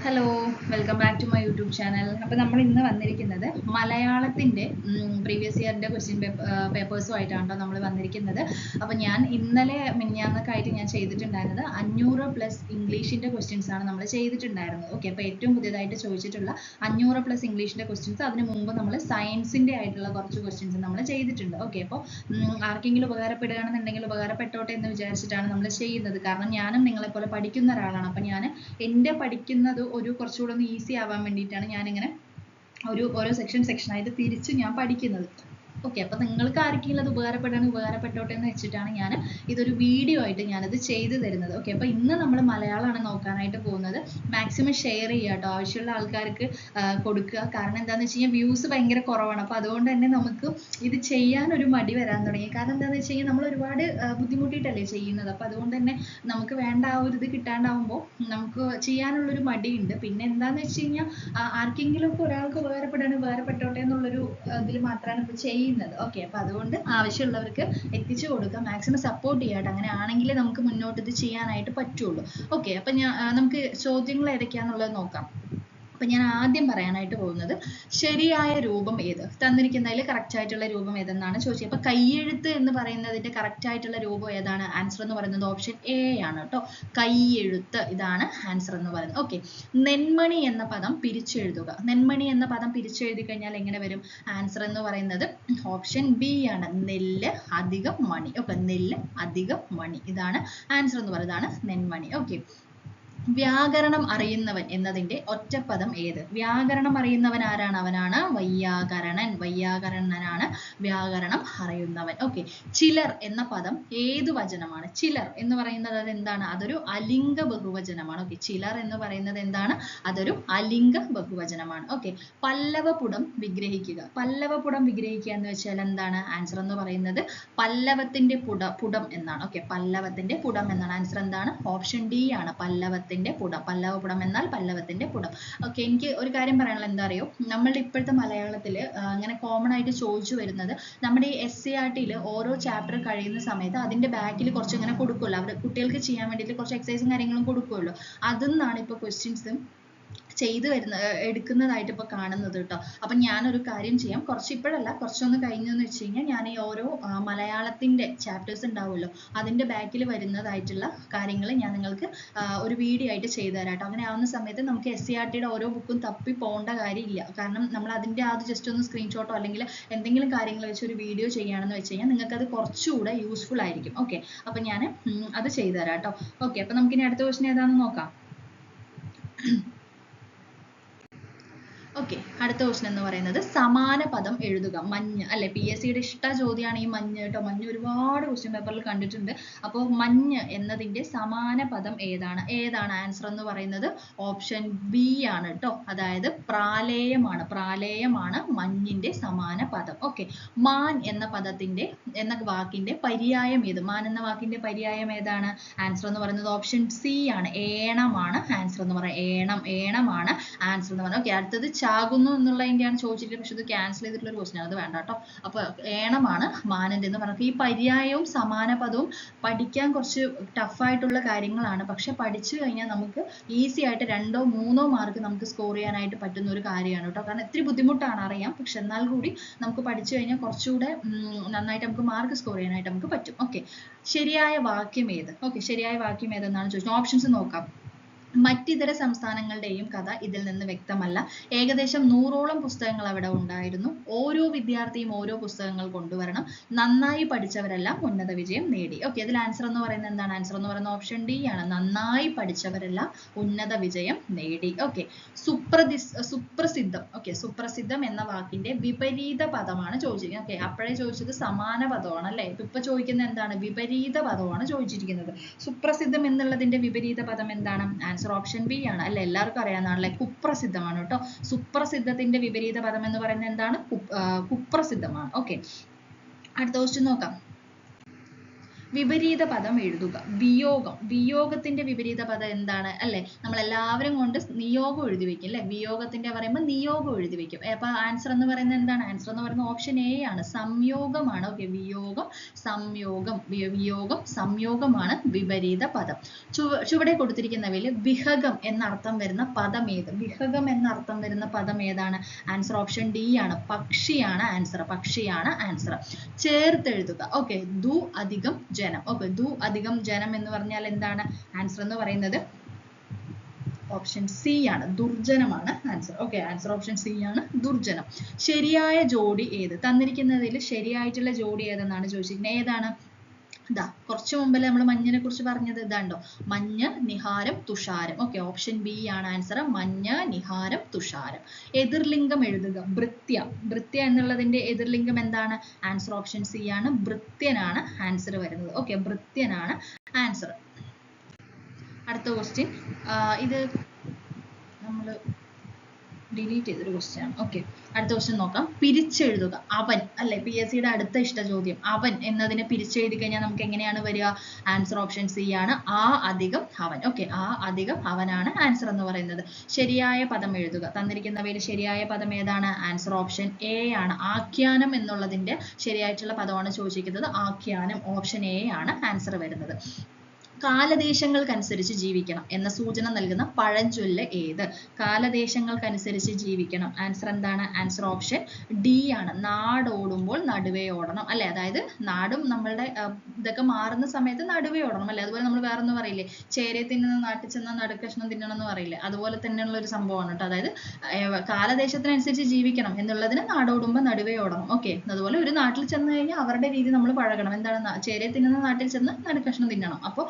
Hello, welcome back to my YouTube channel. അപ്പോൾ നമ്മൾ ഇന്ന് വന്നിരിക്കുന്നത് മലയാളത്തിൻ്റെ പ്രീവിയസ് ഇയറിൻ്റെ ക്വസ്റ്റ്യൻ പേപ്പേഴ്സുമായിട്ടാണ് കേട്ടോ നമ്മൾ വന്നിരിക്കുന്നത്. അപ്പോൾ ഞാൻ ഇന്നലെ മിനിഞ്ഞാന്നൊക്കെ ആയിട്ട് ഞാൻ ചെയ്തിട്ടുണ്ടായിരുന്നത് 500 പ്ലസ് ഇംഗ്ലീഷിൻ്റെ ക്വസ്റ്റ്യൻസ് ആണ് നമ്മൾ ചെയ്തിട്ടുണ്ടായിരുന്നത്. ഓക്കെ, അപ്പോൾ ഏറ്റവും പുതിയതായിട്ട് ചോദിച്ചിട്ടുള്ള 500 പ്ലസ് ഇംഗ്ലീഷിൻ്റെ ക്വസ്റ്റ്യൻസ്, അതിന് മുമ്പ് നമ്മൾ സയൻസിൻ്റെ ആയിട്ടുള്ള കുറച്ച് ക്വസ്റ്റ്യൻസ് നമ്മൾ ചെയ്തിട്ടുണ്ട്. ഓക്കെ, അപ്പോൾ ആർക്കെങ്കിലും ഉപകാരപ്പെടുകയാണെന്നുണ്ടെങ്കിൽ ഉപകാരപ്പെട്ടോട്ടെ എന്ന് വിചാരിച്ചിട്ടാണ് നമ്മൾ ചെയ്യുന്നത്. കാരണം ഞാനും നിങ്ങളെപ്പോലെ പഠിക്കുന്ന ഒരാളാണ്. അപ്പോൾ ഞാൻ എൻ്റെ പഠിക്കുന്നത് ഒരു കുറച്ചുകൂടെ ഒന്ന് ഈസി ആവാൻ വേണ്ടിയിട്ടാണ് ഞാനിങ്ങനെ ഓരോ സെക്ഷനായിട്ട് തിരിച്ച് ഞാൻ പഠിക്കുന്നത്. ഓക്കെ, അപ്പോൾ നിങ്ങൾക്ക് ആർക്കെങ്കിലും അത് ഉപകാരപ്പെട്ടോട്ടെ എന്ന് വെച്ചിട്ടാണ് ഞാൻ ഇതൊരു വീഡിയോ ആയിട്ട് ഞാനത് ചെയ്തു തരുന്നത്. ഓക്കെ, അപ്പോൾ ഇന്ന് നമ്മൾ മലയാളമാണ് നോക്കാനായിട്ട് പോകുന്നത്. മാക്സിമം ഷെയർ ചെയ്യുക കേട്ടോ, ആവശ്യമുള്ള ആൾക്കാർക്ക് കൊടുക്കുക. കാരണം എന്താണെന്ന് വെച്ച് കഴിഞ്ഞാൽ വ്യൂസ് ഭയങ്കര കുറവാണ്. അപ്പോൾ അതുകൊണ്ട് തന്നെ നമുക്ക് ഇത് ചെയ്യാനൊരു മടി വരാൻ തുടങ്ങി. കാരണം എന്താണെന്ന് വെച്ച് കഴിഞ്ഞാൽ നമ്മൾ ഒരുപാട് ബുദ്ധിമുട്ടിയിട്ടല്ലേ ചെയ്യുന്നത്. അപ്പോൾ അതുകൊണ്ട് തന്നെ നമുക്ക് വേണ്ട ആ ഒരു ഇത് കിട്ടാണ്ടാവുമ്പോൾ നമുക്ക് ചെയ്യാനുള്ളൊരു മടിയുണ്ട്. പിന്നെ എന്താണെന്ന് വെച്ച് കഴിഞ്ഞാൽ ആർക്കെങ്കിലും ഒക്കെ ഒരാൾക്ക് ഉപകാരപ്പെട്ടോട്ടെ എന്നുള്ളൊരു ഇതിൽ മാത്രമാണ് ഇപ്പോൾ ചെയ്യുന്നത്. ഓക്കെ, അപ്പോൾ അതുകൊണ്ട് ആവശ്യമുള്ളവർക്ക് എത്തിച്ചു കൊടുക്കുക, മാക്സിമം സപ്പോർട്ട് ചെയ്യാട്ടോ. അങ്ങനെ ആണെങ്കിൽ നമുക്ക് മുന്നോട്ട് ഇത് ചെയ്യാനായിട്ട് പറ്റുള്ളൂ. ഓക്കെ, അപ്പം നമുക്ക് ചോദ്യങ്ങൾ ഏതൊക്കെയാണെന്നുള്ളത് നോക്കാം. അപ്പം ഞാൻ ആദ്യം പറയാനായിട്ട് പോകുന്നത് ശരിയായ രൂപം ഏത്? തന്നിരിക്കുന്നതിൽ കറക്റ്റ് ആയിട്ടുള്ള രൂപം ഏതെന്നാണ് ചോദിച്ചത്. അപ്പം കൈയെഴുത്ത് എന്ന് പറയുന്നതിന്റെ കറക്റ്റ് ആയിട്ടുള്ള രൂപം ഏതാണ്? ആൻസർ എന്ന് പറയുന്നത് ഓപ്ഷൻ എ ആണ് കേട്ടോ. കൈയെഴുത്ത്, ഇതാണ് ആൻസർ എന്ന് പറയുന്നത്. ഓക്കെ, നെന്മണി എന്ന പദം പിരിച്ചെഴുതുക. നെന്മണി എന്ന പദം പിരിച്ചെഴുതി കഴിഞ്ഞാൽ എങ്ങനെ വരും? ആൻസർ എന്ന് പറയുന്നത് ഓപ്ഷൻ ബി ആണ്, നെല്ല് അധികം മണി. ഓക്കെ, നെല്ല് അധികം മണി, ഇതാണ് ആൻസർ എന്ന് പറയുന്നതാണ് നെന്മണി. ഓക്കെ, വ്യാകരണം അറിയുന്നവൻ എന്നതിന്റെ ഒറ്റപ്പദം ഏത്? വ്യാകരണം അറിയുന്നവൻ ആരാണ്? അവനാണ് വൈയാകരണൻ. വൈയാകരണനാണ് വ്യാകരണം അറിയുന്നവൻ. ഓക്കെ, ചിലർ എന്ന പദം ഏത് വചനമാണ്? ചിലർ എന്ന് പറയുന്നത് അത് എന്താണ്? അതൊരു അലിംഗ ബഹുവചനമാണ്. ഓക്കെ, ചിലർ എന്ന് പറയുന്നത് എന്താണ്? അതൊരു അലിംഗ ബഹുവചനമാണ്. ഓക്കെ, പല്ലവപുടം വിഗ്രഹിക്കുക. പല്ലവപുടം വിഗ്രഹിക്കുക എന്ന് വെച്ചാൽ എന്താണ്? ആൻസർ എന്ന് പറയുന്നത് പല്ലവത്തിന്റെ പുടം എന്നാണ്. ഓക്കെ, പല്ലവത്തിന്റെ പുടം എന്നാണ്. ആൻസർ എന്താണ്? ഓപ്ഷൻ ഡി ആണ്, പല്ലവത്തിന്റെ പുടം. പല്ലവപുടം എന്നാൽ പല്ലവത്തിന്റെ പുടം. ഓക്കെ, എനിക്ക് ഒരു കാര്യം പറയാനുള്ളത് എന്താ അറിയോ, നമ്മളുടെ ഇപ്പോഴത്തെ മലയാളത്തിൽ അങ്ങനെ കോമൺ ആയിട്ട് ചോദിച്ചു വരുന്നത്, നമ്മുടെ ഈ SCERT ഓരോ ചാപ്റ്റർ കഴിയുന്ന സമയത്ത് അതിന്റെ ബാക്കിൽ കുറച്ച് ഇങ്ങനെ കൊടുക്കുമല്ലോ, അവർ കുട്ടികൾക്ക് ചെയ്യാൻ വേണ്ടിയിട്ട് കുറച്ച് എക്സസൈസും കാര്യങ്ങളും കൊടുക്കുമല്ലോ, അതിന്നാണ് ഇപ്പോൾ ക്വസ്റ്റ്യൻസും എടുക്കുന്നതായിട്ട് ഇപ്പോൾ കാണുന്നത് കേട്ടോ. അപ്പം ഞാനൊരു കാര്യം ചെയ്യാം, ഇപ്പോഴല്ല, കുറച്ചൊന്ന് കഴിഞ്ഞെന്ന് വെച്ച് കഴിഞ്ഞാൽ ഞാൻ ഈ ഓരോ മലയാളത്തിന്റെ ചാപ്റ്റേഴ്സ് ഉണ്ടാവുമല്ലോ, അതിന്റെ ബാക്കിൽ വരുന്നതായിട്ടുള്ള കാര്യങ്ങൾ ഞാൻ നിങ്ങൾക്ക് ഒരു വീഡിയോ ആയിട്ട് ചെയ്തു തരാം കേട്ടോ. അങ്ങനെ ആവുന്ന സമയത്ത് നമുക്ക് SCERT ഓരോ ബുക്കും തപ്പി പോകേണ്ട കാര്യമില്ല. കാരണം നമ്മൾ അതിന്റെ അത് ജസ്റ്റ് ഒന്ന് സ്ക്രീൻഷോട്ടോ അല്ലെങ്കിൽ എന്തെങ്കിലും കാര്യങ്ങൾ വെച്ച് ഒരു വീഡിയോ ചെയ്യുകയാണെന്ന് വെച്ച് കഴിഞ്ഞാൽ നിങ്ങൾക്ക് അത് കുറച്ചുകൂടെ യൂസ്ഫുൾ ആയിരിക്കും. ഓക്കെ, അപ്പം ഞാൻ അത് ചെയ്തു തരാം കേട്ടോ. ഓക്കെ, അപ്പം നമുക്കിനി അടുത്ത ക്വസ്റ്റ്യൻ ഏതാണെന്ന് നോക്കാം. ഓക്കെ, അടുത്ത ക്വസ്റ്റ്യൻ എന്ന് പറയുന്നത് സമാന പദം എഴുതുക. മഞ്ഞ് അല്ലെ, PSCയുടെ ഇഷ്ട ചോദ്യമാണ് ഈ മഞ്ഞ് കേട്ടോ. മഞ്ഞ് ഒരുപാട് ക്വസ്റ്റ്യൻ പേപ്പറിൽ കണ്ടിട്ടുണ്ട്. അപ്പോൾ മഞ്ഞ് എന്നതിന്റെ സമാന പദം ഏതാണ് ആൻസർ എന്ന് പറയുന്നത് ഓപ്ഷൻ ബി ആണ് കേട്ടോ. അതായത് പ്രാലേയമാണ്. പ്രാലേയമാണ് മഞ്ഞിന്റെ സമാന പദം. ഓക്കെ, മാൻ എന്ന വാക്കിന്റെ പര്യായം ഏത്? മാൻ എന്ന വാക്കിന്റെ പര്യായം ഏതാണ്? ആൻസർ എന്ന് പറയുന്നത് ഓപ്ഷൻ സി ആണ്, ഏണമാണ് ആൻസർ എന്ന് പറയുന്നത്. ഏണമാണ് ആൻസർ എന്ന് പറയുന്നത്. ഓക്കെ, അടുത്തത് ചാകുന്നു എന്നുള്ളതിന്റെയാണ് ചോദിച്ചിട്ട്, പക്ഷെ ഇത് ക്യാൻസൽ ചെയ്തിട്ടുള്ള ഒരു ക്വസ്റ്റ്യൻ, അത് വേണ്ട കേട്ടോ. അപ്പൊ ഏണമാണ് മാനന്റെ എന്ന് പറഞ്ഞത്. ഈ പര്യായവും സമാന പദവും പഠിക്കാൻ കുറച്ച് ടഫായിട്ടുള്ള കാര്യങ്ങളാണ്, പക്ഷെ പഠിച്ചു കഴിഞ്ഞാൽ നമുക്ക് ഈസി ആയിട്ട് 2 or 3 മാർക്ക് നമുക്ക് സ്കോർ ചെയ്യാനായിട്ട് പറ്റുന്ന ഒരു കാര്യമാണ് കേട്ടോ. കാരണം ഇത്തിരി ബുദ്ധിമുട്ടാണ് അറിയാം, പക്ഷെ എന്നാൽ കൂടി നമുക്ക് പഠിച്ചു കഴിഞ്ഞാൽ കുറച്ചുകൂടെ നന്നായിട്ട് നമുക്ക് മാർക്ക് സ്കോർ ചെയ്യാനായിട്ട് നമുക്ക് പറ്റും. ഓക്കെ, ശരിയായ വാക്യം ഏത്? ഓക്കെ, ശരിയായ വാക്യം ഏതെന്നാണ് ചോദിച്ചത്. ഓപ്ഷൻസ് നോക്കാം. മറ്റിതര സംസ്ഥാനങ്ങളുടെയും കഥ ഇതിൽ നിന്ന് വ്യക്തമല്ല. ഏകദേശം 100ഓളം പുസ്തകങ്ങൾ അവിടെ ഉണ്ടായിരുന്നു. ഓരോ വിദ്യാർത്ഥിയും ഓരോ പുസ്തകങ്ങൾ കൊണ്ടുവരണം. നന്നായി പഠിച്ചവരെല്ലാം ഉന്നത വിജയം നേടി. ഓക്കെ, അതിൽ ആൻസർ എന്ന് പറയുന്നത് എന്താണ്? ആൻസർ എന്ന് പറയുന്നത് ഓപ്ഷൻ ഡി ആണ്, നന്നായി പഠിച്ചവരെല്ലാം ഉന്നത വിജയം നേടി. ഓക്കെ, സുപ്രസിദ്ധം. ഓക്കെ, സുപ്രസിദ്ധം എന്ന വാക്കിന്റെ വിപരീത പദമാണ് ചോദിച്ചിരിക്കുന്നത്. ഓക്കെ, അപ്പോഴേ ചോദിച്ചത് സമാന പദമാണ് അല്ലേ. ഇപ്പൊ ചോദിക്കുന്നത് എന്താണ്? വിപരീത പദമാണ് ചോദിച്ചിരിക്കുന്നത്. സുപ്രസിദ്ധം എന്നുള്ളതിന്റെ വിപരീത പദം എന്താണ്? ആൻസർ ഓപ്ഷൻ ബി ആണ് അല്ലെ, എല്ലാവർക്കും അറിയാവുന്നതാണല്ലേ, കുപ്രസിദ്ധമാണ് കേട്ടോ. സുപ്രസിദ്ധത്തിന്റെ വിപരീത പദം എന്ന് പറയുന്നത് എന്താണ്? കുപ്രസിദ്ധമാണ്. ഓക്കെ, അടുത്ത ക്വസ്റ്റ്യൻ നോക്കാം. വിപരീത പദം എഴുതുക. വിയോഗം, വിയോഗത്തിന്റെ വിപരീത പദം എന്താണ് അല്ലെ? നമ്മൾ എല്ലാവരും കൊണ്ട് നിയോഗം എഴുതി വെക്കും അല്ലെ? വിയോഗത്തിന്റെ പറയുമ്പോൾ നിയോഗം എഴുതി വെക്കും. അപ്പൊ ആൻസർ എന്ന് പറയുന്നത് എന്താണ്? ആൻസർ എന്ന് പറയുന്നത് ഓപ്ഷൻ എ ആണ്, സംയോഗമാണ്. ഓക്കെ, വിയോഗം സംയോഗം, വിയോഗം സംയോഗമാണ് വിപരീത പദം. ചുവടെ കൊടുത്തിരിക്കുന്നവയിൽ വിഹഗം എന്നർത്ഥം വരുന്ന പദം ഏത്? വിഹഗം എന്നർത്ഥം വരുന്ന പദം ഏതാണ്? ആൻസർ ഓപ്ഷൻ ഡി ആണ്, പക്ഷിയാണ് ആൻസർ, പക്ഷിയാണ് ആൻസർ. ചേർത്തെഴുതുക. ഓക്കെ, ദു അധികം ജനം. ഓക്കെ, ദു അധികം ജനം എന്ന് പറഞ്ഞാൽ എന്താണ്? ആൻസർ എന്ന് പറയുന്നത് ഓപ്ഷൻ സി ആണ്, ദുർജനമാണ് answer. Okay, answer option C ആണ്, ദുർജനം. ശരിയായ ജോഡി ഏത്? തന്നിരിക്കുന്നതിൽ ശരിയായിട്ടുള്ള ജോഡി ഏതെന്നാണ് ചോദിച്ചിരിക്കുന്നത്. ഏതാണ്? ഇതാ കുറച്ചു മുമ്പല്ലേ നമ്മൾ മഞ്ഞിനെ കുറിച്ച് പറഞ്ഞത്, ഇതാണ്ടോ, മഞ്ഞ് നിഹാരം തുഷാരം. ഓക്കെ, ഓപ്ഷൻ ബി ആണ് ആൻസർ, മഞ്ഞ് നിഹാരം തുഷാരം. എതിർലിംഗം എഴുതുക. ഭൃത്യ, ഭൃത്യ എന്നുള്ളതിന്റെ എതിർലിംഗം എന്താണ്? ആൻസർ ഓപ്ഷൻ സി ആണ്, ഭൃത്യനാണ് ആൻസർ വരുന്നത്. ഓക്കെ, ഭൃത്യനാണ് ആൻസർ. അടുത്ത ക്വസ്റ്റ്യൻ, ഇത് നമ്മൾ ഡിലീറ്റ് ചെയ്തൊരു ക്വസ്റ്റ്യൻ ആണ്. ഓക്കെ, അടുത്ത ക്വസ്റ്റ്യൻ നോക്കാം. പിരിച്ചെഴുതുക. അവൻ അല്ലെ, PSCയുടെ അടുത്ത ഇഷ്ട ചോദ്യം. അവൻ എന്നതിനെ പിരിച്ചെഴുതി കഴിഞ്ഞാൽ നമുക്ക് എങ്ങനെയാണ് വരിക? ആൻസർ ഓപ്ഷൻ സി ആണ്, ആ അധികം അവൻ. ഓക്കെ, ആ അധികം അവനാണ് ആൻസർ എന്ന് പറയുന്നത്. ശരിയായ പദം എഴുതുക. തന്നിരിക്കുന്നവയിൽ ശരിയായ പദം ഏതാണ്? ആൻസർ ഓപ്ഷൻ എ ആണ്, ആഖ്യാനം എന്നുള്ളതിന്റെ ശരിയായിട്ടുള്ള പദമാണ് ചോദിച്ചിരിക്കുന്നത്. ആഖ്യാനം, ഓപ്ഷൻ എ ആണ് ആൻസർ വരുന്നത്. കാലദേശങ്ങൾക്കനുസരിച്ച് ജീവിക്കണം എന്ന സൂചന നൽകുന്ന പഴഞ്ചൊല്ല് ഏത്? കാലദേശങ്ങൾക്കനുസരിച്ച് ജീവിക്കണം, ആൻസർ എന്താണ്? ആൻസർ ഓപ്ഷൻ ഡി ആണ്, നാടോടുമ്പോൾ നടുവേ ഓടണം അല്ലെ? അതായത് നാടും നമ്മളുടെ ഇതൊക്കെ മാറുന്ന സമയത്ത് നടുവേ ഓടണം അല്ലെ? അതുപോലെ നമ്മൾ വേറൊന്നും പറയില്ലേ, ചേരെ തിന്നുന്ന നാട്ടിൽ ചെന്ന നടുക്കഷ്ണം തിന്നണം എന്ന് പറയില്ലേ? അതുപോലെ തന്നെയുള്ള ഒരു സംഭവമാണ് കേട്ടോ. അതായത് കാലദേശത്തിനനുസരിച്ച് ജീവിക്കണം എന്നുള്ളതിന് നാടോടുമ്പോൾ നടുവേ ഓടണം. ഓക്കെ, അതുപോലെ ഒരു നാട്ടിൽ ചെന്ന് കഴിഞ്ഞാൽ അവരുടെ രീതി നമ്മൾ പഴകണം. എന്താണ്? ചേരെ തിന്നുന്ന നാട്ടിൽ ചെന്ന് നടുക്കഷ്ണം തിന്നണം. അപ്പോൾ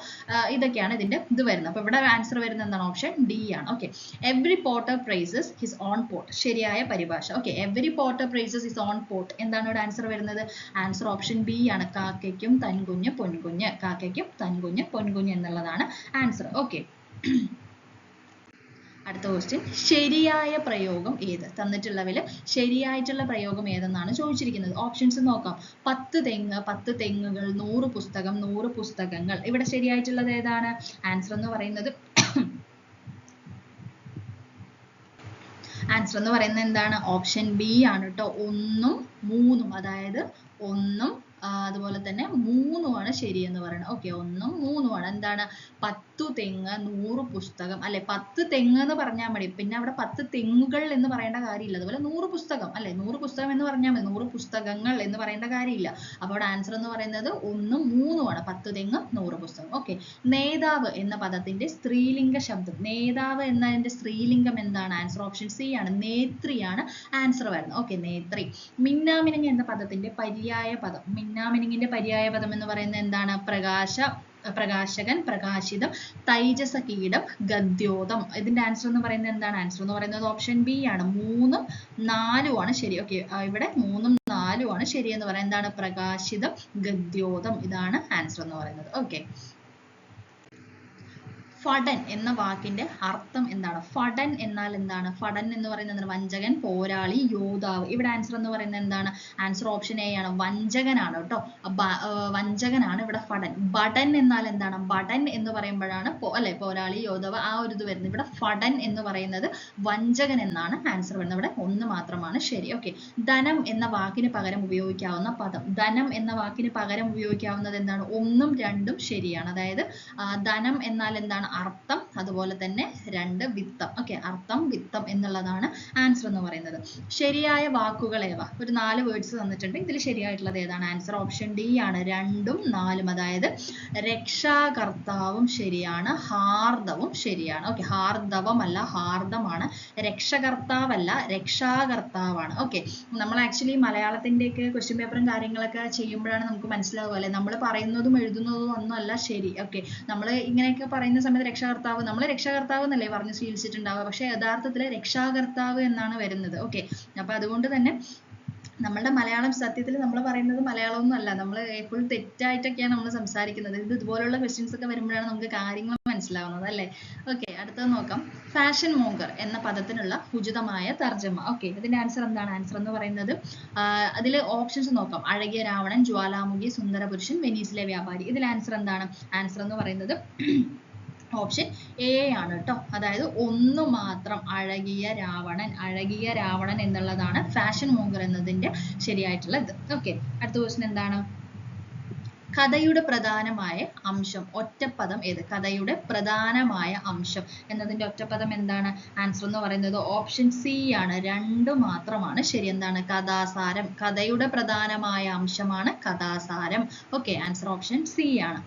ഇതൊക്കെയാണ് ഇതിന്റെ ഇത് വരുന്നത്. അപ്പൊ ഇവിടെ ആൻസർ വരുന്നത് എന്താണ്? ഓപ്ഷൻ ഡി ആണ്. Okay, every potter praises his own pot. ശരിയായ പരിഭാഷ. Okay, every potter praises his own pot. എന്താണ് ഇവിടെ ആൻസർ വരുന്നത്? ആൻസർ ഓപ്ഷൻ ബി ആണ്, കാക്കയ്ക്കും തൻകുഞ്ഞ് പൊൻകുഞ്ഞ്. കാക്കയ്ക്കും തൻകുഞ്ഞ് പൊൻകുഞ്ഞ് എന്നുള്ളതാണ് ആൻസർ. ഓക്കെ, അടുത്ത ക്വസ്റ്റ്യൻ, ശരിയായ പ്രയോഗം ഏത്? തന്നിട്ടുള്ളവയിൽ ശരിയായിട്ടുള്ള പ്രയോഗം ഏതെന്നാണ് ചോദിച്ചിരിക്കുന്നത്. ഓപ്ഷൻസ് നോക്കാം. 10 തെങ്ങ്, 10 തെങ്ങുകൾ, 100 പുസ്തകം, 100 പുസ്തകങ്ങൾ. ഇവിടെ ശരിയായിട്ടുള്ളത് ഏതാണ്? ആൻസർ എന്ന് പറയുന്നത് എന്താണ്? ഓപ്ഷൻ ബി ആണ് കേട്ടോ, 1ഉം 3ഉം. അതായത് 1ഉം അതുപോലെ തന്നെ 3ഉമാണ് ശരി എന്ന് പറയുന്നത്. ഓക്കെ, 1ഉം 3ഉമാണ്. എന്താണ്? 10 തെങ്ങ്, 100 പുസ്തകം അല്ലെ? 10 തെങ്ങ് എന്ന് പറഞ്ഞാൽ മതി, പിന്നെ അവിടെ 10 തെങ്ങുകൾ എന്ന് പറയേണ്ട കാര്യമില്ല. അതുപോലെ 100 പുസ്തകം അല്ലെ? 100 പുസ്തകം എന്ന് പറഞ്ഞാൽ മതി, 100 പുസ്തകങ്ങൾ എന്ന് പറയേണ്ട കാര്യമില്ല. അപ്പോൾ അവിടെ ആൻസർ എന്ന് പറയുന്നത് 1ഉം 3ഉമാണ്, 10 തെങ്ങ് 100 പുസ്തകം. ഓക്കെ, നേതാവ് എന്ന പദത്തിന്റെ സ്ത്രീലിംഗ ശബ്ദം. നേതാവ് എന്നതിന്റെ സ്ത്രീലിംഗം എന്താണ്? ആൻസർ ഓപ്ഷൻ സി ആണ്, നേത്രിയാണ് ആൻസർ വരുന്നത്. ഓക്കെ, നേത്രി. മിന്നാമിനുങ്ങ് എന്ന പദത്തിന്റെ പര്യായ പദം. മിന്നാമിനുങ്ങിന്റെ പര്യായ പദം എന്ന് പറയുന്നത് എന്താണ്? പ്രകാശകൻ, പ്രകാശിതം, തൈജസ കീടം, ഗദ്യോതം. ഇതിന്റെ ആൻസർ എന്ന് പറയുന്നത് എന്താണ്? ആൻസർ എന്ന് പറയുന്നത് ഓപ്ഷൻ ബി ആണ്, 3ഉം 4ഉം ആണ് ശരി. ഓക്കെ, ഇവിടെ 3ഉം 4ഉം ആണ് ശരി എന്ന് പറയുന്നത്. എന്താണ്? പ്രകാശിതം, ഗദ്യോതം. ഇതാണ് ആൻസർ എന്ന് പറയുന്നത്. ഓക്കെ, ഫടൻ എന്ന വാക്കിന്റെ അർത്ഥം എന്താണ്? ഫടൻ എന്നാൽ എന്താണ്? ഫടൻ എന്ന് പറയുന്നത് എന്താണ്? വഞ്ചകൻ, പോരാളി, യോദ്ധാവ്. ഇവിടെ ആൻസർ എന്ന് പറയുന്നത് എന്താണ്? ആൻസർ ഓപ്ഷൻ എ ആണ്, വഞ്ചകനാണ് കേട്ടോ. വഞ്ചകനാണ് ഇവിടെ ഫടൻ. ബടൻ എന്നാൽ എന്താണ്? ബടൻ എന്ന് പറയുമ്പോഴാണ് അല്ലെ പോരാളി, യോദ്ധാവ് ആ ഒരു ഇത് വരുന്നത്. ഇവിടെ ഫടൻ എന്ന് പറയുന്നത് വഞ്ചകൻ എന്നാണ് ആൻസർ വരുന്നത്. ഇവിടെ 1 മാത്രമാണ് ശരി. ഓക്കെ, ധനം എന്ന വാക്കിന് പകരം ഉപയോഗിക്കാവുന്ന പദം. ധനം എന്ന വാക്കിന് പകരം ഉപയോഗിക്കാവുന്നത് എന്താണ്? 1ഉം 2ഉം ശരിയാണ്. അതായത് ധനം എന്നാൽ എന്താണ്? അർത്ഥം, അതുപോലെ തന്നെ 2 വിത്തം. ഓക്കെ, അർത്ഥം, വിത്തം എന്നുള്ളതാണ് ആൻസർ എന്ന് പറയുന്നത്. ശരിയായ വാക്കുകൾ ഏവ? ഒരു 4 വേർഡ്സ് തന്നിട്ടുണ്ട്. ഇതിൽ ശരിയായിട്ടുള്ളത് ഏതാണ്? ആൻസർ ഓപ്ഷൻ ഡി ആണ്, 2ഉം 4ഉം. അതായത് രക്ഷാകർത്താവും ശരിയാണ്, ഹാർദവും ശരിയാണ്. ഓക്കെ, ഹാർദവമല്ല, ഹാർദമാണ്. രക്ഷകർത്താവല്ല, രക്ഷാകർത്താവാണ്. ഓക്കെ, നമ്മൾ ആക്ച്വലി മലയാളത്തിന്റെയൊക്കെ ക്വസ്റ്റ്യൻ പേപ്പറും കാര്യങ്ങളൊക്കെ ചെയ്യുമ്പോഴാണ് നമുക്ക് മനസ്സിലാവുക അല്ലെ, നമ്മൾ പറയുന്നതും എഴുതുന്നതും ഒന്നും അല്ല ശരി. ഓക്കെ, നമ്മൾ ഇങ്ങനെയൊക്കെ പറയുന്ന സമയത്ത് രക്ഷാകർത്താവ്, നമ്മൾ രക്ഷാകർത്താവ് എന്നല്ലേ പറഞ്ഞ് ശീലിച്ചിട്ടുണ്ടാവുക, പക്ഷെ യഥാർത്ഥത്തിൽ രക്ഷാകർത്താവ് എന്നാണ് വരുന്നത്. ഓക്കെ, അപ്പൊ അതുകൊണ്ട് തന്നെ നമ്മളുടെ മലയാളം സത്യത്തിൽ നമ്മൾ പറയുന്നത് മലയാളമൊന്നും അല്ല, നമ്മൾ എപ്പോഴും തെറ്റായിട്ടൊക്കെയാണ് നമ്മൾ സംസാരിക്കുന്നത്. ഇതുപോലുള്ള ക്വസ്റ്റ്യൻസ് ഒക്കെ വരുമ്പോഴാണ് നമുക്ക് കാര്യങ്ങൾ മനസ്സിലാവുന്നത് അല്ലേ? ഓക്കെ, അടുത്തത് നോക്കാം. ഫാഷൻ മോങ്കർ എന്ന പദത്തിനുള്ള ഉചിതമായ തർജ്ജമ. ഓക്കെ, ഇതിന്റെ ആൻസർ എന്താണ്? ആൻസർ എന്ന് പറയുന്നത് അതിൽ ഓപ്ഷൻസ് നോക്കാം. അഴകിയ രാവണൻ, ജ്വാലാമുഖി, സുന്ദരപുരുഷൻ, വെനീസിലെ വ്യാപാരി. ഇതിൽ ആൻസർ എന്താണ്? ആൻസർ എന്ന് പറയുന്നത് ഓപ്ഷൻ എ ആണ് കേട്ടോ. അതായത് ഒന്ന് മാത്രം, അഴകിയ രാവണൻ. അഴകിയ രാവണൻ എന്നുള്ളതാണ് ഫാഷൻ മോങ്കർ എന്നതിന്റെ ശരിയായിട്ടുള്ള ഇത്. ഓക്കെ, അടുത്ത ക്വസ്റ്റ്യൻ എന്താണ്? കഥയുടെ പ്രധാനമായ അംശം, ഒറ്റപ്പദം ഏത്? കഥയുടെ പ്രധാനമായ അംശം എന്നതിന്റെ ഒറ്റപ്പദം എന്താണ്? ആൻസർ എന്ന് പറയുന്നത് ഓപ്ഷൻ സി ആണ്. രണ്ട് മാത്രമാണ് ശരി. എന്താണ്? കഥാസാരം. കഥയുടെ പ്രധാനമായ അംശമാണ് കഥാസാരം. ഓക്കെ, ആൻസർ ഓപ്ഷൻ സി ആണ്.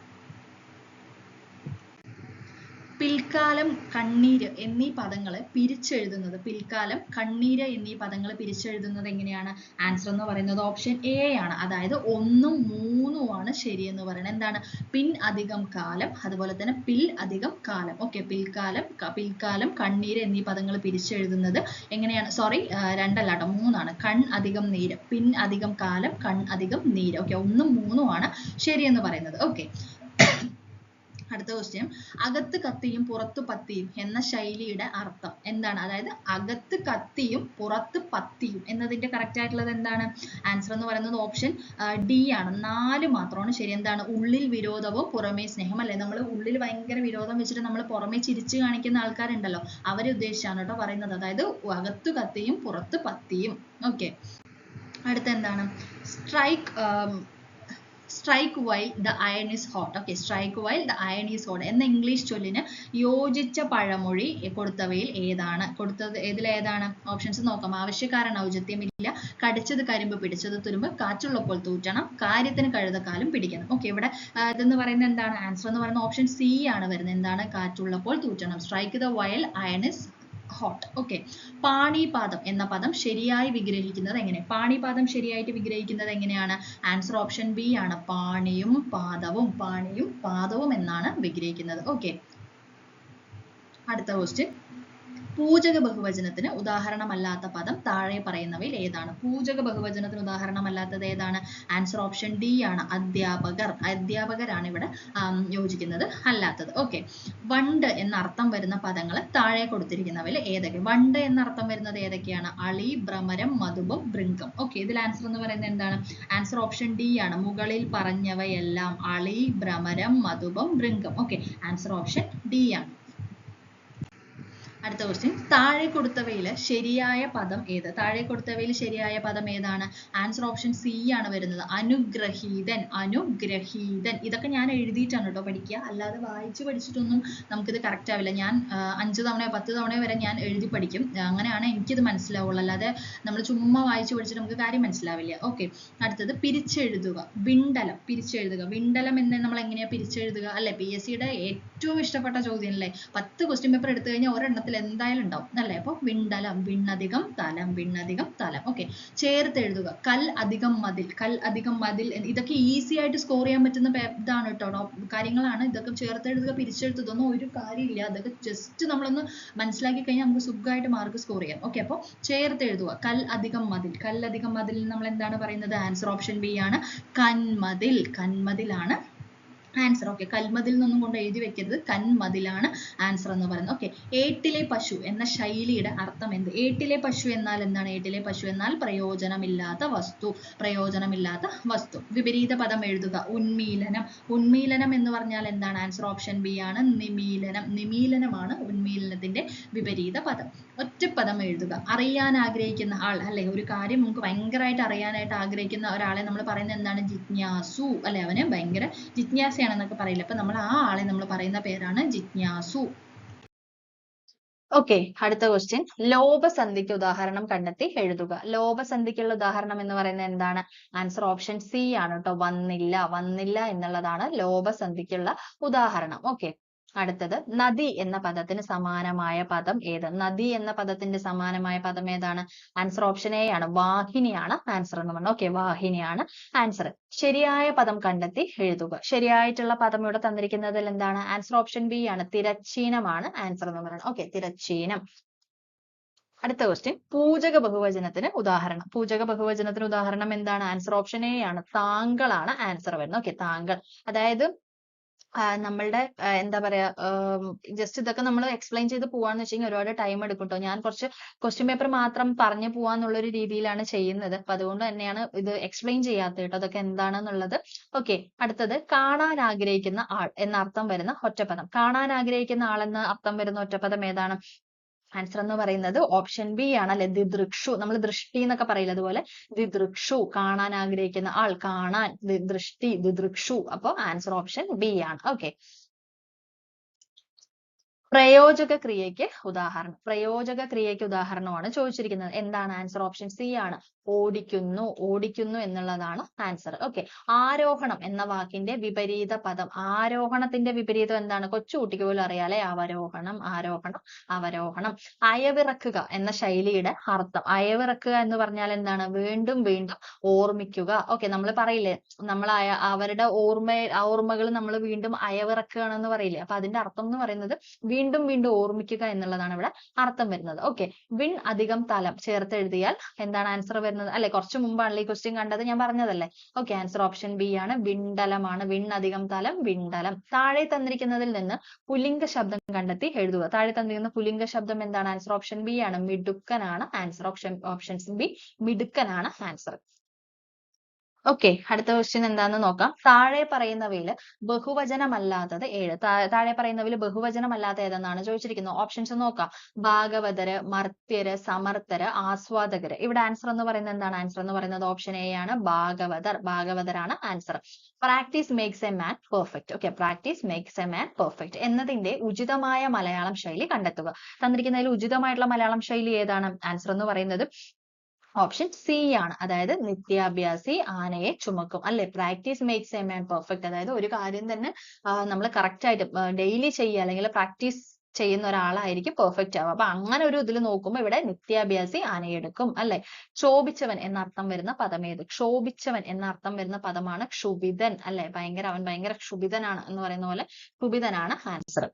പിൽക്കാലം, കണ്ണീര് എന്നീ പദങ്ങളെ പിരിച്ചെഴുതുന്നത്, പിൽക്കാലം, കണ്ണീര് എന്നീ പദങ്ങൾ പിരിച്ചെഴുതുന്നത് എങ്ങനെയാണ്? ആൻസർ എന്ന് പറയുന്നത് ഓപ്ഷൻ എ ആണ്. അതായത് 1 ഉം 3 ആണ് ശരി എന്ന് പറയുന്നത്. എന്താണ്? പിൻ അധികം കാലം, അതുപോലെ തന്നെ പിൽ അധികം കാലം. ഓക്കെ, പിൽക്കാലം, കണ്ണീര് എന്നീ പദങ്ങൾ പിരിച്ചെഴുതുന്നത് എങ്ങനെയാണ്? സോറി, 2 അല്ല കേട്ടോ, 3 ആണ്. കൺ അധികം നീര്, പിൻ അധികം കാലം, കൺ അധികം നീര്. ഓക്കെ, 1 ഉം 3 ആണ് ശരി എന്ന് പറയുന്നത്. ഓക്കെ, അടുത്ത ക്വസ്റ്റ്യൻ. അകത്ത് കത്തിയും പുറത്തു പത്തിയും എന്ന ശൈലിയുടെ അർത്ഥം എന്താണ്? അതായത് അകത്ത് കത്തിയും പുറത്ത് പത്തിയും എന്നതിന്റെ കറക്റ്റ് ആയിട്ടുള്ളത് എന്താണ്? ആൻസർ എന്ന് പറയുന്നത് ഓപ്ഷൻ ഡി ആണ്. 4 മാത്രമാണ് ശരി. എന്താണ്? ഉള്ളിൽ വിരോധവും പുറമേ സ്നേഹം. അല്ലെ, നമ്മൾ ഉള്ളിൽ ഭയങ്കര വിരോധം വെച്ചിട്ട് നമ്മൾ പുറമേ ചിരിച്ചു കാണിക്കുന്ന ആൾക്കാരുണ്ടല്ലോ, അവരെ ഉദ്ദേശിച്ചാണ് കേട്ടോ പറയുന്നത്. അതായത് അകത്തു കത്തിയും പുറത്ത് പത്തിയും. ഓക്കെ, അടുത്ത എന്താണ്? Strike while the iron is hot. Okay, strike while the iron is hot എന്ന ഇംഗ്ലീഷ് ചൊല്ലിന് യോജിച്ച പഴമൊഴി കൊടുത്തവയിൽ ഏതാണ്? ഇതിലേതാണ്? ഓപ്ഷൻസ് നോക്കാം. ആവശ്യക്കാരൻ ഔചിത്യമില്ല, കടിച്ചത് കരിമ്പ്, പിടിച്ചത് തുരുമ്പ്, കാറ്റുള്ളപ്പോൾ തൂറ്റണം, കാര്യത്തിന് കഴുതക്കാലും പിടിക്കണം. ഓക്കെ, ഇവിടെ ഇതെന്ന് പറയുന്നത് എന്താണ്? ആൻസർ എന്ന് പറയുന്നത് ഓപ്ഷൻ സി ആണ് വരുന്നത്. എന്താണ്? കാറ്റുള്ളപ്പോൾ തൂറ്റണം. Strike the while iron is hot. Okay, പാണിപാദം എന്ന പദം ശരിയായി വിഗ്രഹിക്കുന്നത് എങ്ങനെ? പാണിപാദം ശരിയായിട്ട് വിഗ്രഹിക്കുന്നത് എങ്ങനെയാണ്? ആൻസർ ഓപ്ഷൻ ബി ആണ്. പാണിയും പാദവും എന്നാണ് വിഗ്രഹിക്കുന്നത്. ഓക്കെ, അടുത്ത ക്വസ്റ്റ്യൻ. പൂജക ബഹുവചനത്തിന് ഉദാഹരണമല്ലാത്ത പദം താഴെ പറയുന്നവയിൽ ഏതാണ്? പൂജക ബഹുവചനത്തിന് ഉദാഹരണമല്ലാത്തത് ഏതാണ്? ആൻസർ ഓപ്ഷൻ ഡി ആണ്. അധ്യാപകരാണ് ഇവിടെ യോജിക്കുന്നത്, അല്ലാത്തത്. ഓക്കെ, വണ്ട് എന്ന അർത്ഥം വരുന്ന പദങ്ങൾ താഴെ കൊടുത്തിരിക്കുന്നവയിൽ ഏതൊക്കെ? വണ്ട് എന്ന അർത്ഥം വരുന്നത് ഏതൊക്കെയാണ്? അളി, ഭ്രമരം, മധുപം, ഭൃംഗം. ഓക്കെ, ഇതിൽ ആൻസർ എന്ന് പറയുന്നത് എന്താണ്? ആൻസർ ഓപ്ഷൻ ഡി ആണ്. മുകളിൽ പറഞ്ഞവയെല്ലാം അളി, ഭ്രമരം, മധുപം, ഭൃംഗം. ഓക്കെ, ആൻസർ ഓപ്ഷൻ ഡി ആണ്. അടുത്ത ക്വസ്റ്റ്യൻ. താഴെ കൊടുത്തവയിൽ ശരിയായ പദം ഏത്? താഴെ കൊടുത്തവയിൽ ശരിയായ പദം ഏതാണ്? ആൻസർ ഓപ്ഷൻ സി ആണ് വരുന്നത്. അനുഗ്രഹീതൻ. ഇതൊക്കെ ഞാൻ എഴുതിയിട്ടാണ് കേട്ടോ പഠിക്കുക, അല്ലാതെ വായിച്ച് പഠിച്ചിട്ടൊന്നും നമുക്കിത് കറക്റ്റ് ആവില്ല. ഞാൻ 5 തവണയോ 10 തവണയോ വരെ ഞാൻ എഴുതി പഠിക്കും. അങ്ങനെയാണ് എനിക്കിത് മനസ്സിലാവുള്ളൂ, അല്ലാതെ നമ്മൾ ചുമ്മാ വായിച്ച് പഠിച്ചിട്ട് നമുക്ക് കാര്യം മനസ്സിലാവില്ല. ഓക്കെ, അടുത്തത് പിരിച്ചെഴുതുക. വിണ്ടലം എന്ന് നമ്മൾ എങ്ങനെയാ പിരിച്ചെഴുതുക? അല്ലെ, PSCയുടെ ഏറ്റവും ഇഷ്ടപ്പെട്ട ചോദ്യം അല്ലേ? 10 ക്വസ്റ്റ്യൻ പേപ്പർ എടുത്തു കഴിഞ്ഞാൽ ഒരെണ്ണത്തിൽ എന്തായാലും ഉണ്ടാവും അല്ലേ? അപ്പൊ വിണ്ടലം, വിണ്ണധികം തലം. ഓക്കെ, ചേർത്ത് എഴുതുക. കൽ അധികം മതിൽ. ഇതൊക്കെ ഈസി ആയിട്ട് സ്കോർ ചെയ്യാൻ പറ്റുന്ന ഇതാണ് കേട്ടോ, കാര്യങ്ങളാണ്. ഇതൊക്കെ ചേർത്ത് എഴുതുക, പിരിച്ചെഴുതുക, ഇതൊന്നും ഒരു കാര്യമില്ല. അതൊക്കെ ജസ്റ്റ് നമ്മളൊന്ന് മനസ്സിലാക്കി കഴിഞ്ഞാൽ നമുക്ക് സുഖമായിട്ട് മാർക്ക് സ്കോർ ചെയ്യാം. ഓക്കെ, അപ്പോൾ ചേർത്ത് എഴുതുക. കൽ അധികം മതിൽ നമ്മൾ എന്താണ് പറയുന്നത്? ആൻസർ ഓപ്ഷൻ ബി ആണ്. കന്മതിലാണ് ആൻസർ. ഓക്കെ, കൽമതിൽ നിന്നും കൊണ്ട് എഴുതി വെക്കരുത്, കന്മതിലാണ് ആൻസർ എന്ന് പറയുന്നത്. ഓക്കെ, ഏട്ടിലെ പശു എന്ന ശൈലിയുടെ അർത്ഥം എന്ത്? ഏട്ടിലെ പശു എന്നാൽ എന്താണ്? ഏട്ടിലെ പശു എന്നാൽ പ്രയോജനമില്ലാത്ത വസ്തു. വിപരീത പദം എഴുതുക. ഉന്മീലനം എന്ന് പറഞ്ഞാൽ എന്താണ്? ആൻസർ ഓപ്ഷൻ ബി ആണ്. നിമീലനമാണ് ഉന്മീലനത്തിന്റെ വിപരീത പദം. ഒറ്റപ്പദം എഴുതുക. അറിയാൻ ആഗ്രഹിക്കുന്ന ആൾ അല്ലെ, ഒരു കാര്യം നമുക്ക് ഭയങ്കരമായിട്ട് അറിയാനായിട്ട് ആഗ്രഹിക്കുന്ന ഒരാളെ നമ്മൾ പറയുന്നത് എന്താണ്? ജിജ്ഞാസു അല്ലെ, അവന് ഭയങ്കര ജിജ്ഞാസയാണെന്നൊക്കെ പറയില്ല. അപ്പൊ നമ്മൾ ആ ആളെ നമ്മൾ പറയുന്ന പേരാണ് ജിജ്ഞാസു. ഓക്കെ, അടുത്ത ക്വസ്റ്റ്യൻ. ലോപസന്ധിക്ക് ഉദാഹരണം കണ്ടെത്തി എഴുതുക. ലോപസന്ധിക്കുള്ള ഉദാഹരണം എന്ന് പറയുന്നത് എന്താണ്? ആൻസർ ഓപ്ഷൻ സി ആണ് കേട്ടോ. വന്നില്ല എന്നുള്ളതാണ് ലോപസന്ധിക്കുള്ള ഉദാഹരണം. ഓക്കെ, അടുത്തത്. നദി എന്ന പദത്തിന് സമാനമായ പദം ഏത്? നദി എന്ന പദത്തിന്റെ സമാനമായ പദം ഏതാണ്? ആൻസർ ഓപ്ഷൻ എ ആണ്. വാഹിനിയാണ് ആൻസർ എന്ന് പറഞ്ഞു. ഓക്കെ, വാഹിനിയാണ് ആൻസർ. ശരിയായ പദം കണ്ടെത്തി എഴുതുക. ശരിയായിട്ടുള്ള പദം ഇവിടെ തന്നിരിക്കുന്നതിൽ എന്താണ്? ആൻസർ ഓപ്ഷൻ ബി ആണ്. തിരശ്ചീനമാണ് ആൻസർ എന്ന് പറയുന്നത്. ഓക്കെ, തിരശ്ചീനം. അടുത്ത ക്വസ്റ്റ്യൻ. പൂജക ബഹുവചനത്തിന് ഉദാഹരണം എന്താണ്? ആൻസർ ഓപ്ഷൻ എ ആണ്. താങ്കളാണ് ആൻസർ വരുന്നത്. ഓക്കെ, താങ്കൾ. അതായത് നമ്മളുടെ എന്താ പറയാ ജസ്റ്റ് ഇതൊക്കെ നമ്മൾ എക്സ്പ്ലെയിൻ ചെയ്ത് പോവാന്ന് വെച്ചെങ്കിൽ ഒരുപാട് ടൈം എടുക്കും ട്ടോ. ഞാൻ കുറച്ച് ക്വസ്റ്റ്യൻ പേപ്പർ മാത്രം പറഞ്ഞു പോവാന്നുള്ള ഒരു രീതിയിലാണ് ചെയ്യുന്നത്. അപ്പൊ അതുകൊണ്ട് തന്നെയാണ് ഇത് എക്സ്പ്ലെയിൻ ചെയ്യാത്തത് ട്ടോ. അതൊക്കെ എന്താണെന്നുള്ളത്. ഓക്കെ, അടുത്തത് കാണാൻ ആഗ്രഹിക്കുന്ന ആൾ എന്ന അർത്ഥം വരുന്ന ഒറ്റപ്പദം. കാണാൻ ആഗ്രഹിക്കുന്ന ആൾ എന്ന അർത്ഥം വരുന്ന ഒറ്റപ്പദം ഏതാണ്? ആൻസർ എന്ന് പറയുന്നത് ഓപ്ഷൻ ബി ആണ് അല്ലെ, ദിദൃക്ഷു. നമ്മൾ ദൃഷ്ടി എന്നൊക്കെ പറയില്ല, അതുപോലെ ദിദൃക്ഷു, കാണാൻ ആഗ്രഹിക്കുന്ന ആൾ, കാണാൻ, ദൃഷ്ടി, ദിദൃക്ഷു. അപ്പൊ ആൻസർ ഓപ്ഷൻ ബി ആണ്. ഓക്കെ, പ്രയോജക ക്രിയയ്ക്ക് ഉദാഹരണം. പ്രയോജക ക്രിയയ്ക്ക് ഉദാഹരണമാണ് ചോദിച്ചിരിക്കുന്നത്. എന്താണ് ആൻസർ? ഓപ്ഷൻ സി ആണ്. ഓടിക്കുന്നു. ഓടിക്കുന്നു എന്നുള്ളതാണ് ആൻസർ. ഓക്കെ, ആരോഹണം എന്ന വാക്കിന്റെ വിപരീത പദം. ആരോഹണത്തിന്റെ വിപരീതം എന്താണ്? കൊച്ചുകുട്ടിക്ക് പോലും അറിയാലേ, അവരോഹണം, ആരോഹണം, അവരോഹണം. അയവിറക്കുക എന്ന ശൈലിയുടെ അർത്ഥം. അയവിറക്കുക എന്ന് പറഞ്ഞാൽ എന്താണ്? വീണ്ടും വീണ്ടും ഓർമ്മിക്കുക. ഓക്കെ, നമ്മൾ പറയില്ലേ, നമ്മൾ അവരുടെ ഓർമ്മകൾ നമ്മൾ വീണ്ടും അയവിറക്കുകയാണെന്ന് പറയില്ലേ, അപ്പൊ അതിന്റെ അർത്ഥം എന്ന് പറയുന്നത് വീണ്ടും വീണ്ടും ഓർമ്മിക്കുക എന്നുള്ളതാണ് ഇവിടെ അർത്ഥം വരുന്നത്. ഓക്കെ, വിൺ അധികം തലം ചേർത്ത് എഴുതിയാൽ എന്താണ് ആൻസർ വരുന്നത്? അല്ലെ, കുറച്ചു മുമ്പാണല്ലോ ഈ ക്വസ്റ്റ്യൻ കണ്ടത്, ഞാൻ പറഞ്ഞതല്ലേ. ഓക്കെ, ആൻസർ ഓപ്ഷൻ ബി ആണ്, വിണ്ടലമാണ്. വിൺ അധികം തലം, വിണ്ടലം. താഴെ തന്നിരിക്കുന്നതിൽ നിന്ന് പുല്ലിംഗ ശബ്ദം കണ്ടെത്തി എഴുതുക. താഴെ തന്നിരിക്കുന്ന പുല്ലിംഗ ശബ്ദം എന്താണ്? ആൻസർ ഓപ്ഷൻ ബി ആണ്, മിടുക്കനാണ് ആൻസർ. ഓപ്ഷൻ ബി, മിടുക്കനാണ് ആൻസർ. ഓക്കെ, അടുത്ത ക്വസ്റ്റ്യൻ എന്താന്ന് നോക്കാം. താഴെ പറയുന്നവയിൽ ബഹുവചനമല്ലാത്തത് ഏത്? താഴെ പറയുന്നവയിൽ ബഹുവചനമല്ലാത്ത ഏതെന്നാണ് ചോദിച്ചിരിക്കുന്നത്. ഓപ്ഷൻസ് നോക്കാം. ഭാഗവതര്, മർത്യര്, സമർത്ഥര്, ആസ്വാദകര്. ഇവിടെ ആൻസർ എന്ന് പറയുന്നത് എന്താണ്? ആൻസർ എന്ന് പറയുന്നത് ഓപ്ഷൻ എ ആണ്, ഭാഗവതർ. ഭാഗവതരാണ് answer. Practice makes a man perfect. Okay, practice makes a man perfect എന്നതിന്റെ ഉചിതമായ മലയാളം ശൈലി കണ്ടെത്തുക. തന്നിരിക്കുന്നതിൽ ഉചിതമായിട്ടുള്ള മലയാളം ശൈലി ഏതാണ്? ആൻസർ എന്ന് പറയുന്നത് ഓപ്ഷൻ സി ആണ്, അതായത് നിത്യാഭ്യാസി ആനയെ ചുമക്കും. അല്ലെ, practice makes a man perfect. അതായത് ഒരു കാര്യം തന്നെ നമ്മൾ കറക്റ്റ് ആയിട്ട് ഡെയിലി ചെയ്യുക, അല്ലെങ്കിൽ പ്രാക്ടീസ് ചെയ്യുന്ന ഒരാളായിരിക്കും പെർഫെക്റ്റ് ആവുക. അപ്പൊ അങ്ങനെ ഒരു ഇതിൽ നോക്കുമ്പോൾ ഇവിടെ നിത്യാഭ്യാസി ആനയെടുക്കും. അല്ലെ, ക്ഷോഭിച്ചവൻ എന്ന അർത്ഥം വരുന്ന പദം ഏത്? ക്ഷോഭിച്ചവൻ എന്ന അർത്ഥം വരുന്ന പദമാണ് ക്ഷുഭിതൻ. അല്ലെ, അവൻ ഭയങ്കര ക്ഷുഭിതനാണ് എന്ന് പറയുന്ന പോലെ ക്ഷുഭിതനാണ് ആൻസർ.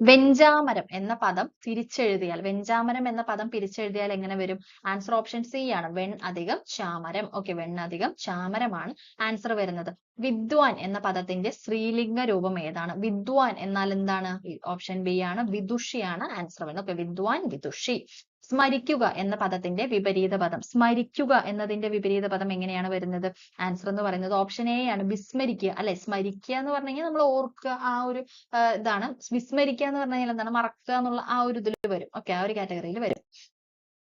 വെഞ്ചാമരം എന്ന പദം തിരിച്ചെഴുതിയാൽ, വെഞ്ചാമരം എന്ന പദം തിരിച്ചെഴുതിയാൽ എങ്ങനെ വരും? ആൻസർ ഓപ്ഷൻ സി ആണ്, വെൺ അധികം ചാമരം. ഓക്കെ, വെൺ അധികം ചാമരമാണ് ആൻസർ വരുന്നത്. വിദ്വാൻ എന്ന പദത്തിന്റെ സ്ത്രീലിംഗ രൂപം ഏതാണ്? വിദ്വാൻ എന്നാൽ എന്താണ്? ഓപ്ഷൻ ബി ആണ്, വിദുഷിയാണ് ആൻസർ വരുന്നത്. ഓക്കെ, വിദ്വാൻ, വിദുഷി. സ്മരിക്കുക എന്ന പദത്തിന്റെ വിപരീത പദം. സ്മരിക്കുക എന്നതിന്റെ വിപരീത പദം എങ്ങനെയാണ് വരുന്നത്? ആൻസർ എന്ന് പറയുന്നത് ഓപ്ഷൻ എ ആണ്, വിസ്മരിക്കുക. അല്ലെ, സ്മരിക്കുക എന്ന് പറഞ്ഞു കഴിഞ്ഞാൽ നമ്മൾ ഓർക്കുക, ആ ഒരു ഇതാണ്. വിസ്മരിക്കുക എന്ന് പറഞ്ഞു കഴിഞ്ഞാൽ എന്താണ്? മറക്കുക എന്നുള്ള ആ ഒരു ഇതിൽ വരും. ഓക്കെ, ആ ഒരു കാറ്റഗറിയിൽ വരും.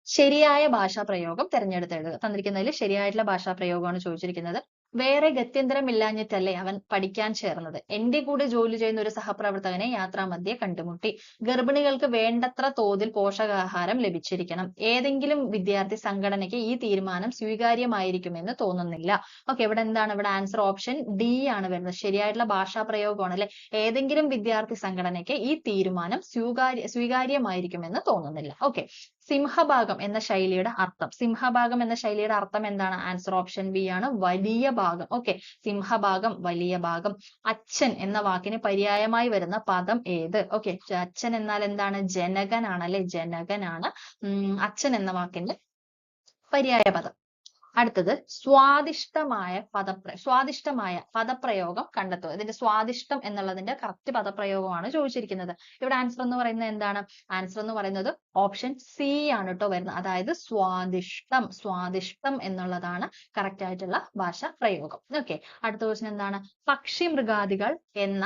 ശരിയായ ഭാഷാ പ്രയോഗം തിരഞ്ഞെടുത്ത് എഴുതുക. തന്നിരിക്കുന്നതിൽ ശരിയായിട്ടുള്ള ഭാഷാ പ്രയോഗമാണ് ചോദിച്ചിരിക്കുന്നത്. വേറെ ഗത്യന്തരമില്ലാഞ്ഞിട്ടല്ലേ അവൻ പഠിക്കാൻ ചേർന്നത്. എന്റെ കൂടെ ജോലി ചെയ്യുന്ന ഒരു സഹപ്രവർത്തകനെ യാത്രാമധ്യേ കണ്ടുമുട്ടി. ഗർഭിണികൾക്ക് വേണ്ടത്ര തോതിൽ പോഷകാഹാരം ലഭിച്ചിരിക്കണം. ഏതെങ്കിലും വിദ്യാർത്ഥി സംഘടനയ്ക്ക് ഈ തീരുമാനം സ്വീകാര്യമായിരിക്കുമെന്ന് തോന്നുന്നില്ല. ഓക്കെ, ഇവിടെ എന്താണ്? ഇവിടെ ആൻസർ ഓപ്ഷൻ ഡി ആണ് വരുന്നത്. ശരിയായിട്ടുള്ള ഭാഷാ പ്രയോഗമാണ് അല്ലെ. ഏതെങ്കിലും വിദ്യാർത്ഥി സംഘടനയ്ക്ക് ഈ തീരുമാനം സ്വീകാര്യമായിരിക്കുമെന്ന് തോന്നുന്നില്ല. ഓക്കെ, സിംഹഭാഗം എന്ന ശൈലിയുടെ അർത്ഥം. സിംഹഭാഗം എന്ന ശൈലിയുടെ അർത്ഥം എന്താണ്? ആൻസർ ഓപ്ഷൻ ബി ആണ്, വലിയ ഭാഗം. ഓക്കെ, സിംഹഭാഗം, വലിയ ഭാഗം. അച്ഛൻ എന്ന വാക്കിന് പര്യായമായി വരുന്ന പദം ഏത്? ഓക്കെ, അച്ഛൻ എന്നാൽ എന്താണ്? ജനകനാണ് അല്ലെ, ജനകനാണ് അച്ഛൻ എന്ന വാക്കിന്റെ പര്യായ പദം. അടുത്തത് സ്വാദിഷ്ടമായ പദപ്രയോഗം കണ്ടെത്തുക. ഇതിന്റെ സ്വാദിഷ്ടം എന്നുള്ളതിന്റെ കറക്റ്റ് പദപ്രയോഗമാണ് ചോദിച്ചിരിക്കുന്നത്. ഇവിടെ ആൻസർ എന്ന് പറയുന്നത് എന്താണ്? ആൻസർ എന്ന് പറയുന്നത് ഓപ്ഷൻ സി ആണ് കേട്ടോ വരുന്നത്. അതായത് സ്വാദിഷ്ടം. സ്വാദിഷ്ടം എന്നുള്ളതാണ് കറക്റ്റ് ആയിട്ടുള്ള ഭാഷാ പ്രയോഗം. ഓക്കെ, അടുത്ത ക്വസ്റ്റ്യൻ എന്താണ്? പക്ഷി മൃഗാദികൾ എന്ന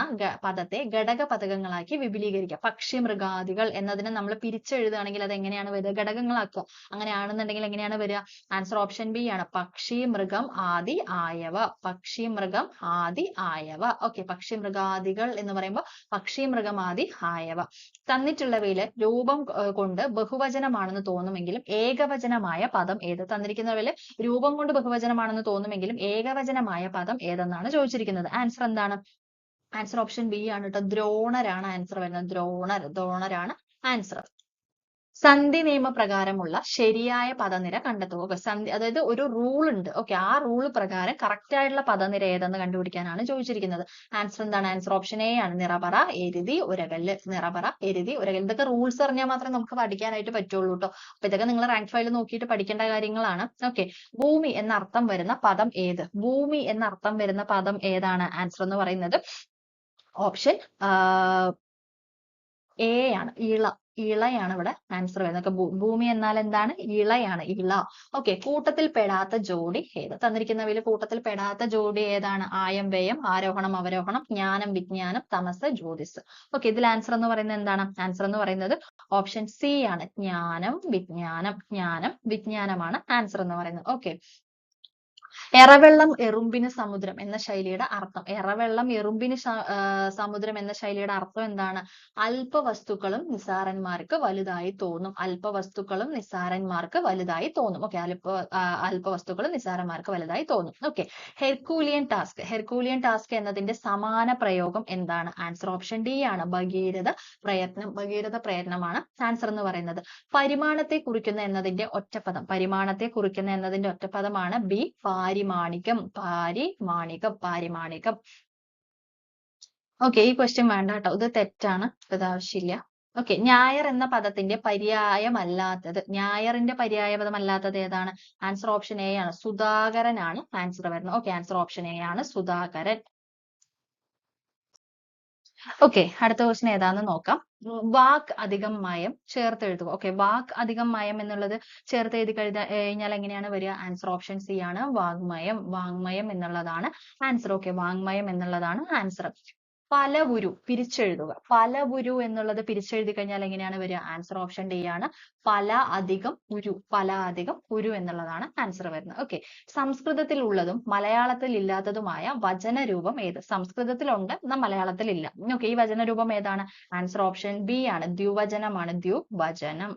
പദത്തെ ഘടക പദങ്ങളാക്കി വിപുലീകരിക്കുക. പക്ഷി മൃഗാദികൾ എന്നതിനെ നമ്മൾ പിരിച്ചെഴുതുകയാണെങ്കിൽ അത് എങ്ങനെയാണ് വരിക? ഘടകങ്ങളാക്കുക. അങ്ങനെയാണെന്നുണ്ടെങ്കിൽ എങ്ങനെയാണ് വരിക? ആൻസർ ഓപ്ഷൻ ബി ആണ്, പക്ഷി, മൃഗം, ആദി, ആയവ. പക്ഷി, മൃഗം, ആദി, ആയവ. ഓക്കെ, പക്ഷി മൃഗാദികൾ എന്ന് പറയുമ്പോൾ പക്ഷി, മൃഗം, ആദി, ആയവ. തന്നിട്ടുള്ളവയില് രൂപം കൊണ്ട് ബഹുവചനമാണെന്ന് തോന്നുമെങ്കിലും ഏകവചനമായ പദം ഏത്? തന്നിരിക്കുന്നവയില് രൂപം കൊണ്ട് ബഹുവചനമാണെന്ന് തോന്നുമെങ്കിലും ഏകവചനമായ പദം ഏതെന്നാണ് ചോദിച്ചിരിക്കുന്നത്. ആൻസർ എന്താണ്? ആൻസർ ഓപ്ഷൻ ബി ആണ് കേട്ടോ, ദ്രോണരാണ് ആൻസർ വരുന്നത്. ദ്രോണരാണ് ആൻസർ. സന്ധി നിയമപ്രകാരമുള്ള ശരിയായ പദനിര കണ്ടെത്തുക. അതായത് ഒരു റൂൾ ഉണ്ട്. ഓക്കെ, ആ റൂൾ പ്രകാരം കറക്റ്റ് ആയിട്ടുള്ള പദനിര ഏതെന്ന് കണ്ടുപിടിക്കാനാണ് ചോദിച്ചിരിക്കുന്നത്. ആൻസർ എന്താണ്? ആൻസർ ഓപ്ഷൻ എ ആണ്, നിറപറ, എരുതി, ഉരകല്ല്. നിറപറ, എരുതി, ഉരകല്ല്. ഇതൊക്കെ റൂൾസ് അറിഞ്ഞാൽ മാത്രമേ നമുക്ക് പഠിക്കാനായിട്ട് പറ്റുള്ളൂ കേട്ടോ. അപ്പൊ ഇതൊക്കെ നിങ്ങൾ റാങ്ക് ഫയൽ നോക്കിയിട്ട് പഠിക്കേണ്ട കാര്യങ്ങളാണ്. ഓക്കെ, ഭൂമി എന്ന അർത്ഥം വരുന്ന പദം ഏത്? ഭൂമി എന്ന അർത്ഥം വരുന്ന പദം ഏതാണ്? ആൻസർ എന്ന് പറയുന്നത് ഓപ്ഷൻ എ ആണ്. ഇളയാണ് ഇവിടെ ആൻസർ വരുന്നത്. ഭൂമി എന്നാൽ എന്താണ്? ഇളയാണ്, ഇള. ഓക്കെ. കൂട്ടത്തിൽ പെടാത്ത ജോഡി ഏത്? തന്നിരിക്കുന്നവയിൽ കൂട്ടത്തിൽ പെടാത്ത ജോഡി ഏതാണ്? ആയം വ്യയം, ആരോഹണം അവരോഹണം, ജ്ഞാനം വിജ്ഞാനം, തമസ് ജ്യോതിസ്. ഓക്കെ. ഇതിൽ ആൻസർ എന്ന് പറയുന്നത് എന്താണ്? ആൻസർ എന്ന് പറയുന്നത് ഓപ്ഷൻ സി ആണ്. ജ്ഞാനം വിജ്ഞാനം. ജ്ഞാനം വിജ്ഞാനമാണ് ആൻസർ എന്ന് പറയുന്നത്. ഓക്കെ. എറവെള്ളം എറുമ്പിന് സമുദ്രം എന്ന ശൈലിയുടെ അർത്ഥം. എറവെള്ളം എറുമ്പിന് സമുദ്രം എന്ന ശൈലിയുടെ അർത്ഥം എന്താണ്? അല്പവസ്തുക്കളും നിസാരന്മാർക്ക് വലുതായി തോന്നും. അല്പവസ്തുക്കളും നിസാരന്മാർക്ക് വലുതായി തോന്നും. ഓക്കെ. അല്പവസ്തുക്കളും നിസാരന്മാർക്ക് വലുതായി തോന്നും. Okay. Herculean task. Herculean task എന്നതിന്റെ സമാന പ്രയോഗം എന്താണ്? ആൻസർ ഓപ്ഷൻ ഡി ആണ്. ഭഗീരഥ പ്രയത്നം. ഭഗീരഥ പ്രയത്നമാണ് ആൻസർ എന്ന് പറയുന്നത്. പരിമാണത്തെ കുറിക്കുന്ന എന്നതിന്റെ ഒറ്റപ്പദം. പരിമാണത്തെ കുറിക്കുന്ന എന്നതിന്റെ ഒറ്റപ്പദമാണ് ബി. പാരിമാണികം. പാരിമാണികം. പാരിമാണികം. ഓക്കെ. ഈ ക്വസ്റ്റ്യൻ വേണ്ട കേട്ടോ. ഇത് തെറ്റാണ്. ഇത് ആവശ്യമില്ല. ഓക്കെ. ഞായർ എന്ന പദത്തിന്റെ പര്യായമല്ലാത്തത്. ഞായറിന്റെ പര്യായപദമല്ലാത്തത് ഏതാണ്? ആൻസർ ഓപ്ഷൻ എ ആണ്. സുധാകരനാണ് ആൻസർ വരുന്നത്. ഓക്കെ. ആൻസർ ഓപ്ഷൻ എ ആണ്. സുധാകരൻ. ഓക്കെ. അടുത്ത ക്വസ്റ്റ്യൻ ഏതാന്ന് നോക്കാം. വാക്ക് അധികം മയം ചേർത്ത് എഴുതുക. ഓക്കെ. വാക്ക് അധികം മയം എന്നുള്ളത് ചേർത്ത് എഴുതി കഴിഞ്ഞാൽ എങ്ങനെയാണ് വരിക? ആൻസർ ഓപ്ഷൻ സി ആണ്. വാങ്മയം. വാങ്മയം എന്നുള്ളതാണ് ആൻസർ. ഓക്കെ. വാങ്മയം എന്നുള്ളതാണ് ആൻസർ. പലവുരു പിരിച്ചെഴുതുക. പലവുരു എന്നുള്ളത് പിരിച്ചെഴുതി കഴിഞ്ഞാൽ എങ്ങനെയാണ് വരിക? ആൻസർ ഓപ്ഷൻ ഡി ആണ്. പല അധികം ഉരു. പല അധികം ഉരു എന്നുള്ളതാണ് ആൻസർ വരുന്നത്. ഓക്കെ. സംസ്കൃതത്തിൽ ഉള്ളതും മലയാളത്തിൽ ഇല്ലാത്തതുമായ വചനരൂപം ഏത്? സംസ്കൃതത്തിലുണ്ട്, എന്നാൽ മലയാളത്തിൽ ഇല്ല. ഓക്കെ. ഈ വചനരൂപം ഏതാണ്? ആൻസർ ഓപ്ഷൻ ബി ആണ്. ദ്വിവചനമാണ്. ദ്വിവചനം.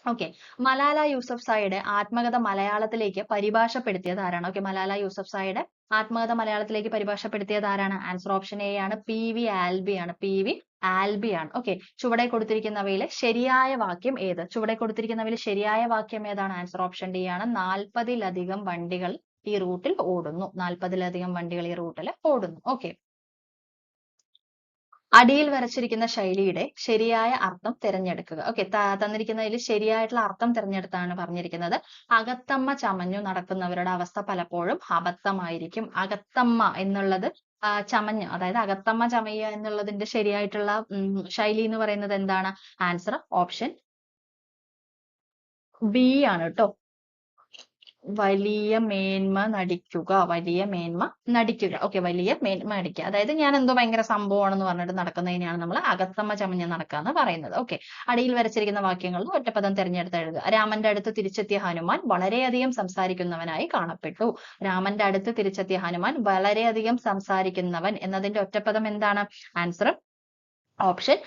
ഓക്കെ. മലാല യൂസഫ്സായിയുടെ ആത്മകഥ മലയാളത്തിലേക്ക് പരിഭാഷപ്പെടുത്തിയത് ആരാണ്? ഓക്കെ. മലാല യൂസഫ്സായിയുടെ ആത്മകഥ മലയാളത്തിലേക്ക് പരിഭാഷപ്പെടുത്തിയത് ആരാണ്? ആൻസർ ഓപ്ഷൻ എ ആണ്. പി.വി. ആൽബി ആണ്. പി.വി. ആൽബി ആണ്. ഓക്കെ. ചുവടെ കൊടുത്തിരിക്കുന്നവയിലെ ശരിയായ വാക്യം ഏത്? ചുവടെ കൊടുത്തിരിക്കുന്നവയിൽ ശരിയായ വാക്യം ഏതാണ്? ആൻസർ ഓപ്ഷൻ ഡി ആണ്. 40-ലധികം വണ്ടികൾ ഈ റൂട്ടിൽ ഓടുന്നു. 40-ലധികം വണ്ടികൾ ഈ റൂട്ടിൽ ഓടുന്നു. ഓക്കെ. അടിയിൽ വരച്ചിരിക്കുന്ന ശൈലിയുടെ ശരിയായ അർത്ഥം തിരഞ്ഞെടുക്കുക. ഓക്കെ. തന്നിരിക്കുന്നതിൽ ശരിയായിട്ടുള്ള അർത്ഥം തിരഞ്ഞെടുത്താണ് പറഞ്ഞിരിക്കുന്നത്. അകത്തമ്മ ചമഞ്ഞു നടക്കുന്നവരുടെ അവസ്ഥ പലപ്പോഴും അബദ്ധമായിരിക്കും. അകത്തമ്മ എന്നുള്ളത് ചമഞ്ഞു, അതായത് അകത്തമ്മ ചമയുക എന്നുള്ളതിന്റെ ശരിയായിട്ടുള്ള ശൈലി എന്ന് പറയുന്നത് എന്താണ്? ആൻസർ ഓപ്ഷൻ ബി ആണ് കേട്ടോ. വലിയ മേന്മ നടിക്കുക. വലിയ മേന്മ നടിക്കുക. ഓക്കെ. വലിയ മേന്മ നടിക്കുക. അതായത് ഞാൻ എന്തോ ഭയങ്കര സംഭവമാണെന്ന് പറഞ്ഞിട്ട് നടക്കുന്നതിനെയാണ് നമ്മൾ അകത്തമ്മ ചമഞ്ഞ് നടക്കുക എന്ന് പറയുന്നത്. ഓക്കെ. അടിയിൽ വരച്ചിരിക്കുന്ന വാക്യങ്ങളിൽ ഒറ്റപ്പദം തിരഞ്ഞെടുത്ത് എഴുതുക. രാമന്റെ അടുത്ത് തിരിച്ചെത്തിയ ഹനുമാൻ വളരെയധികം സംസാരിക്കുന്നവനായി കാണപ്പെട്ടു. രാമന്റെ അടുത്ത് തിരിച്ചെത്തിയ ഹനുമാൻ വളരെയധികം സംസാരിക്കുന്നവൻ എന്നതിന്റെ ഒറ്റപ്പദം എന്താണ്? ആൻസർ ഓപ്ഷൻ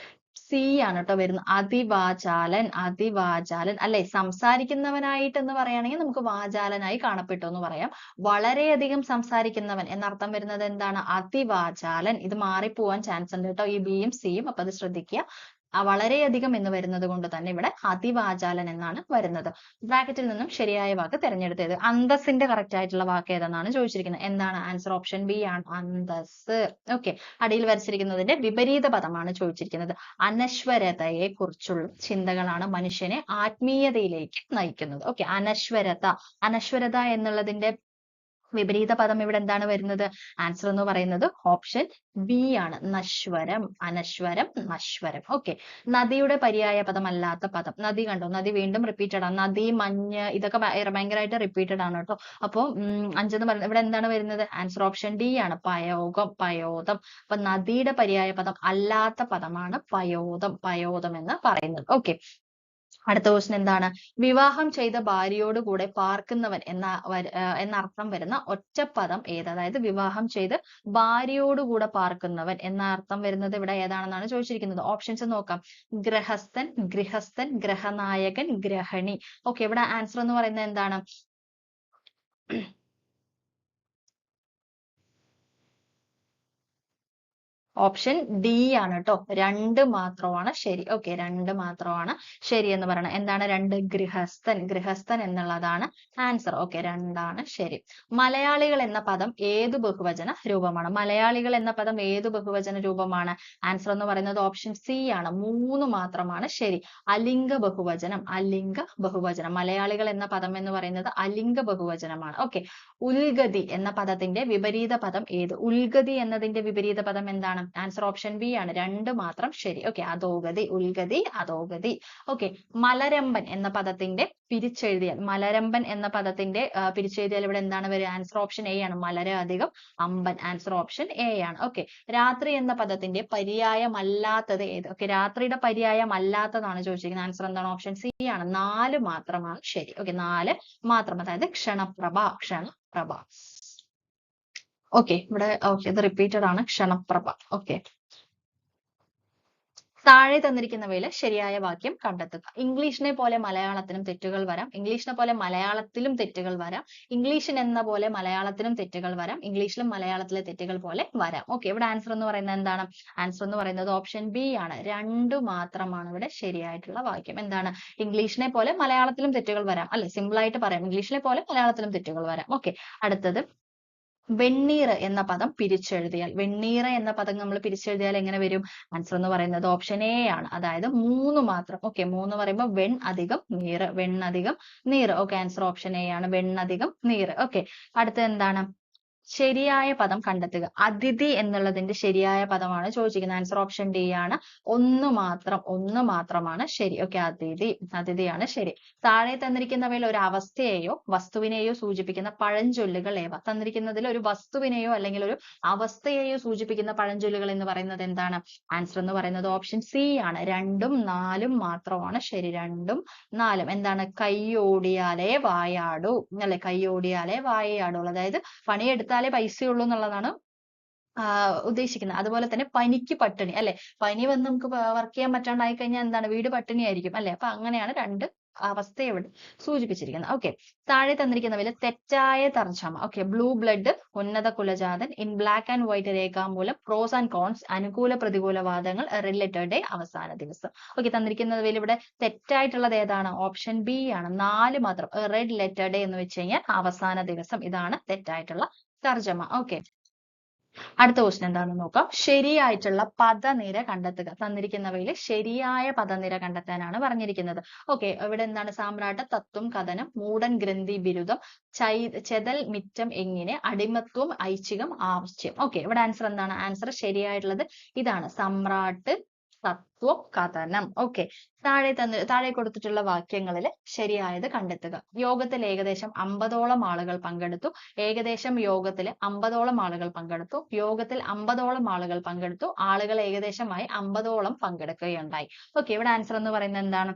സി ആണ് കേട്ടോ വരുന്നത്. അതിവാചാലൻ. അതിവാചാലൻ അല്ലെ? സംസാരിക്കുന്നവനായിട്ട് എന്ന് പറയുകയാണെങ്കിൽ നമുക്ക് വാചാലനായി കാണപ്പെട്ടു എന്ന് പറയാം. വളരെയധികം സംസാരിക്കുന്നവൻ എന്നർത്ഥം വരുന്നത് എന്താണ്? അതിവാചാലൻ. ഇത് മാറിപ്പോവാൻ ചാൻസ് ഉണ്ട് കേട്ടോ, ഈ ബിയും സിയും. അപ്പൊ അത് ശ്രദ്ധിക്കുക. വളരെയധികം എന്ന് വരുന്നത് കൊണ്ട് തന്നെ ഇവിടെ അതിവാചാലൻ എന്നാണ് വരുന്നത്. ബ്രാക്കറ്റിൽ നിന്നും ശരിയായ വാക്ക് തിരഞ്ഞെടുത്തത്. അന്തസ്സിന്റെ കറക്റ്റ് ആയിട്ടുള്ള വാക്ക് ഏതെന്നാണ് ചോദിച്ചിരിക്കുന്നത്. എന്താണ്? ആൻസർ ഓപ്ഷൻ ബി ആണ്. അന്തസ്. ഓക്കെ. അടിയിൽ വരച്ചിരിക്കുന്നതിന്റെ വിപരീത പദമാണ് ചോദിച്ചിരിക്കുന്നത്. അനശ്വരതയെ കുറിച്ചുള്ള ചിന്തകളാണ് മനുഷ്യനെ ആത്മീയതയിലേക്ക് നയിക്കുന്നത്. ഓക്കെ. അനശ്വരത. അനശ്വരത എന്നുള്ളതിന്റെ വിപരീത പദം ഇവിടെ എന്താണ് വരുന്നത്? ആൻസർ എന്ന് പറയുന്നത് ഓപ്ഷൻ ബി ആണ്. നശ്വരം. അനശ്വരം, നശ്വരം. ഓക്കെ. നദിയുടെ പര്യായ പദമല്ലാത്ത പദം. നദി കണ്ടോ? നദി വീണ്ടും റിപ്പീറ്റഡ് ആണ്. നദി, മഞ്ഞ്, ഇതൊക്കെ ഭയങ്കരമായിട്ട് റിപ്പീറ്റഡ് ആണ് കേട്ടോ. അപ്പൊ 5 എന്ന് പറയുന്നത് ഇവിടെ എന്താണ് വരുന്നത്? ആൻസർ ഓപ്ഷൻ ഡി ആണ്. പയോഗം. പയോദം. അപ്പൊ നദിയുടെ പര്യായ പദം അല്ലാത്ത പദമാണ് പയോദം. പയോദം എന്ന് പറയുന്നത്. ഓക്കെ. അടുത്ത ക്വസ്റ്റ്യൻ എന്താണ്? വിവാഹം ചെയ്ത ഭാര്യയോട് കൂടെ പാർക്കുന്നവൻ എന്ന അർത്ഥം വരുന്ന ഒറ്റപ്പദം ഏത്? അതായത് വിവാഹം ചെയ്ത് ഭാര്യയോട് കൂടെ പാർക്കുന്നവൻ എന്ന അർത്ഥം വരുന്നത് ഇവിടെ ഏതാണെന്നാണ് ചോദിച്ചിരിക്കുന്നത്. ഓപ്ഷൻസ് നോക്കാം. ഗൃഹസ്ഥൻ, ഗൃഹസ്ഥൻ, ഗ്രഹനായകൻ, ഗ്രഹണി. ഓക്കെ. ഇവിടെ ആൻസർ എന്ന് പറയുന്നത് എന്താണ്? ഓപ്ഷൻ ഡി ആണ് കേട്ടോ. 2 മാത്രമാണ് ശരി. ഓക്കെ. 2 മാത്രമാണ് ശരി എന്ന് പറയണം. എന്താണ് 2? ഗൃഹസ്ഥൻ. ഗൃഹസ്ഥൻ എന്നുള്ളതാണ് ആൻസർ. ഓക്കെ. 2 ആണ് ശരി. മലയാളികൾ എന്ന പദം ഏതു ബഹുവചന രൂപമാണ്? മലയാളികൾ എന്ന പദം ഏതു ബഹുവചന രൂപമാണ്? ആൻസർ എന്ന് പറയുന്നത് ഓപ്ഷൻ സി ആണ്. 3 മാത്രമാണ് ശരി. അലിംഗ ബഹുവചനം. അലിംഗ ബഹുവചനം. മലയാളികൾ എന്ന പദം എന്ന് പറയുന്നത് അലിംഗ ബഹുവചനമാണ്. ഓക്കെ. ഉൽഗതി എന്ന പദത്തിന്റെ വിപരീത പദം ഏത്? ഉൽഗതി എന്നതിന്റെ വിപരീത പദം എന്താണ്? ആൻസർ ഓപ്ഷൻ ബി ആണ്, 2 മാത്രം ശരി. ഓക്കെ, അധോഗതി, ഉൽഗതി, അധോഗതി. ഓക്കെ, മലരമ്പൻ എന്ന പദത്തിന്റെ പിരിച്ചെഴുതിയാൽ, മലരമ്പൻ എന്ന പദത്തിന്റെ പിരിച്ചെഴുതിയാൽ ഇവിടെ എന്താണ് വരിക? ആൻസർ ഓപ്ഷൻ എ ആണ്, മലര അധികം അമ്പൻ. ആൻസർ ഓപ്ഷൻ എ ആണ്. ഓക്കെ, രാത്രി എന്ന പദത്തിന്റെ പര്യായമല്ലാത്തത് ഏത്? ഓക്കെ, രാത്രിയുടെ പര്യായമല്ലാത്തതാണ് ചോദിച്ചിരിക്കുന്നത്. ആൻസർ എന്താണ്? ഓപ്ഷൻ സി ആണ്, 4 മാത്രമാണ് ശരി. ഓക്കെ, 4 മാത്രം, അതായത് ക്ഷണപ്രഭ, ക്ഷണപ്രഭ. ഓക്കെ, ഇവിടെ ഓക്കെ ഇത് റിപ്പീറ്റഡ് ആണ്, ക്ഷണപ്രഭ. ഓക്കെ, താഴെ തന്നിരിക്കുന്നവയിൽ ശരിയായ വാക്യം കണ്ടെത്തുക. ഇംഗ്ലീഷിനെ പോലെ മലയാളത്തിനും തെറ്റുകൾ വരാം. ഇംഗ്ലീഷിനെ പോലെ മലയാളത്തിലും തെറ്റുകൾ വരാം. ഇംഗ്ലീഷിന് എന്ന പോലെ മലയാളത്തിനും തെറ്റുകൾ വരാം. ഇംഗ്ലീഷിലും മലയാളത്തിലെ തെറ്റുകൾ പോലെ വരാം. ഓക്കെ, ഇവിടെ ആൻസർ എന്ന് പറയുന്നത് എന്താണ്? ആൻസർ എന്ന് പറയുന്നത് ഓപ്ഷൻ ബി ആണ്, 2 മാത്രമാണ് ഇവിടെ ശരിയായിട്ടുള്ള വാക്യം. എന്താണ്? ഇംഗ്ലീഷിനെ പോലെ മലയാളത്തിലും തെറ്റുകൾ വരാം അല്ലെ, സിമ്പിൾ ആയിട്ട് പറയാം, ഇംഗ്ലീഷിനെ പോലെ മലയാളത്തിലും തെറ്റുകൾ വരാം. ഓക്കെ, അടുത്തത് വെണ്ണീർ എന്ന പദം പിരിച്ചെഴുതിയാൽ, വെണ്ണീർ എന്ന പദം നമ്മൾ പിരിച്ചെഴുതിയാൽ എങ്ങനെ വരും? ആൻസർ എന്ന് പറയുന്നത് ഓപ്ഷൻ എ ആണ്, അതായത് 3 മാത്രം. ഓക്കെ, 3 പറയുമ്പോൾ വെൺ അധികം നീർ, വെണ്ണധികം നീർ. ഓക്കെ, ആൻസർ ഓപ്ഷൻ എ ആണ്, വെണ്ണധികം നീർ. ഓക്കെ, അടുത്തത് എന്താണ്? ശരിയായ പദം കണ്ടെത്തുക. അതിഥി എന്നുള്ളതിന്റെ ശരിയായ പദമാണ് ചോദിച്ചിരിക്കുന്നത്. ആൻസർ ഓപ്ഷൻ ഡി ആണ്, 1 മാത്രമാണ് ശരി. ഓക്കെ, അതിഥി, അതിഥിയാണ് ശരി. താഴെ തന്നിരിക്കുന്നവയിൽ ഒരു അവസ്ഥയെയോ വസ്തുവിനെയോ സൂചിപ്പിക്കുന്ന പഴഞ്ചൊല്ലുകൾ ഏവ? തന്നിരിക്കുന്നതിൽ ഒരു വസ്തുവിനെയോ അല്ലെങ്കിൽ ഒരു അവസ്ഥയെയോ സൂചിപ്പിക്കുന്ന പഴഞ്ചൊല്ലുകൾ എന്ന് പറയുന്നത് എന്താണ്? ആൻസർ എന്ന് പറയുന്നത് ഓപ്ഷൻ സി ആണ്, 2ഉം 4ഉം മാത്രമാണ് ശരി. 2ഉം 4ഉം. എന്താണ്? കൈയോടിയാലേ വായാടൂ അല്ലെ, കൈയോടിയാലേ വായയാടൂ, അതായത് പണിയെടുത്താലേ പൈസയുള്ളൂ എന്നുള്ളതാണ് ഉദ്ദേശിക്കുന്നത്. അതുപോലെ തന്നെ പനിക്ക് പട്ടിണി അല്ലെ, പനി വന്ന് നമുക്ക് വർക്ക് ചെയ്യാൻ പറ്റാണ്ടായി കഴിഞ്ഞാൽ എന്താണ്? വീട് പട്ടിണിയായിരിക്കും അല്ലെ. അപ്പൊ അങ്ങനെയാണ് 2 അവസ്ഥയെ ഇവിടെ സൂചിപ്പിച്ചിരിക്കുന്നത്. ഓക്കെ, താഴെ തന്നിരിക്കുന്നവയിൽ തെറ്റായ തർജ്ജമ. ഓക്കെ, ബ്ലൂ ബ്ലഡ്, ഉന്നത കുലജാതൻ, ഇൻ ബ്ലാക്ക് ആൻഡ് വൈറ്റ് രേഖാമൂലം, പ്രോസ് ആൻഡ് കോൺസ്, അനുകൂല പ്രതികൂല വാദങ്ങൾ, റിലേറ്റഡ് ഡേ, അവസാന ദിവസം. ഓക്കെ, തന്നിരിക്കുന്നവയിൽ ഇവിടെ തെറ്റായിട്ടുള്ളത് ഏതാണ്? ഓപ്ഷൻ ബി ആണ്, 4 മാത്രം. റെഡ് ലെറ്റർ ഡേ എന്ന് വെച്ച് കഴിഞ്ഞാൽ അവസാന ദിവസം. ഇതാണ് തെറ്റായിട്ടുള്ള തർജ്ജമ. ഓക്കെ, അടുത്ത ക്വസ്റ്റ്യൻ എന്താണെന്ന് നോക്കാം. ശരിയായിട്ടുള്ള പദനിര കണ്ടെത്തുക. തന്നിരിക്കുന്നവയിൽ ശരിയായ പദനിര കണ്ടെത്താനാണ് പറഞ്ഞിരിക്കുന്നത്. ഓക്കെ, ഇവിടെ എന്താണ്? സാമ്രാട്ട, തത്വം, കഥനം, മൂടൻ, ഗ്രന്ഥി, ബിരുദം, ചെതൽ, മിറ്റം, എങ്ങനെ, അടിമത്വം, ഐച്ഛികം, ആവശ്യം. ഓക്കെ, ഇവിടെ ആൻസർ എന്താണ്? ആൻസർ ശരിയായിട്ടുള്ളത് ഇതാണ്, സമ്രാട്ട്, തത്വം, കഥനം. ഓക്കെ, താഴെ കൊടുത്തിട്ടുള്ള വാക്യങ്ങളിൽ ശരിയായത് കണ്ടെത്തുക. യോഗത്തിൽ ഏകദേശം 50ഓളം ആളുകൾ പങ്കെടുത്തു. ഏകദേശം യോഗത്തിൽ 50ഓളം ആളുകൾ പങ്കെടുത്തു. യോഗത്തിൽ 50ഓളം ആളുകൾ പങ്കെടുത്തു. ആളുകൾ ഏകദേശമായി 50ഓളം പങ്കെടുക്കുകയുണ്ടായി. ഓക്കെ, ഇവിടെ ആൻസർ എന്ന് പറയുന്നത് എന്താണ്?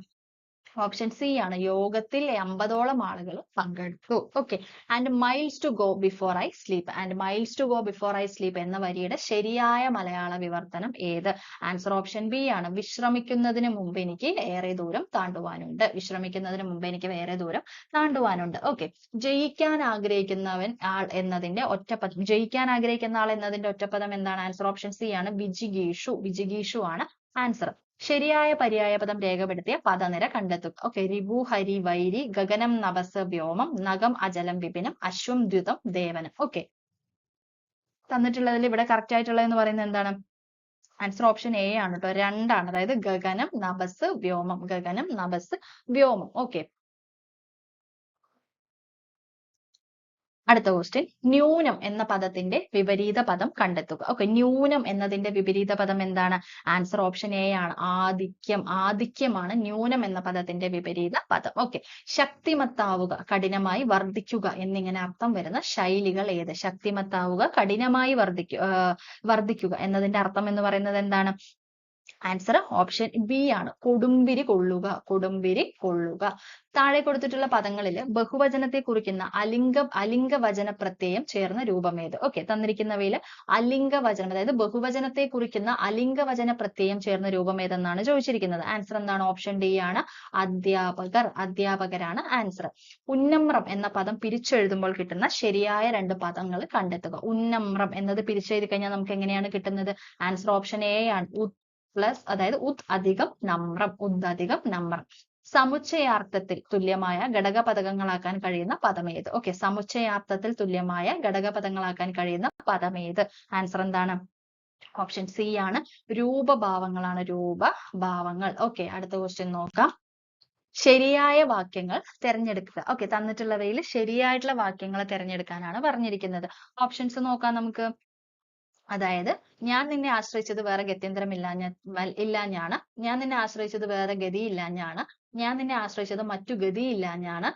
ഓപ്ഷൻ സി ആണ്, യോഗത്തിൽ 50ഓളം ആളുകൾ പങ്കെടുത്തു. Okay, and miles to go before I sleep, and miles to go before I sleep എന്ന വരിയുടെ ശരിയായ മലയാള വിവർത്തനം ഏത്? ആൻസർ ഓപ്ഷൻ ബി ആണ്, വിശ്രമിക്കുന്നതിന് മുമ്പ് എനിക്ക് ഏറെ ദൂരം താണ്ടുവാനുണ്ട്. വിശ്രമിക്കുന്നതിന് മുമ്പ് എനിക്ക് വേറെ ദൂരം താണ്ടുവാനുണ്ട്. ഓക്കെ, ജയിക്കാൻ ആഗ്രഹിക്കുന്നവൻ ആൾ എന്നതിന്റെ ഒറ്റപ്പദം, ജയിക്കാൻ ആഗ്രഹിക്കുന്ന ആൾ എന്നതിന്റെ ഒറ്റപ്പദം എന്താണ്? ആൻസർ ഓപ്ഷൻ സി ആണ്, വിജിഗീഷു. വിജിഗീഷു ആണ് ആൻസർ. ശരിയായ പര്യായപദം രേഖപ്പെടുത്തിയ പദനിര കണ്ടെത്തുക. ഓക്കെ, രിപു, ഹരി, വൈരി, ഗഗനം, നഭസ്, വ്യോമം, നഖം, അജലം, വിപിനം, അശ്വം, ദ്യുതം, ദേവനം. ഓക്കെ, തന്നിട്ടുള്ളതിൽ ഇവിടെ കറക്റ്റ് ആയിട്ടുള്ളത് പറയുന്നത് എന്താണ്? ആൻസർ ഓപ്ഷൻ എ ആണ് കേട്ടോ, 2 ആണ്, അതായത് ഗഗനം, നഭസ്, വ്യോമം. ഗഗനം, നഭസ്, വ്യോമം. ഓക്കെ, അടുത്ത ക്വസ്റ്റ്യൻ, ന്യൂനം എന്ന പദത്തിന്റെ വിപരീത പദം കണ്ടെത്തുക. ഓക്കെ, ന്യൂനം എന്നതിന്റെ വിപരീത പദം എന്താണ്? ആൻസർ ഓപ്ഷൻ എ ആണ്, ആധിക്യം. ആധിക്യമാണ് ന്യൂനം എന്ന പദത്തിന്റെ വിപരീത പദം. ഓക്കെ, ശക്തിമത്താവുക, കഠിനമായി വർദ്ധിക്കുക എന്നിങ്ങനെ അർത്ഥം വരുന്ന ശൈലികൾ ഏത്? ശക്തിമത്താവുക, കഠിനമായി വർദ്ധിക്കുക എന്നതിന്റെ അർത്ഥം എന്ന് പറയുന്നത് എന്താണ്? ആൻസർ ഓപ്ഷൻ ബി ആണ്, കൊടുമ്പിരി കൊള്ളുക. കൊടുമ്പിരി കൊള്ളുക. താഴെ കൊടുത്തിട്ടുള്ള പദങ്ങളിൽ ബഹുവചനത്തെ കുറിക്കുന്ന അലിംഗ വചന പ്രത്യയം ചേർന്ന രൂപം ഏത്? ഓക്കെ, തന്നിരിക്കുന്നവയിൽ അലിംഗ വചനം, അതായത് ബഹുവചനത്തെ കുറിക്കുന്ന അലിംഗ വചന പ്രത്യയം ചേർന്ന രൂപം ഏതെന്നാണ് ചോദിച്ചിരിക്കുന്നത്. ആൻസർ എന്താണ്? ഓപ്ഷൻ ഡി ആണ്, അധ്യാപകർ. അധ്യാപകരാണ് ആൻസർ. ഉന്നമ്രം എന്ന പദം പിരിച്ചെഴുതുമ്പോൾ കിട്ടുന്ന ശരിയായ 2 പദങ്ങൾ കണ്ടെത്തുക. ഉന്നമ്രം എന്നത് പിരിച്ചെഴുതി കഴിഞ്ഞാൽ നമുക്ക് എങ്ങനെയാണ് കിട്ടുന്നത്? ആൻസർ ഓപ്ഷൻ എ ആണ്, പ്ലസ്, അതായത് ഉദ് അധികം നമ്രം. ഉദ് അധികം നമ്രം. സമുച്ചയാർത്ഥത്തിൽ തുല്യമായ ഘടകപദങ്ങളാക്കാൻ കഴിയുന്ന പദമേത്? ഓക്കെ, സമുച്ചയാർത്ഥത്തിൽ തുല്യമായ ഘടകപദങ്ങളാക്കാൻ കഴിയുന്ന പദമേത്? ആൻസർ എന്താണ്? ഓപ്ഷൻ സി ആണ്, രൂപഭാവങ്ങളാണ്. രൂപഭാവങ്ങൾ. ഓക്കെ, അടുത്ത ക്വസ്റ്റ്യൻ നോക്കാം. ശരിയായ വാക്യങ്ങൾ തിരഞ്ഞെടുക്കുക. ഓക്കെ, തന്നിട്ടുള്ളവയിൽ ശരിയായിട്ടുള്ള വാക്യങ്ങൾ തിരഞ്ഞെടുക്കാനാണ് പറഞ്ഞിരിക്കുന്നത്. ഓപ്ഷൻസ് നോക്കാം നമുക്ക്. അതായത് ഞാൻ നിന്നെ ആശ്രയിച്ചത് വേറെ ഇല്ലാഞ്ഞാണ്, ഞാൻ നിന്നെ ആശ്രയിച്ചത് വേറെ ഗതിയില്ലാഞ്ഞാണ്, ഞാൻ നിന്നെ ആശ്രയിച്ചത് മറ്റു ഇല്ലാഞ്ഞാണ്,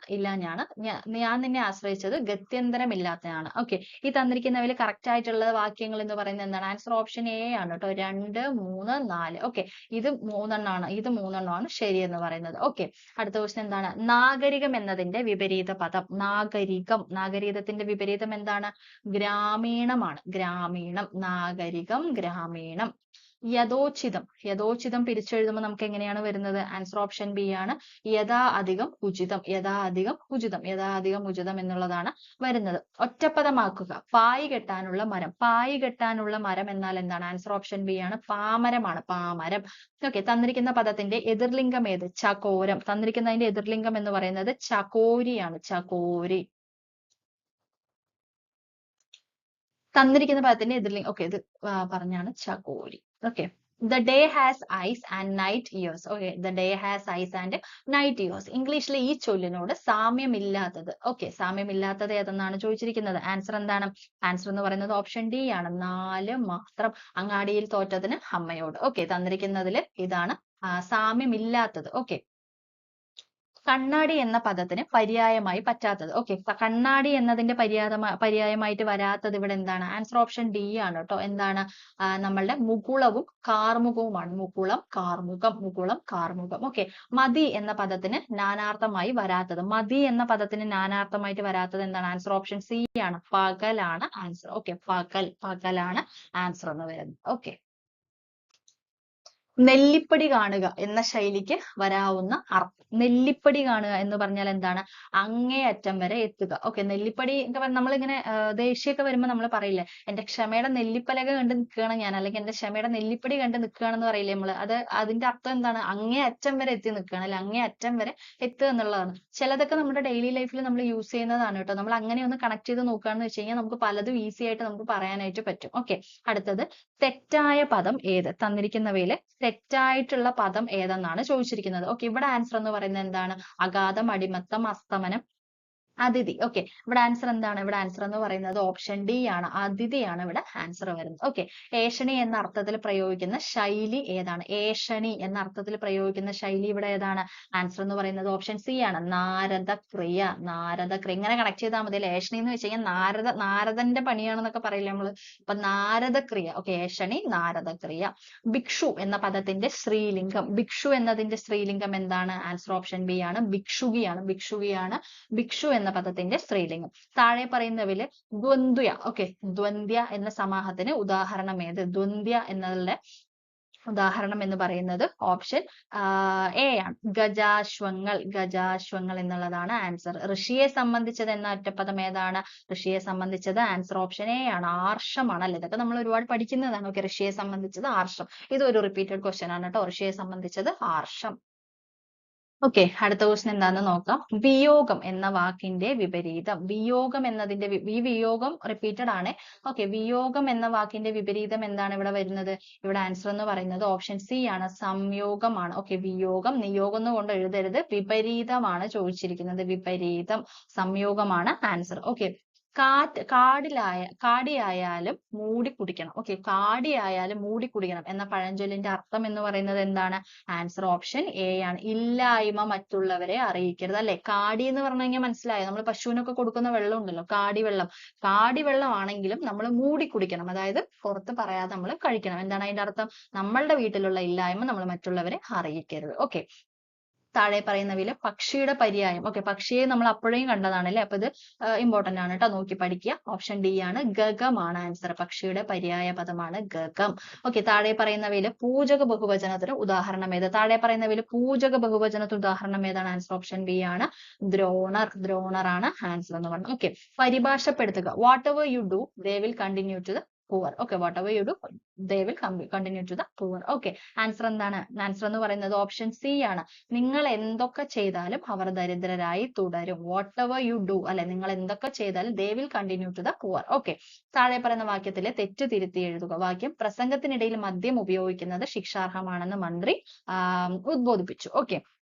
ഞാൻ നിന്നെ ആശ്രയിച്ചത് ഗത്യന്തരമില്ലാത്തതാണ്. ഓക്കെ, ഈ തന്നിരിക്കുന്നവയിൽ കറക്റ്റ് ആയിട്ടുള്ള വാക്യങ്ങൾ എന്ന് പറയുന്നത് എന്താണ്? ആൻസർ ഓപ്ഷൻ എ ആണ് കേട്ടോ. 2, 3, 4. ഓക്കെ, ഇത് മൂന്നെണ്ണമാണ് ശരി എന്ന് പറയുന്നത്. ഓക്കെ, അടുത്ത ക്വസ്റ്റ്യൻ എന്താണ്? നാഗരികം എന്നതിന്റെ വിപരീത പദം. നാഗരികത്തിന്റെ വിപരീതം എന്താണ്? ഗ്രാമീണമാണ്. ഗ്രാമീണം. നാഗരികം, ഗ്രാമീണം. യഥോചിതം പിരിച്ചെഴുതുമ്പോൾ നമുക്ക് എങ്ങനെയാണ് വരുന്നത്? ആൻസർ ഓപ്ഷൻ ബി ആണ്. യഥാ അധികം ഉചിതം എന്നുള്ളതാണ് വരുന്നത്. ഒറ്റപ്പദമാക്കുക. പായ് കെട്ടാനുള്ള മരം എന്നാൽ എന്താണ്? ആൻസർ ഓപ്ഷൻ ബി ആണ്. പാമരമാണ്. പാമരം. ഓക്കെ, തന്നിരിക്കുന്ന പദത്തിന്റെ എതിർലിംഗം ഏത്? ചകോരം. തന്നിരിക്കുന്നതിന്റെ എതിർലിംഗം എന്ന് പറയുന്നത് ചകോരിയാണ്. ചകോരി. തന്നിരിക്കുന്ന പദത്തിന്റെ എതിർലിംഗം ഓക്കെ, ഇത് പറഞ്ഞാണ് ചകോരി. Okay, the day has eyes and night ears. Okay, the day has eyes and night ears. ഇംഗ്ലീഷിലെ ഈ ചൊല്ലിനോട് സാമ്യമില്ലാത്തത്. ഓക്കെ, സാമ്യമില്ലാത്തത് ഏതെന്നാണ് ചോദിച്ചിരിക്കുന്നത്. ആൻസർ എന്താണ്? ആൻസർ എന്ന് പറയുന്നത് ഓപ്ഷൻ ഡി ആണ്. 4 മാത്രം. അങ്ങാടിയിൽ തോറ്റതിന് അമ്മയോട്. ഓക്കെ, തന്നിരിക്കുന്നതിൽ ഇതാണ് സാമ്യമില്ലാത്തത്. ഓക്കെ, കണ്ണാടി എന്ന പദത്തിന് പര്യായമായി പറ്റാത്തത്. ഓക്കെ, കണ്ണാടി എന്നതിന്റെ പര്യായമായിട്ട് വരാത്തത് ഇവിടെ എന്താണ്? ആൻസർ ഓപ്ഷൻ ഡി ആണ് കേട്ടോ. എന്താണ്? നമ്മളുടെ മുകുളവും കാർമുകവുമാണ്. മുകുളം, കാർമുകം. ഓക്കെ, മതി എന്ന പദത്തിന് നാനാർത്ഥമായി വരാത്തത്. മതി എന്ന പദത്തിന് നാനാർത്ഥമായിട്ട് വരാത്തത് എന്താണ്? ആൻസർ ഓപ്ഷൻ സി ആണ്. പകലാണ് ആൻസർ. ഓക്കെ, പകലാണ് ആൻസർ എന്ന് വരുന്നത്. ഓക്കെ, നെല്ലിപ്പടി കാണുക എന്ന ശൈലിക്ക് വരാവുന്ന അർത്ഥം. നെല്ലിപ്പടി കാണുക എന്ന് പറഞ്ഞാൽ എന്താണ്? അങ്ങേയറ്റം വരെ എത്തുക. ഓക്കെ, നെല്ലിപ്പടി നമ്മളിങ്ങനെ ദേഷ്യമൊക്കെ വരുമ്പോൾ നമ്മൾ പറയില്ലേ, എന്റെ ക്ഷമയുടെ നെല്ലിപ്പലക കണ്ട് നിൽക്കുകയാണ് ഞാൻ, അല്ലെങ്കിൽ എന്റെ ക്ഷമയുടെ നെല്ലിപ്പടി കണ്ട് നിൽക്കുകയാണെന്ന് പറയില്ലേ നമ്മള്. അതിന്റെ അർത്ഥം എന്താണ്? അങ്ങേയറ്റം വരെ എത്തി നിൽക്കുകയാണ്, അല്ലെ അങ്ങേയറ്റം വരെ എത്തുക എന്നുള്ളതാണ്. ചിലതൊക്കെ നമ്മുടെ ഡെയിലി ലൈഫിൽ നമ്മൾ യൂസ് ചെയ്യുന്നതാണ് കേട്ടോ. നമ്മൾ അങ്ങനെ ഒന്ന് കണക്ട് ചെയ്ത് നോക്കുകയാണെന്ന് വെച്ച് കഴിഞ്ഞാൽ നമുക്ക് പലതും ഈസി ആയിട്ട് നമുക്ക് പറയാനായിട്ട് പറ്റും. ഓക്കെ, അടുത്തത് തെറ്റായ പദം ഏത്? തന്നിരിക്കുന്നവയില് തെറ്റായിട്ടുള്ള പദം ഏതെന്നാണ് ചോദിച്ചിരിക്കുന്നത്. ഓക്കെ, ഇവിടെ ആൻസർ എന്ന് പറയുന്നത് എന്താണ്? അഗാധം, അടിമത്തം, അസ്തമനം, അതിഥി. ഓക്കെ, ഇവിടെ ആൻസർ എന്താണ്? ഇവിടെ ആൻസർ എന്ന് പറയുന്നത് ഓപ്ഷൻ ഡി ആണ്. അതിഥിയാണ് ഇവിടെ ആൻസർ വരുന്നത്. ഓക്കെ, ഏഷണി എന്ന അർത്ഥത്തിൽ പ്രയോഗിക്കുന്ന ശൈലി ഏതാണ്? ഏഷണി എന്ന അർത്ഥത്തിൽ പ്രയോഗിക്കുന്ന ശൈലി ഇവിടെ ഏതാണ്? ആൻസർ എന്ന് പറയുന്നത് ഓപ്ഷൻ സി ആണ്. നാരദക്രിയ. ഇങ്ങനെ കണക്ട് ചെയ്താൽ മതി. ഏഷണി എന്ന് വെച്ച് കഴിഞ്ഞാൽ നാരദന്റെ പണിയാണെന്നൊക്കെ പറയില്ലേ നമ്മള്. അപ്പൊ നാരദക്രിയ. ഓക്കെ, ഏഷണി, നാരദക്രിയ. ഭിക്ഷു എന്ന പദത്തിന്റെ സ്ത്രീലിംഗം. ഭിക്ഷു എന്നതിന്റെ സ്ത്രീലിംഗം എന്താണ്? ആൻസർ ഓപ്ഷൻ ബി ആണ്. ഭിക്ഷുകിയാണ്. ഭിക്ഷു എന്ന പദത്തിന്റെ സ്ത്രീലിംഗം. താഴെ പറയുന്നവയില് ദ്വന്ദ്വ. ഓക്കെ, ദ്വന്ദ്വ എന്ന സമാഹത്തിന് ഉദാഹരണം ഏത്? ദ്വന്ദ്വ എന്നതിന്റെ ഉദാഹരണം എന്ന് പറയുന്നത് ഓപ്ഷൻ എ ആണ്. ഗജാശ്വങ്ങൾ എന്നുള്ളതാണ് ആൻസർ. ഋഷിയെ സംബന്ധിച്ചത് എന്ന ഒറ്റപ്പദം ഏതാണ്? ഋഷിയെ സംബന്ധിച്ചത് ആൻസർ ഓപ്ഷൻ എ ആണ്. ആർഷമാണ് അല്ലെ. ഇതൊക്കെ നമ്മൾ ഒരുപാട് പഠിക്കുന്നതാണ്. ഓക്കെ, ഋഷിയെ സംബന്ധിച്ചത് ആർഷം. ഇതൊരു റിപ്പീറ്റഡ് ക്വസ്റ്റ്യൻ ആണ് കേട്ടോ. ഋഷിയെ സംബന്ധിച്ചത് ആർഷം. ഓക്കെ, അടുത്ത ക്വസ്റ്റ്യൻ എന്താണെന്ന് നോക്കാം. വിയോഗം എന്ന വാക്കിന്റെ വിപരീതം. വിയോഗം എന്നതിന്റെ വിയോഗം റിപ്പീറ്റഡ് ആണ്. ഓക്കെ, വിയോഗം എന്ന വാക്കിന്റെ വിപരീതം എന്താണ് ഇവിടെ വരുന്നത്? ഇവിടെ ആൻസർ എന്ന് പറയുന്നത് ഓപ്ഷൻ സി ആണ്. സംയോഗമാണ്. ഓക്കെ, വിയോഗം നിയോഗം കൊണ്ട് എഴുതരുത്. വിപരീതമാണ് ചോദിച്ചിരിക്കുന്നത്. വിപരീതം. സംയോഗമാണ് ആൻസർ. ഓക്കെ, കാടിയായാലും മൂടി കുടിക്കണം. ഓക്കെ, കാടിയായാലും മൂടി കുടിക്കണം എന്ന പഴഞ്ചൊല്ലിന്റെ അർത്ഥം എന്ന് പറയുന്നത് എന്താണ്? ആൻസർ ഓപ്ഷൻ എ ആണ്. ഇല്ലായ്മ മറ്റുള്ളവരെ അറിയിക്കരുത് അല്ലെ. കാടി എന്ന് പറഞ്ഞു കഴിഞ്ഞാൽ മനസ്സിലായോ? നമ്മൾ പശുവിനൊക്കെ കൊടുക്കുന്ന വെള്ളം ഉണ്ടല്ലോ, കാടിവെള്ളം ആണെങ്കിലും നമ്മൾ മൂടി കുടിക്കണം. അതായത് പുറത്ത് പറയാതെ നമ്മൾ കഴിക്കണം. എന്താണ് അതിന്റെ അർത്ഥം? നമ്മളുടെ വീട്ടിലുള്ള ഇല്ലായ്മ നമ്മൾ മറ്റുള്ളവരെ അറിയിക്കരുത്. ഓക്കെ, താഴെ പറയുന്നവയിൽ പക്ഷിയുടെ പര്യായം. ഓക്കെ, പക്ഷിയെ നമ്മൾ അപ്പോഴേയും കണ്ടതാണ് അല്ലെ. അപ്പൊ ഇത് ഇമ്പോർട്ടന്റ് ആണ് കേട്ടോ. നോക്കി പഠിക്കുക. ഓപ്ഷൻ ഡി ആണ്. ഗഗമാണ് ആൻസർ. പക്ഷിയുടെ പര്യായ പദമാണ് ഗഗം. ഓക്കെ, താഴെ പറയുന്നവയിൽ പൂജക ബഹുവചനത്തിന് ഉദാഹരണം ഏത്? താഴെ പറയുന്നവയിൽ പൂജക ബഹുവചനത്തിന് ഉദാഹരണം ഏതാണ്? ആൻസർ ഓപ്ഷൻ ബി ആണ്. ദ്രോണറാണ് ആൻസർ എന്ന് പറയുന്നത്. ഓക്കെ, പരിഭാഷപ്പെടുത്തുക. Whatever you do they will continue to the poor. Okay, whatever you do, they will continue to the poor. Okay, answer എന്താണ്? ആൻസർ എന്ന് പറയുന്നത് ഓപ്ഷൻ സി ആണ്. നിങ്ങൾ എന്തൊക്കെ ചെയ്താലും അവർ ദരിദ്രരായി തുടരും. വാട്ട് എവർ യു ഡു അല്ലെ, നിങ്ങൾ എന്തൊക്കെ ചെയ്താലും they will continue to the poor. Okay, താഴെ പറയുന്ന വാക്യത്തിലെ തെറ്റ് തിരുത്തി എഴുതുക. വാക്യം പ്രസംഗത്തിനിടയിൽ മദ്യം ഉപയോഗിക്കുന്നത് ശിക്ഷാർഹമാണെന്ന് മന്ത്രി ഉദ്ബോധിപ്പിച്ചു. ഓക്കെ,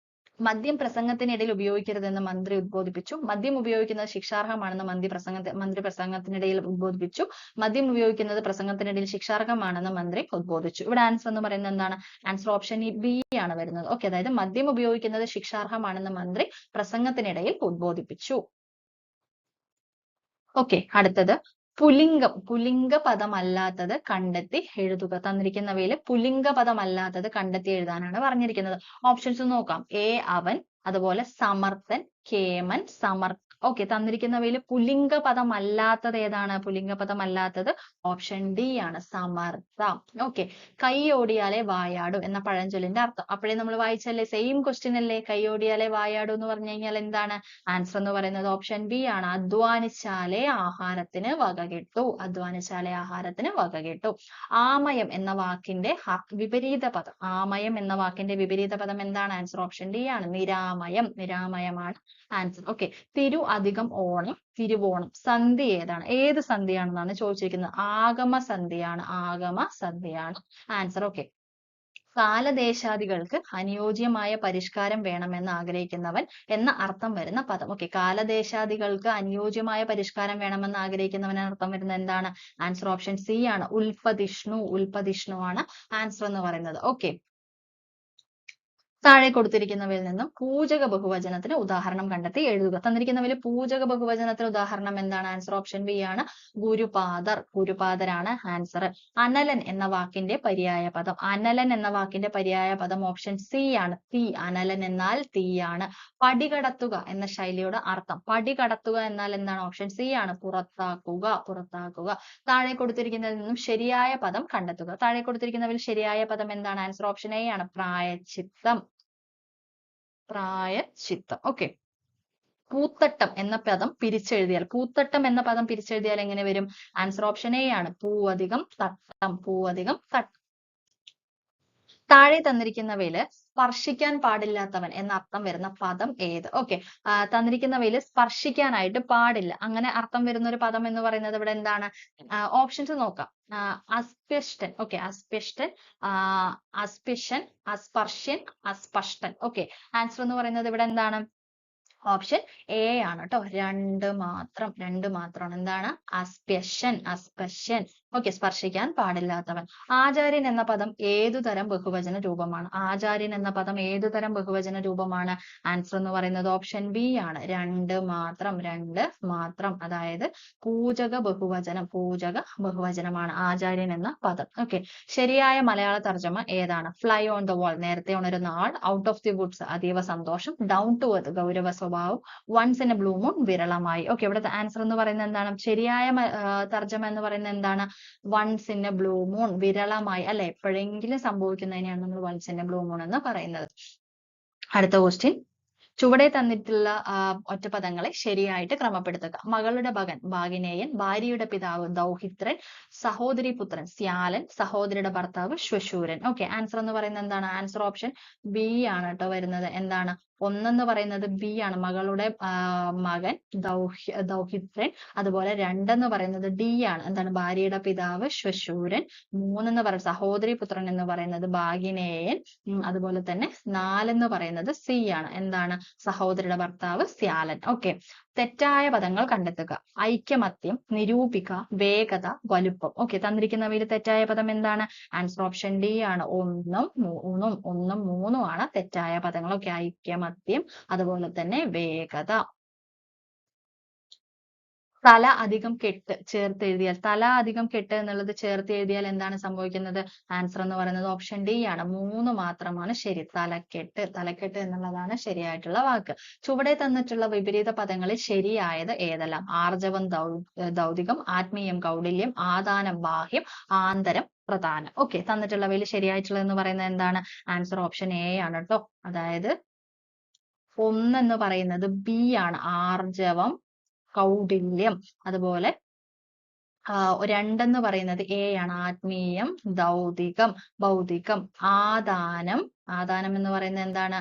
മദ്യം പ്രസംഗത്തിനിടയിൽ ഉപയോഗിക്കരുതെന്ന് മന്ത്രി ഉദ്ബോധിപ്പിച്ചു. മദ്യം ഉപയോഗിക്കുന്നത് ശിക്ഷാർഹമാണെന്ന് മന്ത്രി പ്രസംഗത്തിനിടയിൽ ഉദ്ബോധിപ്പിച്ചു. മദ്യം ഉപയോഗിക്കുന്നത് പ്രസംഗത്തിനിടയിൽ ശിക്ഷാർഹമാണെന്ന് മന്ത്രി ഉദ്ബോധിച്ചു. ഇവിടെ ആൻസർ എന്ന് പറയുന്നത് എന്താണ്? ആൻസർ ഓപ്ഷൻ ബി ആണ് വരുന്നത്. ഓക്കെ, അതായത് മദ്യം ഉപയോഗിക്കുന്നത് ശിക്ഷാർഹമാണെന്ന് മന്ത്രി പ്രസംഗത്തിനിടയിൽ ഉദ്ബോധിപ്പിച്ചു. ഓക്കെ, അടുത്തത് പുല്ലിംഗ പദമല്ലാത്തത് കണ്ടെത്തി എഴുതുക. തന്നിരിക്കുന്നവയിൽ പുല്ലിംഗ പദമല്ലാത്തത് കണ്ടെത്തി എഴുതാനാണ് പറഞ്ഞിരിക്കുന്നത്. ഓപ്ഷൻസ് നോക്കാം. എ അവൻ, അതുപോലെ സമർത്ഥൻ, കേമൻ, ഓക്കെ, തന്നിരിക്കുന്നവയിൽ പുല്ലിംഗ പദമല്ലാത്തത് ഏതാണ്? പുല്ലിംഗ പദമല്ലാത്തത് ഓപ്ഷൻ ഡി ആണ്, സമർത്ഥ. ഓക്കെ, കൈയോടിയാലേ വായാടൂ എന്ന പഴഞ്ചൊല്ലിന്റെ അർത്ഥം. അപ്പോഴേ നമ്മൾ വായിച്ചല്ലേ, സെയിം ക്വസ്റ്റ്യൻ അല്ലേ? കൈയോടിയാലേ വായാടൂ എന്ന് പറഞ്ഞു കഴിഞ്ഞാൽ എന്താണ്? ആൻസർ എന്ന് പറയുന്നത് ഓപ്ഷൻ ബി ആണ്, അധ്വാനിച്ചാലേ ആഹാരത്തിന് വക കിട്ടൂ. അധ്വാനിച്ചാലേ ആഹാരത്തിന് വക കിട്ടൂ. ആമയം എന്ന വാക്കിന്റെ വിപരീത പദം, ആമയം എന്ന വാക്കിന്റെ വിപരീത പദം എന്താണ്? ആൻസർ ഓപ്ഷൻ ഡി ആണ്, നിരാമയം. നിരാമയമാണ് ആൻസർ. ഓക്കെ, തിരു അധികം ഓണം, തിരുവോണം. സന്ധി ഏതാണ്? ഏത് സന്ധിയാണെന്നാണ് ചോദിച്ചിരിക്കുന്നത്. ആഗമ സന്ധിയാണ്, ആഗമ സന്ധിയാണ് ആൻസർ. ഓക്കെ, കാലദേശാദികൾക്ക് അനുയോജ്യമായ പരിഷ്കാരം വേണമെന്ന് ആഗ്രഹിക്കുന്നവൻ എന്ന അർത്ഥം വരുന്ന പദം. ഓക്കെ, കാലദേശാദികൾക്ക് അനുയോജ്യമായ പരിഷ്കാരം വേണമെന്ന് ആഗ്രഹിക്കുന്നവൻ അർത്ഥം വരുന്നത് എന്താണ്? ആൻസർ ഓപ്ഷൻ സി ആണ്, ഉൽപ്പതിഷ്ണു. ഉൽപ്പതിഷ്ണു ആണ് ആൻസർ എന്ന് പറയുന്നത്. ഓക്കെ, താഴെ കൊടുത്തിരിക്കുന്നവയിൽ നിന്നും പൂജക ബഹുവചനത്തിന് ഉദാഹരണം കണ്ടെത്തി എഴുതുക. തന്നിരിക്കുന്നവയിൽ പൂജക ബഹുവചനത്തിന് ഉദാഹരണം എന്താണ്? ആൻസർ ഓപ്ഷൻ ബി ആണ്, ഗുരുപാദർ. ഗുരുപാദരാണ് ആൻസർ. അനലൻ എന്ന വാക്കിന്റെ പര്യായ പദം, അനലൻ എന്ന വാക്കിന്റെ പര്യായ പദം ഓപ്ഷൻ സി ആണ്, തീ. അനലൻ എന്നാൽ തീയാണ്. പടികടത്തുക എന്ന ശൈലിയുടെ അർത്ഥം, പടികടത്തുക എന്നാൽ എന്താണ്? ഓപ്ഷൻ സി ആണ്, പുറത്താക്കുക. പുറത്താക്കുക. താഴെ കൊടുത്തിരിക്കുന്നതിൽ നിന്നും ശരിയായ പദം കണ്ടെത്തുക. താഴെ കൊടുത്തിരിക്കുന്നതിൽ ശരിയായ പദം എന്താണ്? ആൻസർ ഓപ്ഷൻ എ ആണ്, പ്രായശ്ചിത്തം. പ്രായശ്ചിത്തം. ഓക്കെ, പൂത്തട്ടം എന്ന പദം പിരിച്ചെഴുതിയാൽ, പൂത്തട്ടം എന്ന പദം പിരിച്ചെഴുതിയാൽ എങ്ങനെ വരും? ആൻസർ ഓപ്ഷൻ എ ആണ്, പൂവധികം തട്ടം. പൂവധികം തട്ടം. താഴെ തന്നിരിക്കുന്നവയിൽ സ്പർശിക്കാൻ പാടില്ലാത്തവൻ എന്ന അർത്ഥം വരുന്ന പദം ഏത്? ഓക്കെ, തന്നിരിക്കുന്നവയിൽ സ്പർശിക്കാനായിട്ട് പാടില്ല അങ്ങനെ അർത്ഥം വരുന്ന ഒരു പദം എന്ന് പറയുന്നത് ഇവിടെ എന്താണ്? ഓപ്ഷൻസ് നോക്കാം. അസ്പൃഷ്ടൻ. ഓക്കെ, അസ്പൃഷ്ടൻ, അസ്പൃശൻ, അസ്പർശ്യൻ, അസ്പഷ്ടൻ. ഓക്കെ, ആൻസർ എന്ന് പറയുന്നത് ഇവിടെ എന്താണ്? ഓപ്ഷൻ എ ആണ് കേട്ടോ, രണ്ട് മാത്രമാണ്. എന്താണ്? അസ്പൃശൻ. അസ്പൃശ്യൻ. ഓക്കെ, സ്പർശിക്കാൻ പാടില്ലാത്തവൻ. ആചാര്യൻ എന്ന പദം ഏതുതരം ബഹുവചന രൂപമാണ്? ആചാര്യൻ എന്ന പദം ഏതുതരം ബഹുവചന രൂപമാണ്? ആൻസർ എന്ന് പറയുന്നത് ഓപ്ഷൻ ബി ആണ്, രണ്ട് മാത്രം. അതായത് പൂജക ബഹുവചനം. പൂജക ബഹുവചനമാണ് ആചാര്യൻ എന്ന പദം. ഓക്കെ, ശരിയായ മലയാള തർജ്ജമ ഏതാണ്? ഫ്ലൈ ഓൺ ദ വാൾ, നേരത്തെ ഉണരുന്ന ആൾ. ഔട്ട് ഓഫ് ദി വുഡ്സ്, അതീവ സന്തോഷം. ഡൗൺ ടു എർത്ത്, ഗൗരവ സ്വഭാവം. Once in a blue moon, വിരളമായി. ഓക്കെ, ഇവിടുത്തെ ആൻസർ എന്ന് പറയുന്നത് എന്താണ്? ശരിയായ തർജ്ജമ എന്ന് പറയുന്നത് എന്താണ്? Once in a blue moon, വിരളമായി അല്ലെ, എപ്പോഴെങ്കിലും സംഭവിക്കുന്നതിനെയാണ് നമ്മൾ once in a blue moon എന്ന് പറയുന്നത്. അടുത്ത ക്വസ്റ്റ്യൻ, ചുവടെ തന്നിട്ടുള്ള ഒറ്റപ്പദങ്ങളെ ശരിയായിട്ട് ക്രമപ്പെടുത്തുക. മകളുടെ മകൻ ഭാഗിനേയൻ, ഭാര്യയുടെ പിതാവ് ദൗഹിത്രൻ, സഹോദരി പുത്രൻ സ്യാലൻ, സഹോദരിയുടെ ഭർത്താവ് ശ്വശൂരൻ. ഓക്കെ, ആൻസർ എന്ന് പറയുന്നത് എന്താണ്? ആൻസർ ഓപ്ഷൻ ബി ആണ് കേട്ടോ വരുന്നത്. എന്താണ്? ഒന്നെന്ന് പറയുന്നത് ബി ആണ്, മകളുടെ മകൻ ദൗഹിത്രൻ. അതുപോലെ രണ്ടെന്ന് പറയുന്നത് ഡി ആണ്, എന്താണ്? ഭാര്യയുടെ പിതാവ് ശ്വശൂരൻ. മൂന്നെന്ന് പറയുന്നത് സഹോദരി പുത്രൻ എന്ന് പറയുന്നത് ഭാഗിനേയൻ. അതുപോലെ തന്നെ നാലെന്ന് പറയുന്നത് സി ആണ്, എന്താണ്? സഹോദരിയുടെ ഭർത്താവ് സ്യാലൻ. ഓക്കെ, തെറ്റായ പദങ്ങൾ കണ്ടെത്തുക. ഐക്യമത്യം, നിരൂപിക, വേഗത, വലുപ്പം. ഓക്കെ, തന്നിരിക്കുന്നവയിൽ തെറ്റായ പദം എന്താണ്? ആൻസർ ഓപ്ഷൻ ഡി ആണ്, ഒന്നും മൂന്നും ആണ് തെറ്റായ പദങ്ങൾ. ഓക്കെ, ഐക്യമത്യം, അതുപോലെ തന്നെ വേഗത. തല അധികം കെട്ട് ചേർത്ത് എഴുതിയാൽ, തല അധികം കെട്ട് എന്നുള്ളത് ചേർത്ത് എഴുതിയാൽ എന്താണ് സംഭവിക്കുന്നത്? ആൻസർ എന്ന് പറയുന്നത് ഓപ്ഷൻ ഡി ആണ്, മൂന്ന് മാത്രമാണ് ശരി. തലക്കെട്ട് എന്നുള്ളതാണ് ശരിയായിട്ടുള്ള വാക്ക്. ചുവടെ തന്നിട്ടുള്ള വിപരീത പദങ്ങളിൽ ശരിയായത് ഏതെല്ലാം? ആർജവം ദൗതികം, ആത്മീയം കൗടില്യം, ആദാനം ബാഹ്യം, ആന്തരം പ്രധാനം. ഓക്കെ, തന്നിട്ടുള്ളവയിൽ ശരിയായിട്ടുള്ളത് എന്ന് പറയുന്നത് എന്താണ്? ആൻസർ ഓപ്ഷൻ എ ആണ് കേട്ടോ. അതായത് ഒന്നെന്ന് പറയുന്നത് ബി ആണ്, ആർജവം കൗടില്യം. അതുപോലെ രണ്ടെന്ന് പറയുന്നത് എ ആണ്, ആത്മീയം ഭൗതികം. ആദാനം എന്ന് പറയുന്നത് എന്താണ്?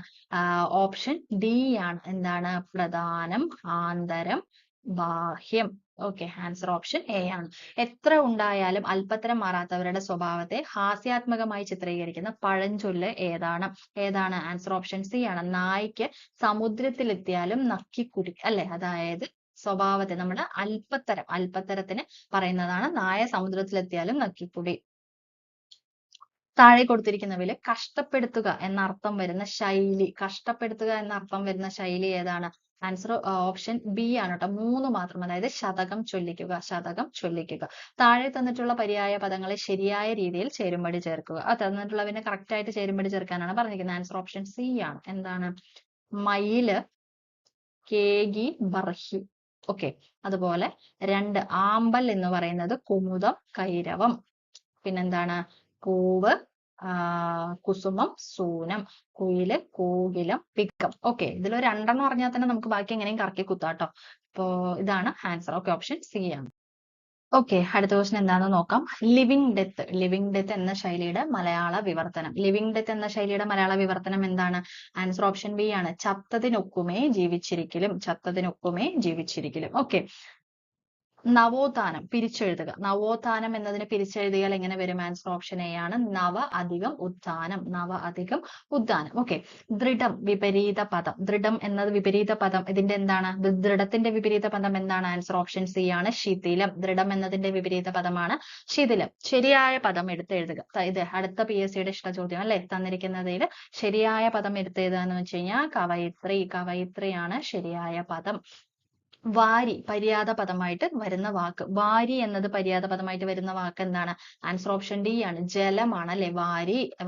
ഓപ്ഷൻ ഡി ആണ്, എന്താണ്? പ്രധാനം, ആന്തരം, ബാഹ്യം. ഓക്കെ, ആൻസർ ഓപ്ഷൻ എ ആണ്. എത്ര ഉണ്ടായാലും അല്പത്തരം മാറാത്തവരുടെ സ്വഭാവത്തെ ഹാസ്യാത്മകമായി ചിത്രീകരിക്കുന്ന പഴഞ്ചൊല്ല് ഏതാണ്? ഏതാണ്? ആൻസർ ഓപ്ഷൻ സി ആണ്. നായ്ക്ക് സമുദ്രത്തിലെത്തിയാലും നക്കിക്കുടി, അല്ലെ? അതായത് സ്വഭാവത്തെ നമ്മുടെ അല്പത്തരത്തിന് പറയുന്നതാണ് നായ സമുദ്രത്തിലെത്തിയാലും നക്കിക്കുടി. താഴെ കൊടുത്തിരിക്കുന്നവയിൽ കഷ്ടപ്പെടുത്തുക എന്ന അർത്ഥം വരുന്ന ശൈലി ഏതാണ്? ആൻസർ ഓപ്ഷൻ ബി ആണ് കേട്ടോ. 3 മാത്രം, അതായത് ശതകം ചൊല്ലിക്കുക. താഴെ തന്നിട്ടുള്ള പര്യായ പദങ്ങളെ ശരിയായ രീതിയിൽ ചേരുംപടി ചേർക്കുക. തന്നിട്ടുള്ളതിനെ കറക്റ്റ് ആയിട്ട് ചേരുംപടി ചേർക്കാനാണ് പറഞ്ഞിരിക്കുന്നത്. ആൻസർ ഓപ്ഷൻ സി ആണ്. എന്താണ്? മയില്, കേകി, ബർഹി. ഓക്കെ, അതുപോലെ 2 ആമ്പൽ എന്ന് പറയുന്നത് കുമുദം, കൈരവം. പിന്നെന്താണ്? പൂവ്, കുസുമം, സൂനം. കുയില്, കോകിലം, പിക്കം. ഓക്കെ, ഇതിൽ 2 പറഞ്ഞാൽ തന്നെ നമുക്ക് ബാക്കി എങ്ങനെയും കറക്കി കുത്താട്ടോ. അപ്പോ ഇതാണ് ആൻസർ. ഓക്കെ, ഓപ്ഷൻ സി ആണ്. ഓക്കെ, അടുത്ത ക്വസ്റ്റൻ എന്താണെന്ന് നോക്കാം. ലിവിങ് ഡെത്ത് എന്ന ശൈലിയുടെ മലയാള വിവർത്തനം എന്താണ്? ആൻസർ ഓപ്ഷൻ ബി ആണ്. ചത്തതിനൊക്കുമേ ജീവിച്ചിരിക്കലും. ഓക്കെ, നവോത്ഥാനം പിരിച്ചെഴുതുക. നവോത്ഥാനം എന്നതിനെ പിരിച്ചെഴുതിയാൽ എങ്ങനെ വരും? ആൻസർ ഓപ്ഷൻ എ ആണ്. നവ അധികം ഉത്ഥാനം. ഓക്കെ, ദൃഢം എന്നത് വിപരീത പദം. ഇതിന്റെ എന്താണ്? ദൃഢത്തിന്റെ വിപരീത പദം എന്താണ്? ആൻസർ ഓപ്ഷൻ സി ആണ്. ശിഥിലം. ദൃഢം എന്നതിന്റെ വിപരീത പദമാണ് ശിഥിലം. ശരിയായ പദം എടുത്തെഴുതുക. ഇത് അടുത്ത PSCയുടെ ഇഷ്ട ചോദ്യം അല്ലെ. തന്നിരിക്കുന്നതിൽ ശരിയായ പദം എടുത്തെഴുതുക എന്ന് വെച്ച് കഴിഞ്ഞാൽ കവയിത്രിയാണ് ശരിയായ പദം. വാരി പര്യാദ പദമായിട്ട് വരുന്ന വാക്ക്. വാരി എന്നത് പര്യാദ പദമായിട്ട് വരുന്ന വാക്ക് എന്താണ്? ആൻസർ ഓപ്ഷൻ ഡി ആണ്. ജലമാണ്, അല്ലെ?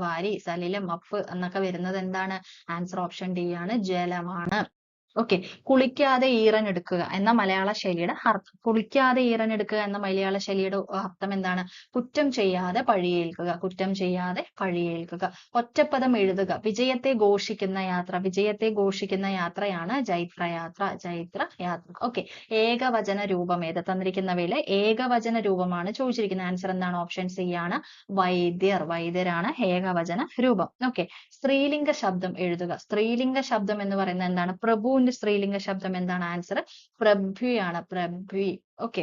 വാരി സലിലം, അപ്പ് എന്നൊക്കെ വരുന്നത് എന്താണ്? ആൻസർ ഓപ്ഷൻ ഡി ആണ്. ജലമാണ്. ഓക്കെ, കുളിക്കാതെ ഈറൻ എടുക്കുക എന്ന മലയാള ശൈലിയുടെ അർത്ഥം എന്താണ്? കുറ്റം ചെയ്യാതെ പഴിയേൽക്കുക. ഒറ്റപ്പദം എഴുതുക. വിജയത്തെ ഘോഷിക്കുന്ന യാത്രയാണ് ജൈത്രയാത്ര. ഓക്കെ, ഏകവചന രൂപം ഏത്? തന്നിരിക്കുന്നവയിലെ ഏകവചന രൂപമാണ് ചോദിച്ചിരിക്കുന്നത്. ആൻസർ എന്താണ്? ഓപ്ഷൻ സി ആണ്. വൈദ്യരാണ് ഏകവചന രൂപം. ഓക്കെ, സ്ത്രീലിംഗ ശബ്ദം എഴുതുക. സ്ത്രീലിംഗ ശബ്ദം എന്ന് പറയുന്നത് എന്താണ്? പ്രഭുവിന്റെ സ്ത്രീലിംഗ ശബ്ദം എന്താണ്? ആൻസർ പ്രഭ്വിയാണ്. ഓക്കെ,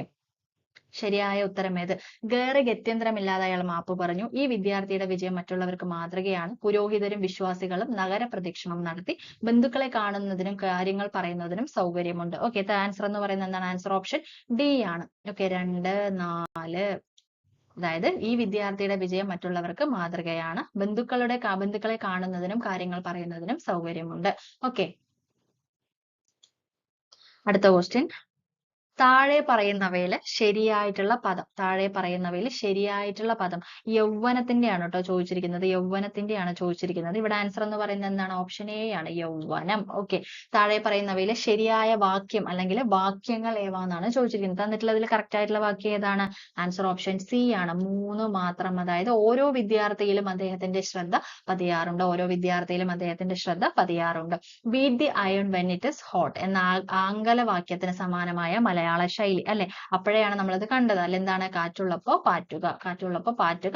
ശരിയായ ഉത്തരം ഏത്? ഗേറ് ഗത്യന്തരമില്ലാതെ അയാൾ മാപ്പ് പറഞ്ഞു. ഈ വിദ്യാർത്ഥിയുടെ വിജയം മറ്റുള്ളവർക്ക് മാതൃകയാണ്. പുരോഹിതരും വിശ്വാസികളും നഗര പ്രദക്ഷിണം നടത്തി. ബന്ധുക്കളെ കാണുന്നതിനും കാര്യങ്ങൾ പറയുന്നതിനും സൗകര്യമുണ്ട്. ഓക്കെ, ആൻസർ എന്ന് പറയുന്നത് എന്താണ്? ആൻസർ ഓപ്ഷൻ ഡി ആണ്. ഓക്കെ, 2, 4. അതായത് ഈ വിദ്യാർത്ഥിയുടെ വിജയം മറ്റുള്ളവർക്ക് മാതൃകയാണ്. ബന്ധുക്കളെ കാണുന്നതിനും കാര്യങ്ങൾ പറയുന്നതിനും സൗകര്യമുണ്ട്. ഓക്കെ, അടുത്ത ക്വസ്റ്റ്യൻ. താഴെ പറയുന്നവയിൽ ശരിയായിട്ടുള്ള പദം യൗവനത്തിന്റെയാണ് കേട്ടോ ചോദിച്ചിരിക്കുന്നത്. ഇവിടെ ആൻസർ എന്ന് പറയുന്നത് എന്താണ്? ഓപ്ഷൻ എ ആണ്. യൗവനം. ഓക്കെ, താഴെ പറയുന്നവയിൽ ശരിയായ വാക്യം അല്ലെങ്കിൽ വാക്യങ്ങൾ ഏവാന്നാണ് ചോദിച്ചിരിക്കുന്നത്. തന്നിട്ടുള്ളതിൽ കറക്റ്റ് ആയിട്ടുള്ള വാക്യം ഏതാണ്? ആൻസർ ഓപ്ഷൻ സി ആണ്. 3 മാത്രം. അതായത് ഓരോ വിദ്യാർത്ഥിയിലും അദ്ദേഹത്തിന്റെ ശ്രദ്ധ പതിയാറുണ്ട്. Beat the iron when it is hot എന്ന ആംഗല വാക്യത്തിന് സമാനമായ മലയാള ശൈലി, അല്ലെ? അപ്പോഴാണ് നമ്മളത് കണ്ടത്. അല്ല, എന്താണ്? കാറ്റുള്ളപ്പോ പാറ്റുക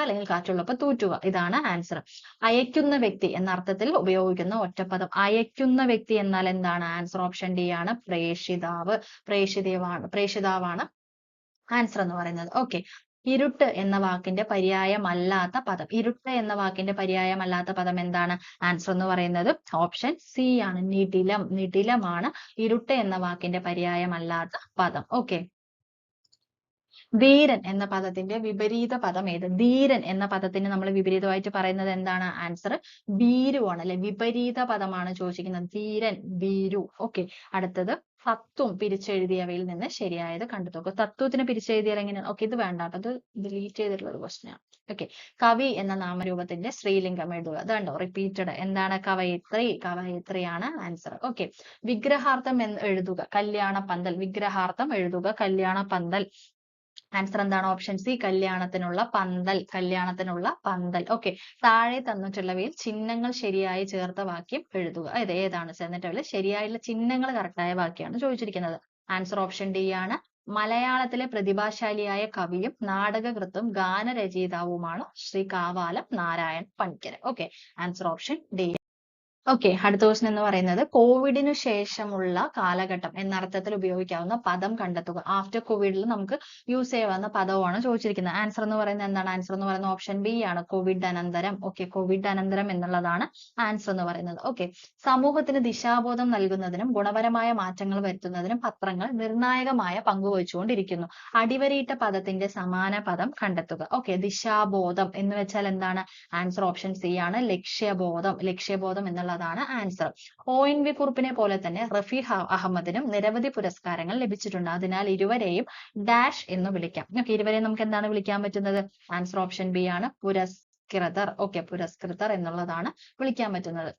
അല്ലെങ്കിൽ കാറ്റുള്ളപ്പോ തൂറ്റുക. ഇതാണ് ആൻസർ. അയക്കുന്ന വ്യക്തി എന്ന അർത്ഥത്തിൽ ഉപയോഗിക്കുന്ന ഒറ്റപ്പദം. അയക്കുന്ന വ്യക്തി എന്നാൽ എന്താണ്? ആൻസർ ഓപ്ഷൻ ഡി ആണ്. പ്രേഷിതാവാണ് ആൻസർ എന്ന് പറയുന്നത്. ഓക്കെ, ഇരുട്ട് എന്ന വാക്കിന്റെ പര്യായമല്ലാത്ത പദം എന്താണ്? ആൻസർ എന്ന് പറയുന്നത് ഓപ്ഷൻ സി ആണ്. നിടിലമാണ് ഇരുട്ട് എന്ന വാക്കിന്റെ പര്യായമല്ലാത്ത പദം. ഓക്കെ, ധീരൻ എന്ന പദത്തിന്റെ വിപരീത പദം ഏത്? ധീരൻ എന്ന പദത്തിന് നമ്മൾ വിപരീതമായിട്ട് പറയുന്നത് എന്താണ്? ആൻസർ ഭീരു ആണ്, അല്ലെ? വിപരീത പദമാണ് ചോദിച്ചിരിക്കുന്നത്. ധീരൻ, ഭീരു. ഓക്കെ, അടുത്തത് തത്വം പിരിച്ചെഴുതിയവയിൽ നിന്ന് ശരിയായത് കണ്ടെത്തുക. തത്വത്തിന് പിരിച്ചെഴുതിയാൽ എങ്ങനെയാണ്? ഓക്കെ, ഇത് വേണ്ട, അത് ഡിലീറ്റ് ചെയ്തിട്ടുള്ള ഒരു ക്വസ്റ്റ്യൻ ആണ്. ഓക്കെ, കവി എന്ന നാമരൂപത്തിന്റെ സ്ത്രീലിംഗം എഴുതുക. അതുണ്ടോ? റിപ്പീറ്റഡ്. എന്താണ്? കവയിത്രിയാണ് ആൻസർ. ഓക്കെ, വിഗ്രഹാർത്ഥം എഴുതുക. കല്യാണപ്പന്തൽ. ആൻസർ എന്താണ്? Option C. കല്യാണത്തിനുള്ള പന്തൽ. ഓക്കെ, താഴെ തന്നിട്ടുള്ളവയിൽ ചിഹ്നങ്ങൾ ശരിയായി ചേർത്ത വാക്യം എഴുതുക. ഏതാണ്? എന്നിട്ടുള്ള ശരിയായിട്ടുള്ള ചിഹ്നങ്ങൾ കറക്റ്റായ വാക്യമാണ് ചോദിച്ചിരിക്കുന്നത്. ആൻസർ ഓപ്ഷൻ ഡി ആണ്. മലയാളത്തിലെ പ്രതിഭാശാലിയായ കവിയും നാടകകൃത്തും ഗാനരചയിതാവുമാണ് Shri Kavalam Narayana Panicker. Okay, answer option D. Okay, അടുത്ത ക്വസ്റ്റൻ എന്ന് പറയുന്നത് കോവിഡിനു ശേഷമുള്ള കാലഘട്ടം എന്നർത്ഥത്തിൽ ഉപയോഗിക്കാവുന്ന പദം കണ്ടെത്തുക. ആഫ്റ്റർ കോവിഡിൽ നമുക്ക് യൂസ് ചെയ്യാവുന്ന പദമാണ് ചോദിച്ചിരിക്കുന്നത്. ആൻസർ എന്ന് പറയുന്നത് എന്താണ്? ആൻസർ എന്ന് പറയുന്നത് ഓപ്ഷൻ ബി ആണ്, കോവിഡ് അനന്തരം. ഓക്കെ, കോവിഡ് അനന്തരം എന്നുള്ളതാണ് ആൻസർ എന്ന് പറയുന്നത്. ഓക്കെ, സമൂഹത്തിന് ദിശാബോധം നൽകുന്നതിനും ഗുണപരമായ മാറ്റങ്ങൾ വരുത്തുന്നതിനും പത്രങ്ങൾ നിർണായകമായ പങ്ക് വഹിച്ചുകൊണ്ടിരിക്കുന്നു. അടിവരയിട്ട പദത്തിന്റെ സമാന പദം കണ്ടെത്തുക. ഓക്കെ, ദിശാബോധം എന്ന് വെച്ചാൽ എന്താണ്? ആൻസർ ഓപ്ഷൻ സി ആണ്, ലക്ഷ്യബോധം. ലക്ഷ്യബോധം എന്നുള്ളതാണ് ആൻസർ. ONV കുറുപ്പിനെ പോലെ തന്നെ റഫി അഹമ്മദിനും നിരവധി പുരസ്കാരങ്ങൾ ലഭിച്ചിട്ടുണ്ട്. അതിനാൽ ഇരുവരെയും ഡാഷ് എന്ന് വിളിക്കാം. ഓക്കെ, ഇരുവരെയും നമുക്ക് എന്താണ് വിളിക്കാൻ പറ്റുന്നത്? ആൻസർ ഓപ്ഷൻ ബി ആണ്, പുരസ്കൃതർ. ഓക്കെ, പുരസ്കൃതർ എന്നുള്ളതാണ് വിളിക്കാൻ പറ്റുന്നത്.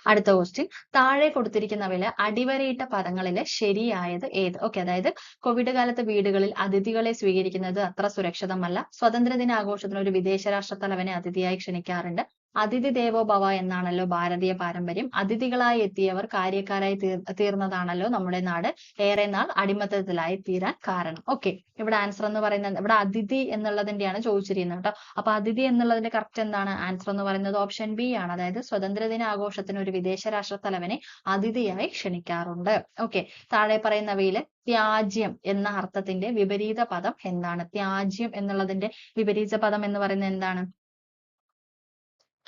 അടുത്ത ക്വസ്റ്റ്യൻ, താഴെ കൊടുത്തിരിക്കുന്നവയിലെ അടിവരയിട്ട പദങ്ങളിലെ ശരിയായത് ഏത്? ഓക്കെ, അതായത് കോവിഡ് കാലത്ത് വീടുകളിൽ അതിഥികളെ സ്വീകരിക്കുന്നത് അത്ര സുരക്ഷിതമല്ല. സ്വാതന്ത്ര്യദിനാഘോഷത്തിന് ഒരു വിദേശ രാഷ്ട്ര തലവനെ അതിഥിയായി ക്ഷണിക്കാറുണ്ട്. അതിഥി ദേവോ ഭവ എന്നാണല്ലോ ഭാരതീയ പാരമ്പര്യം. അതിഥികളായി എത്തിയവർ കാര്യക്കാരായി തീർന്നതാണല്ലോ നമ്മുടെ നാട് ഏറെ നാൾ അടിമത്തത്തിലായി തീരാൻ കാരണം. ഓക്കെ, ഇവിടെ ആൻസർ എന്ന് പറയുന്നത് ഇവിടെ അതിഥി എന്നുള്ളതിന്റെയാണ് ചോദിച്ചിരിക്കുന്നത് കേട്ടോ. അപ്പൊ അതിഥി എന്നുള്ളതിന്റെ കറക്റ്റ് എന്താണ്? ആൻസർ എന്ന് പറയുന്നത് ഓപ്ഷൻ ബി ആണ്. അതായത് സ്വാതന്ത്ര്യദിന ആഘോഷത്തിന് ഒരു വിദേശ രാഷ്ട്ര തലവനെ അതിഥിയായി ക്ഷണിക്കാറുണ്ട്. ഓക്കെ, താഴെ പറയുന്നവയില് ത്യാജ്യം എന്ന അർത്ഥത്തിന്റെ വിപരീത പദം എന്താണ്? ത്യാജ്യം എന്നുള്ളതിന്റെ വിപരീത പദം എന്ന് പറയുന്നത് എന്താണ്?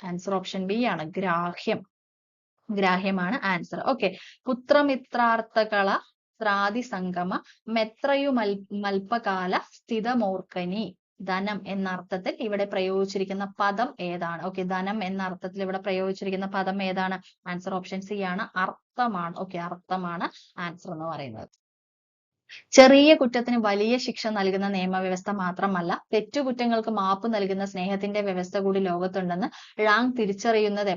ആൻസർ ഓപ്ഷൻ ബി ആണ്, ഗ്രാഹ്യം. ഗ്രാഹ്യമാണ് ആൻസർ. ഓക്കെ, പുത്രമിത്രാർത്ഥകള ത്രാതി സംഗമ മെത്രയു മൽപകാല സ്ഥിതമോർക്കനി. ധനം എന്ന അർത്ഥത്തിൽ ഇവിടെ പ്രയോഗിച്ചിരിക്കുന്ന പദം ഏതാണ്? ഓക്കെ, ധനം എന്ന അർത്ഥത്തിൽ ഇവിടെ പ്രയോഗിച്ചിരിക്കുന്ന പദം ഏതാണ്? ആൻസർ ഓപ്ഷൻ സി ആണ്, അർത്ഥമാണ്. ഓക്കെ, അർത്ഥമാണ് ആൻസർ എന്ന് പറയുന്നത്. ചെറിയ കുറ്റത്തിന് വലിയ ശിക്ഷ നൽകുന്ന നിയമവ്യവസ്ഥ മാത്രമല്ല, തെറ്റുകുറ്റങ്ങൾക്ക് മാപ്പ് നൽകുന്ന സ്നേഹത്തിന്റെ വ്യവസ്ഥ കൂടി ലോകത്തുണ്ടെന്ന് ഴാങ് തിരിച്ചറിയുന്നത്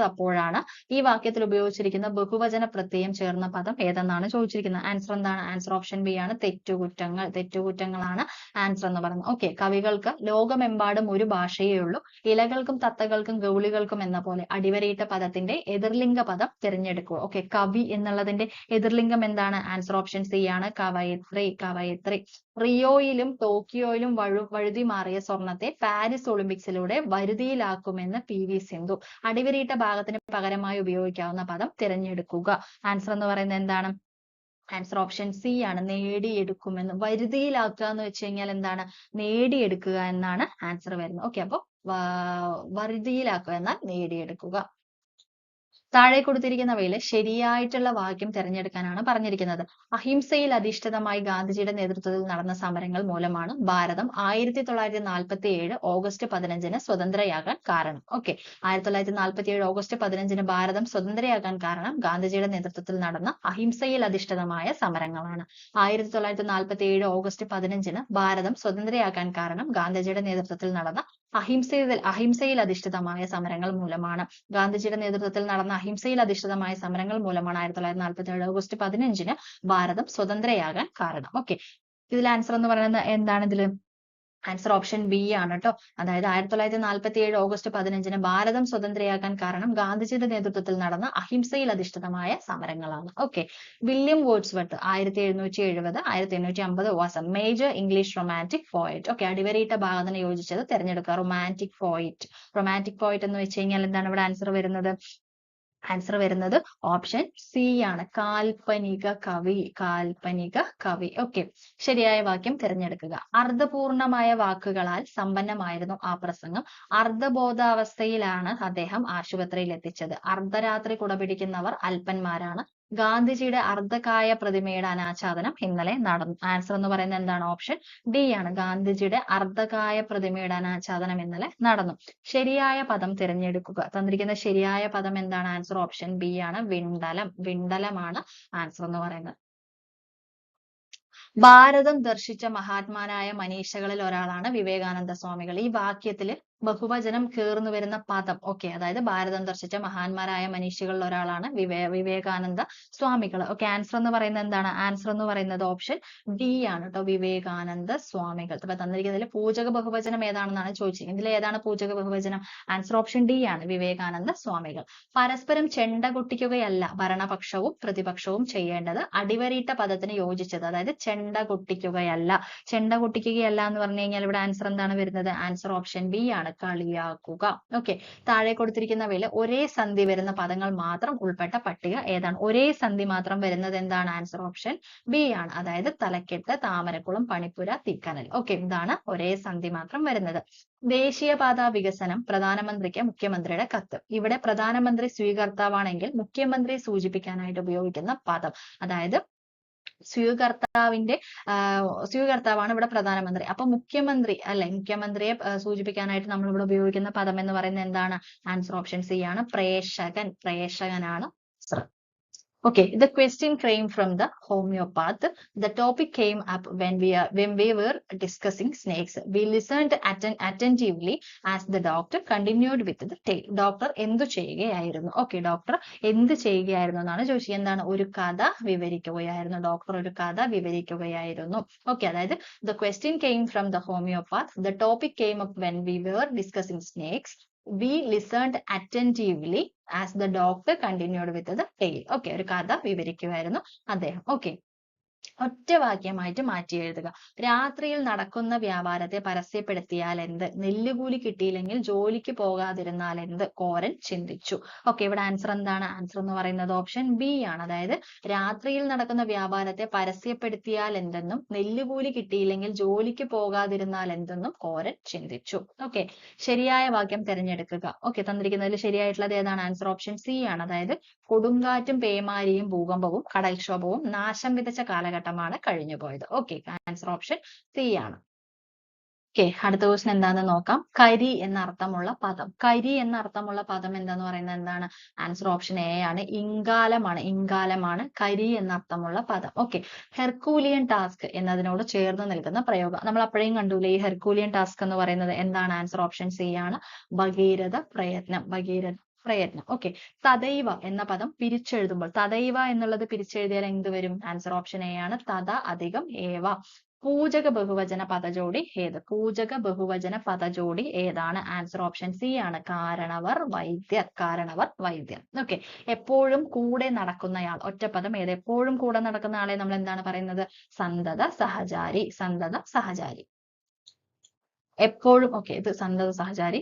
അപ്പോഴാണ്. ഈ വാക്യത്തിൽ ഉപയോഗിച്ചിരിക്കുന്ന ബഹുവചന പ്രത്യയം ചേർന്ന പദം ഏതെന്നാണ് ചോദിച്ചിരിക്കുന്നത്. ആൻസർ എന്താണ്? ആൻസർ ഓപ്ഷൻ ബി ആണ്, തെറ്റുകുറ്റങ്ങൾ. തെറ്റുകുറ്റങ്ങളാണ് ആൻസർ എന്ന് പറയുന്നത്. ഓക്കെ, കവികൾക്ക് ലോകമെമ്പാടും ഒരു ഭാഷയേ ഉള്ളൂ. ഇലകൾക്കും തത്തകൾക്കും ഗൗളികൾക്കും എന്ന പോലെ അടിവരയിട്ട പദത്തിന്റെ എതിർലിംഗ പദം തിരഞ്ഞെടുക്കുക. ഓക്കെ, കവി എന്നുള്ളതിന്റെ എതിർലിംഗം എന്താണ്? ആൻസർ ഓപ്ഷൻ സി ആണ്, കവയിത്രി. കവയിത്രി. റിയോയിലും ടോക്കിയോയിലും വഴുതി മാറിയ സ്വർണത്തെ പാരീസ് ഒളിമ്പിക്സിലൂടെ വരുതിയിലാക്കുമെന്ന് PV സിന്ധു. അടിവരയിട്ട ഭാഗത്തിന് പകരമായി ഉപയോഗിക്കാവുന്ന പദം തിരഞ്ഞെടുക്കുക. ആൻസർ എന്ന് പറയുന്നത് എന്താണ്? ആൻസർ ഓപ്ഷൻ സി ആണ്, നേടിയെടുക്കുമെന്ന്. വരുതിയിലാക്കുക എന്ന് വെച്ച് കഴിഞ്ഞാൽ എന്താണ്? നേടിയെടുക്കുക എന്നാണ് ആൻസർ വരുന്നത്. ഓക്കെ, അപ്പൊ വരുതിയിലാക്കുക എന്നാൽ നേടിയെടുക്കുക. താഴെ കൊടുത്തിരിക്കുന്നവയിൽ ശരിയായിട്ടുള്ള വാക്യം തിരഞ്ഞെടുക്കാനാണ് പറഞ്ഞിരിക്കുന്നത്. അഹിംസയിൽ അധിഷ്ഠിതമായി ഗാന്ധിജിയുടെ നേതൃത്വത്തിൽ നടന്ന സമരങ്ങൾ മൂലമാണ് ഭാരതം 1947 ഓഗസ്റ്റ് 15 സ്വതന്ത്രയാകാൻ കാരണം. ഓക്കെ, 1947 ഓഗസ്റ്റ് 15 ഭാരതം സ്വതന്ത്രയാകാൻ കാരണം ഗാന്ധിജിയുടെ നേതൃത്വത്തിൽ നടന്ന അഹിംസയിൽ അധിഷ്ഠിതമായ സമരങ്ങളാണ്. 1947 ഓഗസ്റ്റ് 15 ഭാരതം സ്വതന്ത്രയാകാൻ കാരണം ഗാന്ധിജിയുടെ നേതൃത്വത്തിൽ നടന്ന അഹിംസയിൽ അധിഷ്ഠിതമായ സമരങ്ങൾ മൂലമാണ്. ഗാന്ധിജിയുടെ നേതൃത്വത്തിൽ നടന്ന അഹിംസയിൽ അധിഷ്ഠിതമായ സമരങ്ങൾ മൂലമാണ് 1947 ഓഗസ്റ്റ് 15 ഭാരതം സ്വതന്ത്രയാകാൻ കാരണം. ഓക്കെ, ഇതിൽ ആൻസർ എന്ന് പറയുന്നത് എന്താണ്? ഇതില് ആൻസർ ഓപ്ഷൻ ബി ആണ് കേട്ടോ. അതായത് 1947 ഓഗസ്റ്റ് 15 ഭാരതം സ്വതന്ത്രയാകാൻ കാരണം ഗാന്ധിജിയുടെ നേതൃത്വത്തിൽ നടന്ന അഹിംസയിൽ അധിഷ്ഠിതമായ സമരങ്ങളാണ്. Okay, William Wordsworth 1770 1850 was a major English romantic poet. Okay, അടിവരയിട്ട ഭാഗത്തിന് യോജിച്ചത് തിരഞ്ഞെടുക്കുക. റൊമാൻറ്റിക് പോയിറ്റ്. റൊമാൻറ്റിക് പോയിറ്റ് എന്ന് വെച്ച് കഴിഞ്ഞാൽ എന്താണ് ഇവിടെ ആൻസർ വരുന്നത്? ആൻസർ വരുന്നത് ഓപ്ഷൻ സി ആണ്, കാൽപ്പനിക കവി. കാൽപ്പനിക കവി. ഓക്കെ, ശരിയായ വാക്യം തിരഞ്ഞെടുക്കുക. അർദ്ധപൂർണമായ വാക്കുകളാൽ സമ്പന്നമായിരുന്നു ആ പ്രസംഗം. അർദ്ധബോധാവസ്ഥയിലാണ് അദ്ദേഹം ആശുപത്രിയിൽ എത്തിച്ചത്. അർദ്ധരാത്രി കുടപിടിക്കുന്നവർ അല്പന്മാരാണ്. ഗാന്ധിജിയുടെ അർദ്ധകായ പ്രതിമയുടെ അനാച്ഛാദനം ഇന്നലെ നടന്നു. ആൻസർ എന്ന് പറയുന്നത് എന്താണ്? ഓപ്ഷൻ ഡി ആണ്, ഗാന്ധിജിയുടെ അർദ്ധകായ പ്രതിമയുടെ അനാച്ഛാദനം ഇന്നലെ നടന്നു. ശരിയായ പദം തിരഞ്ഞെടുക്കുക. തന്നിരിക്കുന്ന ശരിയായ പദം എന്താണ്? ആൻസർ ഓപ്ഷൻ ബി ആണ്, വിണ്ടലം. വിണ്ടലമാണ് ആൻസർ എന്ന് പറയുന്നത്. ഭാരതം ദർശിച്ച മഹാത്മാരായ മനീഷകളിൽ ഒരാളാണ് വിവേകാനന്ദ സ്വാമികൾ. ഈ വാക്യത്തില് ബഹുവചനം കേർന്നു വരുന്ന പദം. ഓക്കെ, അതായത് ഭാരതം ദർശിച്ച മഹാന്മാരായ മനീഷികളിൽ ഒരാളാണ് വിവേകാനന്ദ സ്വാമികൾ. ഓക്കെ, ആൻസർ എന്ന് പറയുന്നത് എന്താണ്? ആൻസർ എന്ന് പറയുന്നത് ഓപ്ഷൻ ഡി ആണ് കേട്ടോ, വിവേകാനന്ദ സ്വാമികൾ. അപ്പൊ തന്നിരിക്കുന്നതിൽ പൂജക ബഹുവചനം ഏതാണെന്നാണ് ചോദിച്ചത്. ഇതിൽ ഏതാണ് പൂജക ബഹുവചനം? ആൻസർ ഓപ്ഷൻ ഡി ആണ്, വിവേകാനന്ദ സ്വാമികൾ. പരസ്പരം ചെണ്ട കൊട്ടിക്കുകയല്ല ഭരണപക്ഷവും പ്രതിപക്ഷവും ചെയ്യേണ്ടത്. അടിവരയിട്ട പദത്തിന് യോജിച്ചത്. അതായത് ചെണ്ട കൊട്ടിക്കുകയല്ല. ചെണ്ട കൊട്ടിക്കുകയല്ല എന്ന് പറഞ്ഞു കഴിഞ്ഞാൽ ഇവിടെ ആൻസർ എന്താണ് വരുന്നത്? ആൻസർ ഓപ്ഷൻ ബി ആണ്, എന്താണ്? കളിയാക്കുക. ഓക്കെ, താഴെ കൊടുത്തിരിക്കുന്നവയിൽ ഒരേ സന്ധി വരുന്ന പദങ്ങൾ മാത്രം ഉൾപ്പെട്ട പട്ടിക ഏതാണ്? ഒരേ സന്ധി മാത്രം വരുന്നത് എന്താണ്? ആൻസർ ഓപ്ഷൻ ബി ആണ്. അതായത് തലക്കെട്ട്, താമരക്കുളം, പണിപ്പുര, തീക്കനൽ. ഓക്കെ, ഇതാണ് ഒരേ സന്ധി മാത്രം വരുന്നത്. ദേശീയപാത വികസനം പ്രധാനമന്ത്രിക്ക് മുഖ്യമന്ത്രിയുടെ കത്ത്. ഇവിടെ പ്രധാനമന്ത്രി സ്വീകർത്താവാണെങ്കിൽ മുഖ്യമന്ത്രിയെ സൂചിപ്പിക്കാനായിട്ട് ഉപയോഗിക്കുന്ന പദം, അതായത് സ്വീകർത്താവാണ് ഇവിടെ പ്രധാനമന്ത്രി. അപ്പൊ മുഖ്യമന്ത്രി അല്ലെ, മുഖ്യമന്ത്രിയെ സൂചിപ്പിക്കാനായിട്ട് നമ്മൾ ഇവിടെ ഉപയോഗിക്കുന്ന പദം എന്ന് പറയുന്നത് എന്താണ്? ആൻസർ ഓപ്ഷൻ സി ആണ്. പ്രേഷകൻ. പ്രേഷകനാണ്. Okay, the question came from the homeopath. The topic came up when we were discussing snakes. We listened attentively as the doctor continued with the tale. Doctor എന്തു ചെയ്യുകയായിരുന്നു? Okay, doctor എന്ത് ചെയ്യുകയായിരുന്നു എന്നാണ് ചോദിച്ചത്. എന്താണ്? ഒരു കഥ വിവരിക്കുകയായിരുന്നു. ഡോക്ടർ ഒരു കഥ വിവരിക്കുകയായിരുന്നു. Okay, അതായത് the question came from the homeopath. The topic came up when we were discussing snakes. We listened attentively as the doctor continued with the tale. Okay, ഒരു കഥ വിവരിക്കുമായിരുന്നു അദ്ദേഹം. Okay, ഒറ്റ വാക്യമായിട്ട് മാറ്റി എഴുതുക. രാത്രിയിൽ നടക്കുന്ന വ്യാപാരത്തെ പരസ്യപ്പെടുത്തിയാൽ എന്ത്? നെല്ലുകൂലി കിട്ടിയില്ലെങ്കിൽ ജോലിക്ക് പോകാതിരുന്നാൽ എന്ത്? കോരൻ ചിന്തിച്ചു. ഓക്കെ, ഇവിടെ ആൻസർ എന്താണ്? ആൻസർ എന്ന് പറയുന്നത് ഓപ്ഷൻ ബി ആണ്. അതായത് രാത്രിയിൽ നടക്കുന്ന വ്യാപാരത്തെ പരസ്യപ്പെടുത്തിയാൽ എന്തെന്നും നെല്ലുകൂലി കിട്ടിയില്ലെങ്കിൽ ജോലിക്ക് പോകാതിരുന്നാൽ എന്തെന്നും കോരൻ ചിന്തിച്ചു. ഓക്കെ, ശരിയായ വാക്യം തിരഞ്ഞെടുക്കുക. ഓക്കെ, തന്നിരിക്കുന്നതിൽ ശരിയായിട്ടുള്ളത് ഏതാണ്? ആൻസർ ഓപ്ഷൻ സി ആണ്. അതായത് കൊടുങ്കാറ്റും പേമാരിയും ഭൂകമ്പവും കടൽക്ഷോഭവും നാശം വിതച്ച കാലഘട്ടമാണ് കഴിഞ്ഞുപോയത്. ഓക്കെ, ആൻസർ ഓപ്ഷൻ സി ആണ്. ഓക്കെ, അടുത്ത ക്വസ്റ്റ്യൻ എന്താണെന്ന് നോക്കാം. കരി എന്ന അർത്ഥമുള്ള പദം. കരി എന്ന അർത്ഥമുള്ള പദം എന്താന്ന് പറയുന്നത് എന്താണ്? ആൻസർ ഓപ്ഷൻ എ ആണ്. ഇംഗാലമാണ്. ഇംഗാലമാണ് കരി എന്ന അർത്ഥമുള്ള പദം. ഓക്കെ, ഹെർക്കൂലിയൻ ടാസ്ക് എന്നതിനോട് ചേർന്ന് നിൽക്കുന്ന പ്രയോഗം. നമ്മൾ അപ്പോഴേയും കണ്ടൂലേ, ഈ ഹെർക്കൂലിയൻ ടാസ്ക് എന്ന് പറയുന്നത് എന്താണ്? ആൻസർ ഓപ്ഷൻ സി ആണ്. ഭഗീരഥ പ്രയത്നം. ഭഗീരഥ പ്രയത്നം. ഓക്കെ, തദൈവ എന്ന പദം പിരിച്ചെഴുതുമ്പോൾ, തദൈവ എന്നുള്ളത് പിരിച്ചെഴുതിയാൽ എന്ത് വരും? ആൻസർ ഓപ്ഷൻ എ ആണ്. തദ അധികം ഏവ. പൂജക ബഹുവചന പദജോടി ഏത്? പൂജക ബഹുവചന പദജോടി ഏതാണ്? ആൻസർ ഓപ്ഷൻ സി ആണ്. കാരണവർ വൈദ്യർ. കാരണവർ വൈദ്യർ. ഓക്കെ, എപ്പോഴും കൂടെ നടക്കുന്നയാൾ. ഒറ്റപ്പദം ഏത്? എപ്പോഴും കൂടെ നടക്കുന്ന ആളെ നമ്മൾ എന്താണ് പറയുന്നത്? സന്തത സഹചാരി. സന്തത സഹചാരി. എപ്പോഴും. ഓക്കെ, ഇത് സന്തത സഹചാരി.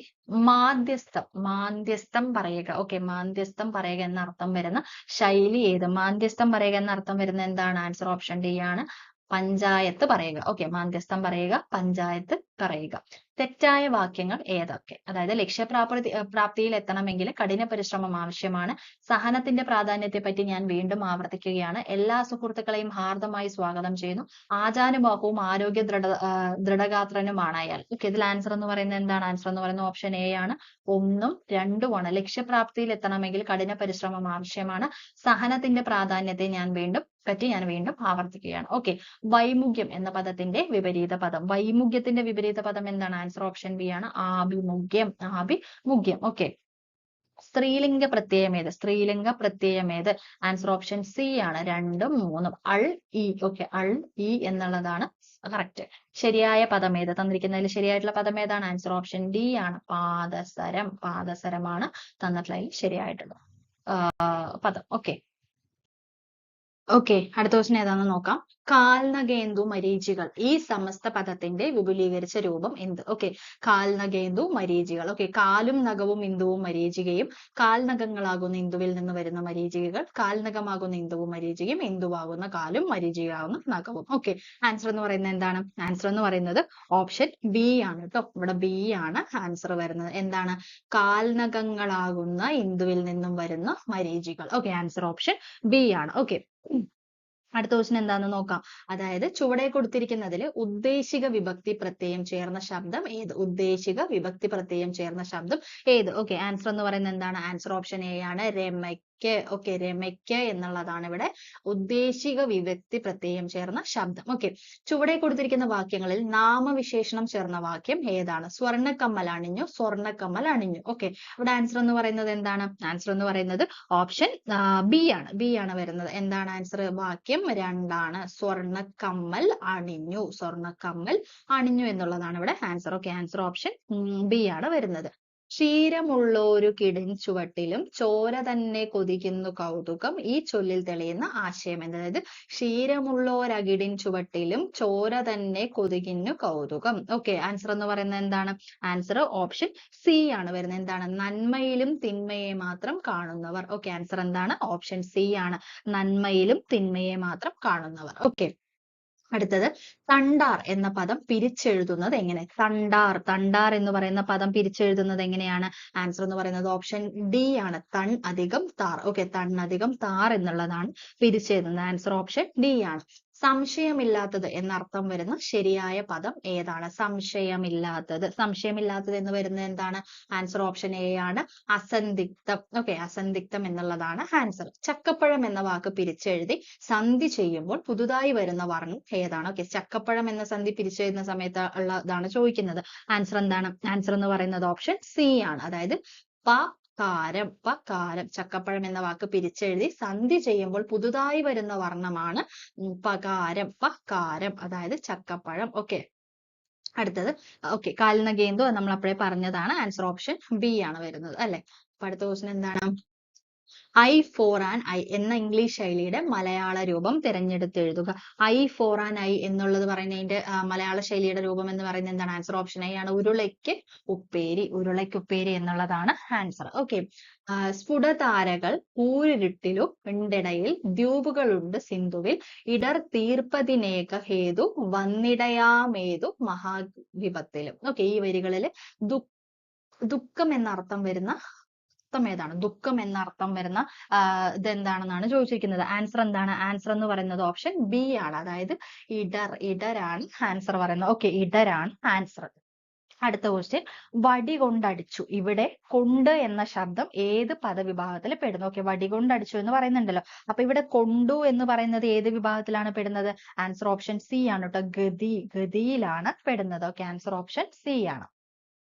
മാധ്യസ്ഥം. മാധ്യസ്ഥം പറയുക. ഓക്കെ, മാധ്യസ്ഥം പറയുക എന്ന അർത്ഥം വരുന്ന ശൈലി ഏത്? മാധ്യസ്ഥം പറയുക എന്ന അർത്ഥം വരുന്ന എന്താണ്? ആൻസർ ഓപ്ഷൻ ഡി ആണ്. പഞ്ചായത്ത് പറയുക. ഓക്കെ, മാധ്യസ്ഥം പറയുക, പഞ്ചായത്ത് പറയുക. തെറ്റായ വാക്യങ്ങൾ ഏതൊക്കെ? അതായത് പ്രാപ്തിയിൽ എത്തണമെങ്കിൽ കഠിന പരിശ്രമം ആവശ്യമാണ്. സഹനത്തിന്റെ പ്രാധാന്യത്തെ പറ്റി ഞാൻ വീണ്ടും ആവർത്തിക്കുകയാണ്. എല്ലാ സുഹൃത്തുക്കളെയും ഹാർദമായി സ്വാഗതം ചെയ്യുന്നു. ആചാനുബാഹുവും ആരോഗ്യ ദൃഢഗാത്രനുമാണ് അയാൾ. ഓക്കെ, ഇതിൽ ആൻസർ എന്ന് പറയുന്നത് എന്താണ്? ആൻസർ എന്ന് പറയുന്നത് ഓപ്ഷൻ എ ആണ്. 1ഉം 2ഉമാണ്. ലക്ഷ്യപ്രാപ്തിയിൽ എത്തണമെങ്കിൽ കഠിന പരിശ്രമം ആവശ്യമാണ്. സഹനത്തിന്റെ പ്രാധാന്യത്തെ ഞാൻ വീണ്ടും ആവർത്തിക്കുകയാണ്. ഓക്കെ, വൈമുഖ്യം എന്ന പദത്തിന്റെ വിപരീത പദം. വൈമുഖ്യത്തിന്റെ വിപരീത പദം എന്താണ്? ആൻസർ ഓപ്ഷൻ ബി ആണ്. ആഭിമുഖ്യം. ആഭിമുഖ്യം. ഓക്കെ, സ്ത്രീലിംഗ പ്രത്യയം ഏത്? സ്ത്രീലിംഗ പ്രത്യയം ഏത്? ആൻസർ ഓപ്ഷൻ സി ആണ്. 2ഉം 3ഉം. അൾ ഇ. ഓക്കെ, അൾ ഇ എന്നുള്ളതാണ് കറക്റ്റ്. ശരിയായ പദം ഏത്? തന്നിരിക്കുന്നതിൽ ശരിയായിട്ടുള്ള പദം ഏതാണ്? ആൻസർ ഓപ്ഷൻ ഡി ആണ്. പാദസരം. പാദസരമാണ് തന്നിട്ടുള്ളതിൽ ശരിയായിട്ടുള്ള പദം. ഓക്കെ, അടുത്ത ക്വസ്റ്റ്യൻ ഏതാണെന്ന് നോക്കാം. കാൽനകേന്ദു മരീചികൾ ഈ സമസ്ത പദത്തിന്റെ വിപുലീകരിച്ച രൂപം എന്ത്? ഓക്കെ, കാൽനകേന്ദു മരീചികൾ. ഓക്കെ, കാലും നഖവും ഇന്ദുവും മരീചികയും, കാൽനഖങ്ങളാകുന്ന ഇന്ദുവിൽ നിന്ന് വരുന്ന മരീചികകൾ, കാൽനഖമാകുന്ന ഇന്ദുവും മരീചികയും, ഇന്ദുവാകുന്ന കാലും മരീചികയാകുന്ന നഖവും. ഓക്കെ, ആൻസർ എന്ന് പറയുന്നത് എന്താണ്? ആൻസർ എന്ന് പറയുന്നത് ഓപ്ഷൻ ബി ആണ് കേട്ടോ. ഇവിടെ ബി ആണ് ആൻസർ വരുന്നത്. എന്താണ്? കാൽനഖങ്ങളാകുന്ന ഇന്ദുവിൽ നിന്നും വരുന്ന മരീചികൾ. ഓക്കെ, ആൻസർ ഓപ്ഷൻ ബി ആണ്. ഓക്കെ, അടുത്ത ക്വസ്റ്റ്യൻ എന്താണെന്ന് നോക്കാം. അതായത് ചുവടെ കൊടുത്തിരിക്കുന്നതിൽ ഉദ്ദേശിക വിഭക്തി പ്രത്യയം ചേർന്ന ശബ്ദം ഏത്? ഉദ്ദേശിക വിഭക്തി പ്രത്യയം ചേർന്ന ശബ്ദം ഏത്? ഓക്കെ, ആൻസർ എന്ന് പറയുന്നത് എന്താണ്? ആൻസർ ഓപ്ഷൻ എ ആണ്. രമയ്ക്ക്. ഓക്കെ, രമയ്ക്ക് എന്നുള്ളതാണ് ഇവിടെ ഉദ്ദേശിക വിഭക്തി പ്രത്യയം ചേർന്ന ശബ്ദം. ഓക്കെ, ചുവടെ കൊടുത്തിരിക്കുന്ന വാക്യങ്ങളിൽ നാമവിശേഷണം ചേർന്ന വാക്യം ഏതാണ്? സ്വർണ്ണക്കമ്മൽ അണിഞ്ഞു. സ്വർണ്ണക്കമ്മൽ അണിഞ്ഞു. ഓക്കെ, ഇവിടെ ആൻസർ എന്ന് പറയുന്നത് എന്താണ്? ആൻസർ എന്ന് പറയുന്നത് ഓപ്ഷൻ ബി ആണ്. ബി ആണ് വരുന്നത്. എന്താണ് ആൻസർ? വാക്യം 2 ആണ്. സ്വർണ്ണക്കമ്മൽ അണിഞ്ഞു. സ്വർണ്ണക്കമ്മൽ അണിഞ്ഞു എന്നുള്ളതാണ് ഇവിടെ answer. Okay, answer option B ആണ് വരുന്നത്. ക്ഷീരമുള്ളോരു കിടിൻ ചുവട്ടിലും ചോര തന്നെ കൊതിക്കുന്നു കൗതുകം ഈ ചൊല്ലിൽ തെളിയുന്ന ആശയം എന്ത്? അതായത് ക്ഷീരമുള്ളോരകിടിൻ ചുവട്ടിലും ചോര തന്നെ കൊതിക്കുന്നു കൗതുകം. ഓക്കെ, ആൻസർ എന്ന് പറയുന്നത് എന്താണ്? ആൻസർ ഓപ്ഷൻ സി ആണ് വരുന്നത്. എന്താണ്? നന്മയിലും തിന്മയെ മാത്രം കാണുന്നവർ. ഓക്കെ, ആൻസർ എന്താണ്? ഓപ്ഷൻ സി ആണ്. നന്മയിലും തിന്മയെ മാത്രം കാണുന്നവർ. ഓക്കെ, അടുത്തത് തണ്ടാർ എന്ന പദം പിരിച്ചെഴുതുന്നത് എങ്ങനെ? തണ്ടാർ, തണ്ടാർ എന്ന് പറയുന്ന പദം പിരിച്ചെഴുതുന്നത് എങ്ങനെയാണ്? ആൻസർ എന്ന് പറയുന്നത് ഓപ്ഷൻ ഡി ആണ്. തൺ അധികം താർ. ഓക്കെ, തൺ അധികം താർ എന്നുള്ളതാണ് പിരിച്ചെഴുതുന്നത്. ആൻസർ ഓപ്ഷൻ ഡി ആണ്. സംശയമില്ലാത്തത് എന്നർത്ഥം വരുന്ന ശരിയായ പദം ഏതാണ്? സംശയമില്ലാത്തത്. സംശയമില്ലാത്തത് എന്ന് വരുന്നത് എന്താണ്? ആൻസർ ഓപ്ഷൻ എ ആണ്. അസന്ദിഗ്ധം. ഓക്കെ, അസന്ദിഗ്ധം എന്നുള്ളതാണ് ആൻസർ. ചക്കപ്പഴം എന്ന വാക്ക് പിരിച്ചെഴുതി സന്ധി ചെയ്യുമ്പോൾ പുതുതായി വരുന്ന വർണ്ണം ഏതാണ്? ഓക്കെ, ചക്കപ്പഴം എന്ന സന്ധി പിരിച്ചെഴുതുന്ന സമയത്ത് ഉള്ളതാണ് ചോദിക്കുന്നത്. ആൻസർ എന്താണ്? ആൻസർ എന്ന് പറയുന്നത് ഓപ്ഷൻ സി ആണ്. അതായത് പകാരം. പകാരം. ചക്കപ്പഴം എന്ന വാക്ക് പിരിച്ചെഴുതി സന്ധി ചെയ്യുമ്പോൾ പുതുതായി വരുന്ന വർണ്ണമാണ് പകാരം. പകാരം, അതായത് ചക്കപ്പഴം. ഓക്കെ, അടുത്തത് ഓക്കെ, കാൽനഗേന്ദു നമ്മൾ അപ്പോഴേ പറഞ്ഞതാണ്. ആൻസർ ഓപ്ഷൻ ബി ആണ് വരുന്നത് അല്ലെ. അപ്പൊ അടുത്ത ക്വസ്റ്റ്യൻ എന്താണ്? ഐ ഫോർ ആൻ ഐ എന്ന ഇംഗ്ലീഷ് ശൈലിയുടെ മലയാള രൂപം തിരഞ്ഞെടുത്ത് എഴുതുക. ഐ ഫോർ ആൻ ഐ എന്നുള്ളത് പറയുന്നതിന്റെ മലയാള ശൈലിയുടെ രൂപം എന്ന് പറയുന്നത് എന്താണ്? ആൻസർ ഓപ്ഷൻ ഐ ആണ്. ഉരുളയ്ക്ക് ഉപ്പേരി. ഉരുളയ്ക്ക് ഉപ്പേരി എന്നുള്ളതാണ് ആൻസർ. ഓക്കെ, സ്ഫുടതാരകൾ ഊരിരുട്ടിലു ഉണ്ടിടയിൽ ദ്വീപുകളുണ്ട് സിന്ധുവിൽ ഇടർ തീർപ്പതിനേക ഹേതു വന്നിടയാമേതു മഹാവിപത്തിലും. ഓക്കെ, ഈ വരികളിൽ ദുഃഖം എന്നർത്ഥം വരുന്ന ഏതാണ്? ദുഃഖം എന്നർത്ഥം വരുന്ന ഇതെന്താണെന്നാണ് ചോദിച്ചിരിക്കുന്നത്. ആൻസർ എന്താണ്? ആൻസർ എന്ന് പറയുന്നത് ഓപ്ഷൻ ബി ആണ്. അതായത് ഇടർ. ഇടരാണ് ആൻസർ പറയുന്നത്. ഓക്കെ, ഇടരാണ് ആൻസർ. അടുത്ത ക്വസ്റ്റ്യൻ, വടി കൊണ്ടടിച്ചു. ഇവിടെ കൊണ്ട് എന്ന ശബ്ദം ഏത് പദവിഭാഗത്തിൽ പെടുന്നു? ഓക്കെ, വടി കൊണ്ടടിച്ചു എന്ന് പറയുന്നുണ്ടല്ലോ. അപ്പൊ ഇവിടെ കൊണ്ടു എന്ന് പറയുന്നത് ഏത് വിഭാഗത്തിലാണ് പെടുന്നത്? ആൻസർ ഓപ്ഷൻ സി ആണ് കേട്ടോ. ഗതി. ഗതിയിലാണ് പെടുന്നത്. ഓക്കെ, ആൻസർ ഓപ്ഷൻ സി ആണ്.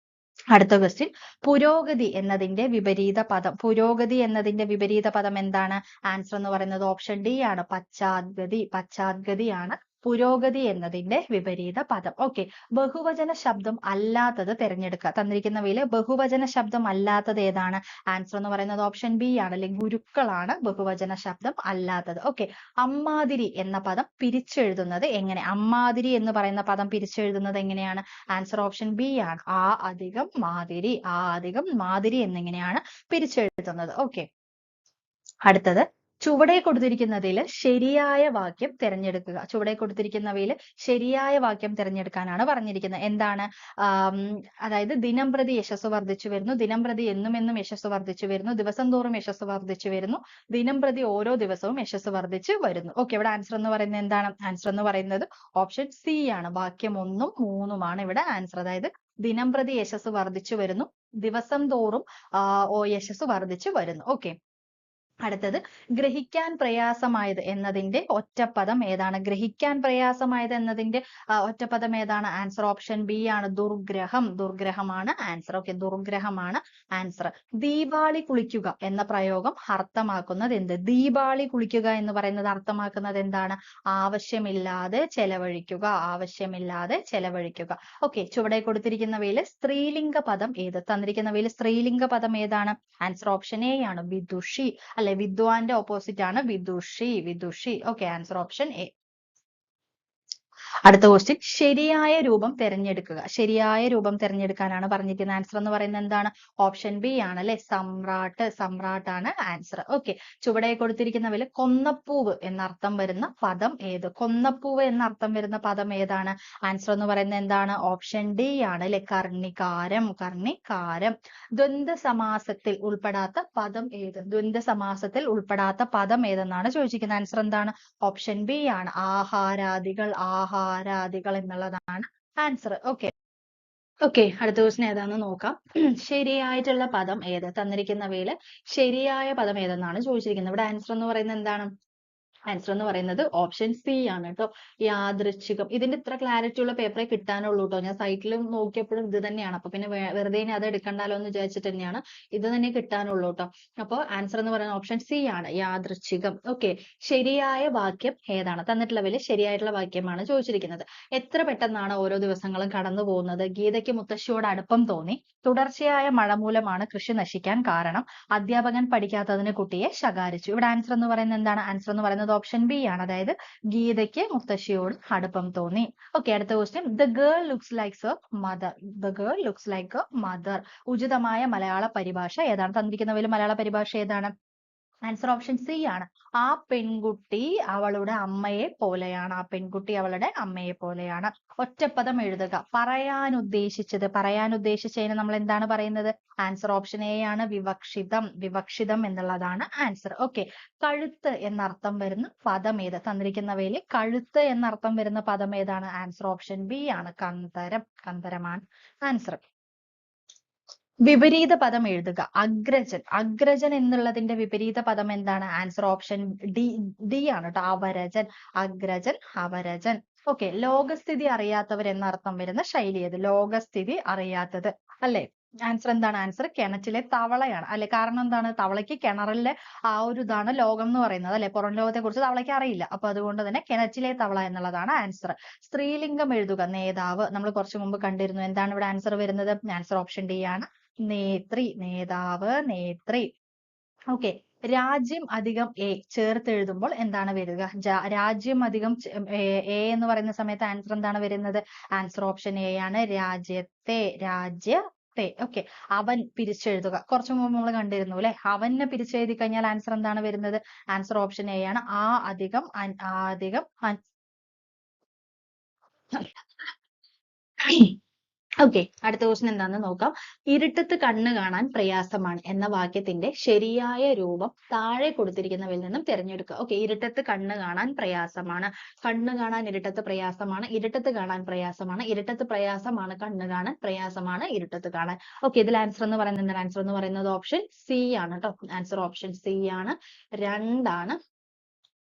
അടുത്ത ക്വസ്റ്റ്യൻ, പുരോഗതി എന്നതിന്റെ വിപരീത പദം. പുരോഗതി എന്നതിന്റെ വിപരീത പദം എന്താണ്? ആൻസർ എന്ന് പറയുന്നത് ഓപ്ഷൻ ഡി ആണ്. പശ്ചാത്ഗതി. പശ്ചാത്ഗതിയാണ് പുരോഗതി എന്നതിന്റെ വിപരീത പദം. ഓക്കെ, ബഹുവചന ശബ്ദം അല്ലാത്തത് തിരഞ്ഞെടുക്കുക. തന്നിരിക്കുന്നവയിൽ ബഹുവചന ശബ്ദം അല്ലാത്തത് ഏതാണ്? ആൻസർ എന്ന് പറയുന്നത് ഓപ്ഷൻ ബി ആണ്. അല്ലെങ്കിൽ ഗുരുക്കളാണ് ബഹുവചന ശബ്ദം അല്ലാത്തത്. ഓക്കെ, അമ്മാതിരി എന്ന പദം പിരിച്ചെഴുതുന്നത് എങ്ങനെ? അമ്മാതിരി എന്ന് പറയുന്ന പദം പിരിച്ചെഴുതുന്നത് എങ്ങനെയാണ്? ആൻസർ ഓപ്ഷൻ ബി ആണ്. ആ അധികം മാതിരി. ആ അധികം മാതിരി എന്നിങ്ങനെയാണ് പിരിച്ചെഴുതുന്നത്. ഓക്കെ, അടുത്തത് ചുവടെ കൊടുത്തിരിക്കുന്നതിൽ ശരിയായ വാക്യം തിരഞ്ഞെടുക്കുക. ചുവടെ കൊടുത്തിരിക്കുന്നവയിൽ ശരിയായ വാക്യം തിരഞ്ഞെടുക്കാനാണ് പറഞ്ഞിരിക്കുന്നത്. എന്താണ്? അതായത് ദിനം പ്രതി യശസ് വർദ്ധിച്ചു വരുന്നു. ദിനം പ്രതി എന്നും എന്നും യശസ് വർദ്ധിച്ചു വരുന്നു. ദിവസം തോറും യശസ് വർദ്ധിച്ചു വരുന്നു. ദിനം പ്രതി ഓരോ ദിവസവും യശസ് വർദ്ധിച്ചു വരുന്നു. ഓക്കെ, ഇവിടെ ആൻസർ എന്ന് പറയുന്നത് എന്താണ്? ആൻസർ എന്ന് പറയുന്നത് ഓപ്ഷൻ സി ആണ്. വാക്യം 1ഉം 3ഉമാണ് ഇവിടെ ആൻസർ. അതായത് ദിനം പ്രതി യശസ് വർദ്ധിച്ചു വരുന്നു. ദിവസം തോറും യശസ് വർദ്ധിച്ചു വരുന്നു. ഓക്കെ, അടുത്തത് ഗ്രഹിക്കാൻ പ്രയാസമായത് എന്നതിന്റെ ഒറ്റപ്പദം ഏതാണ്? ഗ്രഹിക്കാൻ പ്രയാസമായത് എന്നതിന്റെ ഒറ്റപ്പദം ഏതാണ്? ആൻസർ ഓപ്ഷൻ ബി ആണ്. ദുർഗ്രഹം. ദുർഗ്രഹമാണ് ആൻസർ. ഓക്കെ, ദുർഗ്രഹമാണ് ആൻസർ. ദീപാളി കുളിക്കുക എന്ന പ്രയോഗം അർത്ഥമാക്കുന്നത് എന്ത്? ദീപാളി കുളിക്കുക എന്ന് പറയുന്നത് അർത്ഥമാക്കുന്നത് എന്താണ്? ആവശ്യമില്ലാതെ ചെലവഴിക്കുക. ആവശ്യമില്ലാതെ ചെലവഴിക്കുക. ഓക്കെ, ചുവടെ കൊടുത്തിരിക്കുന്നവയിൽ സ്ത്രീലിംഗ പദം ഏത്? തന്നിരിക്കുന്നവയിൽ സ്ത്രീലിംഗ പദം ഏതാണ്? ആൻസർ ഓപ്ഷൻ എ ആണ്. വിദുഷി. അല്ലെ, വിദ്വാന്റെ ഓപ്പോസിറ്റ് ആണ് വിദുഷി. വിദുഷി. Okay, answer option A. അടുത്ത ക്വസ്റ്റ്യൻ, ശരിയായ രൂപം തിരഞ്ഞെടുക്കുക. ശരിയായ രൂപം തിരഞ്ഞെടുക്കാനാണ് പറഞ്ഞിരിക്കുന്നത്. ആൻസർ എന്ന് പറയുന്നത് എന്താണ്? ഓപ്ഷൻ ബി ആണ് അല്ലെ, സമ്രാട്ട്. സമ്രാട്ട് ആണ് ആൻസർ. ഓക്കെ, ചുവടെ കൊടുത്തിരിക്കുന്നവയിൽ കൊന്നപ്പൂവ് എന്നർത്ഥം വരുന്ന പദം ഏത്? കൊന്നപ്പൂവ് എന്നർത്ഥം വരുന്ന പദം ഏതാണ്? ആൻസർ എന്ന് പറയുന്നത് എന്താണ്? ഓപ്ഷൻ ഡി ആണ് അല്ലെ, കർണികാരം. കർണികാരം. ദ്വന്ദ്വ സമാസത്തിൽ ഉൾപ്പെടാത്ത പദം ഏത്? ദ്വന്ദ്വ സമാസത്തിൽ ഉൾപ്പെടാത്ത പദം ഏതെന്നാണ് ചോദിച്ചിരിക്കുന്നത്. ആൻസർ എന്താണ്? ഓപ്ഷൻ ബി ആണ്. ആഹാരാദികൾ. ആഹാരാദികൾ എന്നുള്ളതാണ് ആൻസർ. ഓക്കെ, അടുത്ത ക്വസ്റ്റ്യൻ ഏതാണെന്ന് നോക്കാം. ശരിയായിട്ടുള്ള പദം ഏത്? തന്നിരിക്കുന്നവയിൽ ശരിയായ പദം ഏതെന്നാണ് ചോദിച്ചിരിക്കുന്നത്. ഇവിടെ ആൻസർ എന്ന് പറയുന്നത് എന്താണ്? ആൻസർ എന്ന് പറയുന്നത് ഓപ്ഷൻ സി ആണ് കേട്ടോ. യാദൃച്ഛികം. ഇതിന്റെ ഇത്ര ക്ലാരിറ്റി ഉള്ള പേപ്പറേ കിട്ടാനുള്ളൂ കേട്ടോ. ഞാൻ സൈറ്റിലും നോക്കിയപ്പോഴും ഇത് തന്നെയാണ്. അപ്പൊ പിന്നെ വെറുതെ ഇനി അത് എടുക്കണ്ടല്ലോ എന്ന് വിചാരിച്ചിട്ട് തന്നെയാണ് ഇത് തന്നെ കിട്ടാനുള്ളൂ കേട്ടോ. അപ്പോൾ ആൻസർ എന്ന് പറയുന്നത് ഓപ്ഷൻ സി ആണ്, യാദൃച്ഛികം. ഓക്കെ, ശരിയായ വാക്യം ഏതാണ്? തന്നിട്ടുള്ളതിൽ ശരിയായിട്ടുള്ള വാക്യമാണ് ചോദിച്ചിരിക്കുന്നത്. എത്ര പെട്ടെന്നാണ് ഓരോ ദിവസങ്ങളും കടന്നു പോകുന്നത്? ഗീതയ്ക്ക് മുത്തശ്ശിയോട് അടുപ്പം തോന്നി. തുടർച്ചയായ മഴ മൂലമാണ് കൃഷി നശിക്കാൻ കാരണം. അധ്യാപകൻ പഠിക്കാത്തതിന് കുട്ടിയെ ശകാരിച്ചു. ഇവിടെ ആൻസർ എന്ന് പറയുന്നത് എന്താണ്? ആൻസർ എന്ന് പറയുന്നത് ഓപ്ഷൻ ബി ആണ്, അതായത് ഗീതയ്ക്ക് മുത്തശ്ശിയോട് അടുപ്പം തോന്നി. ഓക്കെ, അടുത്ത question. The girl looks likes A mother. The girl looks like A mother. ഉചിതമായ മലയാള പരിഭാഷ ഏതാണ്? തന്നിരിക്കുന്നവയിൽ മലയാള പരിഭാഷ ഏതാണ്? ആൻസർ ഓപ്ഷൻ സി ആണ്. ആ പെൺകുട്ടി അവളുടെ അമ്മയെ പോലെയാണ്. ആ പെൺകുട്ടി അവളുടെ അമ്മയെ പോലെയാണ്. ഒറ്റപ്പദം എഴുതുക. പറയാൻ ഉദ്ദേശിച്ചതിന് നമ്മൾ എന്താണ് പറയുന്നത്? ആൻസർ ഓപ്ഷൻ എ ആണ്, വിവക്ഷിതം. വിവക്ഷിതം എന്നുള്ളതാണ് ആൻസർ. ഓക്കെ, കഴുത്ത് എന്നർത്ഥം വരുന്ന പദം ഏത്? തന്നിരിക്കുന്നവയിൽ കഴുത്ത് എന്നർത്ഥം വരുന്ന പദം ഏതാണ്? ആൻസർ ഓപ്ഷൻ ബി ആണ്, കന്തരം. കന്തരമാണ് ആൻസർ. വിപരീത പദം എഴുതുക. അഗ്രജൻ. അഗ്രജൻ എന്നുള്ളതിന്റെ വിപരീത പദം എന്താണ്? ആൻസർ ഓപ്ഷൻ ഡി ആണ് കേട്ടോ, അവരജൻ. അഗ്രജൻ, അവരജൻ. ഓക്കെ, ലോകസ്ഥിതി അറിയാത്തവർ എന്നർത്ഥം വരുന്ന ശൈലി ഏത്? ലോകസ്ഥിതി അറിയാത്തത് അല്ലെ? ആൻസർ എന്താണ്? ആൻസർ കിണറ്റിലെ തവളയാണ് അല്ലെ? കാരണം എന്താണ്? തവളയ്ക്ക് കിണറിലെ ആ ഒരു ഇതാണ് ലോകം എന്ന് പറയുന്നത് അല്ലെ? പുറം ലോകത്തെ കുറിച്ച് തവളയ്ക്ക് അറിയില്ല. അപ്പൊ അതുകൊണ്ട് തന്നെ കിണറ്റിലെ തവള എന്നുള്ളതാണ് ആൻസർ. സ്ത്രീലിംഗം എഴുതുക. നേതാവ്. നമ്മൾ കുറച്ചു മുമ്പ് കണ്ടിരുന്നു. എന്താണ് ഇവിടെ ആൻസർ വരുന്നത്? ആൻസർ ഓപ്ഷൻ ഡി ആണ്, നേത്രി. നേതാവ്, നേത്രി. ഓക്കെ, രാജ്യം അധികം എ ചേർത്ത് എഴുതുമ്പോൾ എന്താണ് വരിക? രാജ്യം അധികം എ എന്ന് പറയുന്ന സമയത്ത് ആൻസർ എന്താണ് വരുന്നത്? ആൻസർ ഓപ്ഷൻ എ ആണ്, രാജ്യത്തെ. രാജ്യത്തെ. ഓക്കെ, അവൻ പിരിച്ചെഴുതുക. കുറച്ചു മുമ്പ് നമ്മൾ കണ്ടിരുന്നു അല്ലെ? അവനെ പിരിച്ചെഴുതി കഴിഞ്ഞാൽ ആൻസർ എന്താണ് വരുന്നത്? ആൻസർ ഓപ്ഷൻ എ ആണ്, ആ അധികം ആ അധികം ഓക്കെ, അടുത്ത ക്വസ്റ്റ്യൻ എന്താണെന്ന് നോക്കാം. ഇരുട്ടത്ത് കണ്ണ് കാണാൻ പ്രയാസമാണ് എന്ന വാക്യത്തിന്റെ ശരിയായ രൂപം താഴെ കൊടുത്തിരിക്കുന്നവയിൽ നിന്നും തിരഞ്ഞെടുക്കുക. ഓക്കെ, ഇരുട്ടത്ത് കണ്ണ് കാണാൻ പ്രയാസമാണ്. കണ്ണ് കാണാൻ ഇരുട്ടത്ത് പ്രയാസമാണ്. ഇരുട്ടത്ത് കാണാൻ പ്രയാസമാണ്. ഇരുട്ടത്ത് പ്രയാസമാണ്. കണ്ണ് കാണാൻ പ്രയാസമാണ്. ഇരുട്ടത്ത് കാണാൻ. ഓക്കെ, ഇതിൽ ആൻസർ എന്ന് പറയുന്നത് എന്താണ്? ആൻസർ എന്ന് പറയുന്നത് ഓപ്ഷൻ സി ആണ് കേട്ടോ. ആൻസർ ഓപ്ഷൻ സി ആണ്, രണ്ടാണ്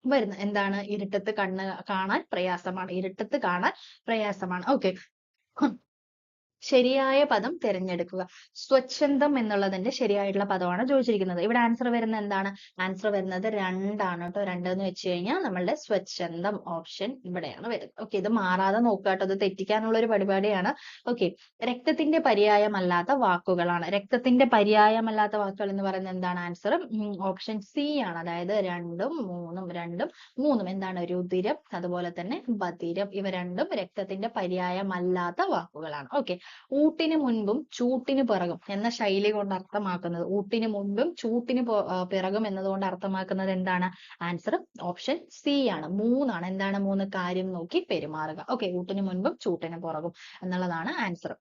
വരുന്നത്. എന്താണ്? ഇരുട്ടത്ത് കണ്ണ് കാണാൻ പ്രയാസമാണ്. ഇരുട്ടത്ത് കാണാൻ പ്രയാസമാണ്. ഓക്കെ, ശരിയായ പദം തിരഞ്ഞെടുക്കുക. സ്വച്ഛന്തം എന്നുള്ളതിന്റെ ശരിയായിട്ടുള്ള പദമാണ് ചോദിച്ചിരിക്കുന്നത്. ഇവിടെ ആൻസർ വരുന്നത് എന്താണ്? ആൻസർ വരുന്നത് രണ്ടാണ് കേട്ടോ. രണ്ട് എന്ന് വെച്ച് കഴിഞ്ഞാൽ നമ്മളുടെ സ്വച്ഛന്തം ഓപ്ഷൻ ഇവിടെയാണ് വരുന്നത്. ഓക്കെ, ഇത് മാറാതെ നോക്കുക കേട്ടോ. ഇത് തെറ്റിക്കാനുള്ള ഒരു പരിപാടിയാണ്. ഓക്കെ, രക്തത്തിന്റെ പര്യായമല്ലാത്ത വാക്കുകളാണ്. രക്തത്തിന്റെ പര്യായമല്ലാത്ത വാക്കുകൾ എന്ന് പറയുന്നത് എന്താണ്? ആൻസർ ഓപ്ഷൻ സി ആണ്, അതായത് രണ്ടും മൂന്നും. എന്താണ്? രുതിരം, അതുപോലെ തന്നെ ബധിരം. ഇവ രണ്ടും രക്തത്തിന്റെ പര്യായമല്ലാത്ത വാക്കുകളാണ്. ഓക്കെ, ഊട്ടിന് മുൻപും ചൂട്ടിന് പിറകും എന്ന ശൈലി കൊണ്ട് അർത്ഥമാക്കുന്നത്, ഊട്ടിന് മുൻപും ചൂട്ടിന് പിറകും എന്നതുകൊണ്ട് അർത്ഥമാക്കുന്നത് എന്താണ്? ആൻസർ ഓപ്ഷൻ സി ആണ്, മൂന്നാണ്. എന്താണ്? മൂന്ന്. കാര്യം നോക്കി പെരുമാറുക. ഓക്കെ, ഊട്ടിന് മുൻപും ചൂട്ടിന് പുറകും എന്നുള്ളതാണ് ആൻസർ.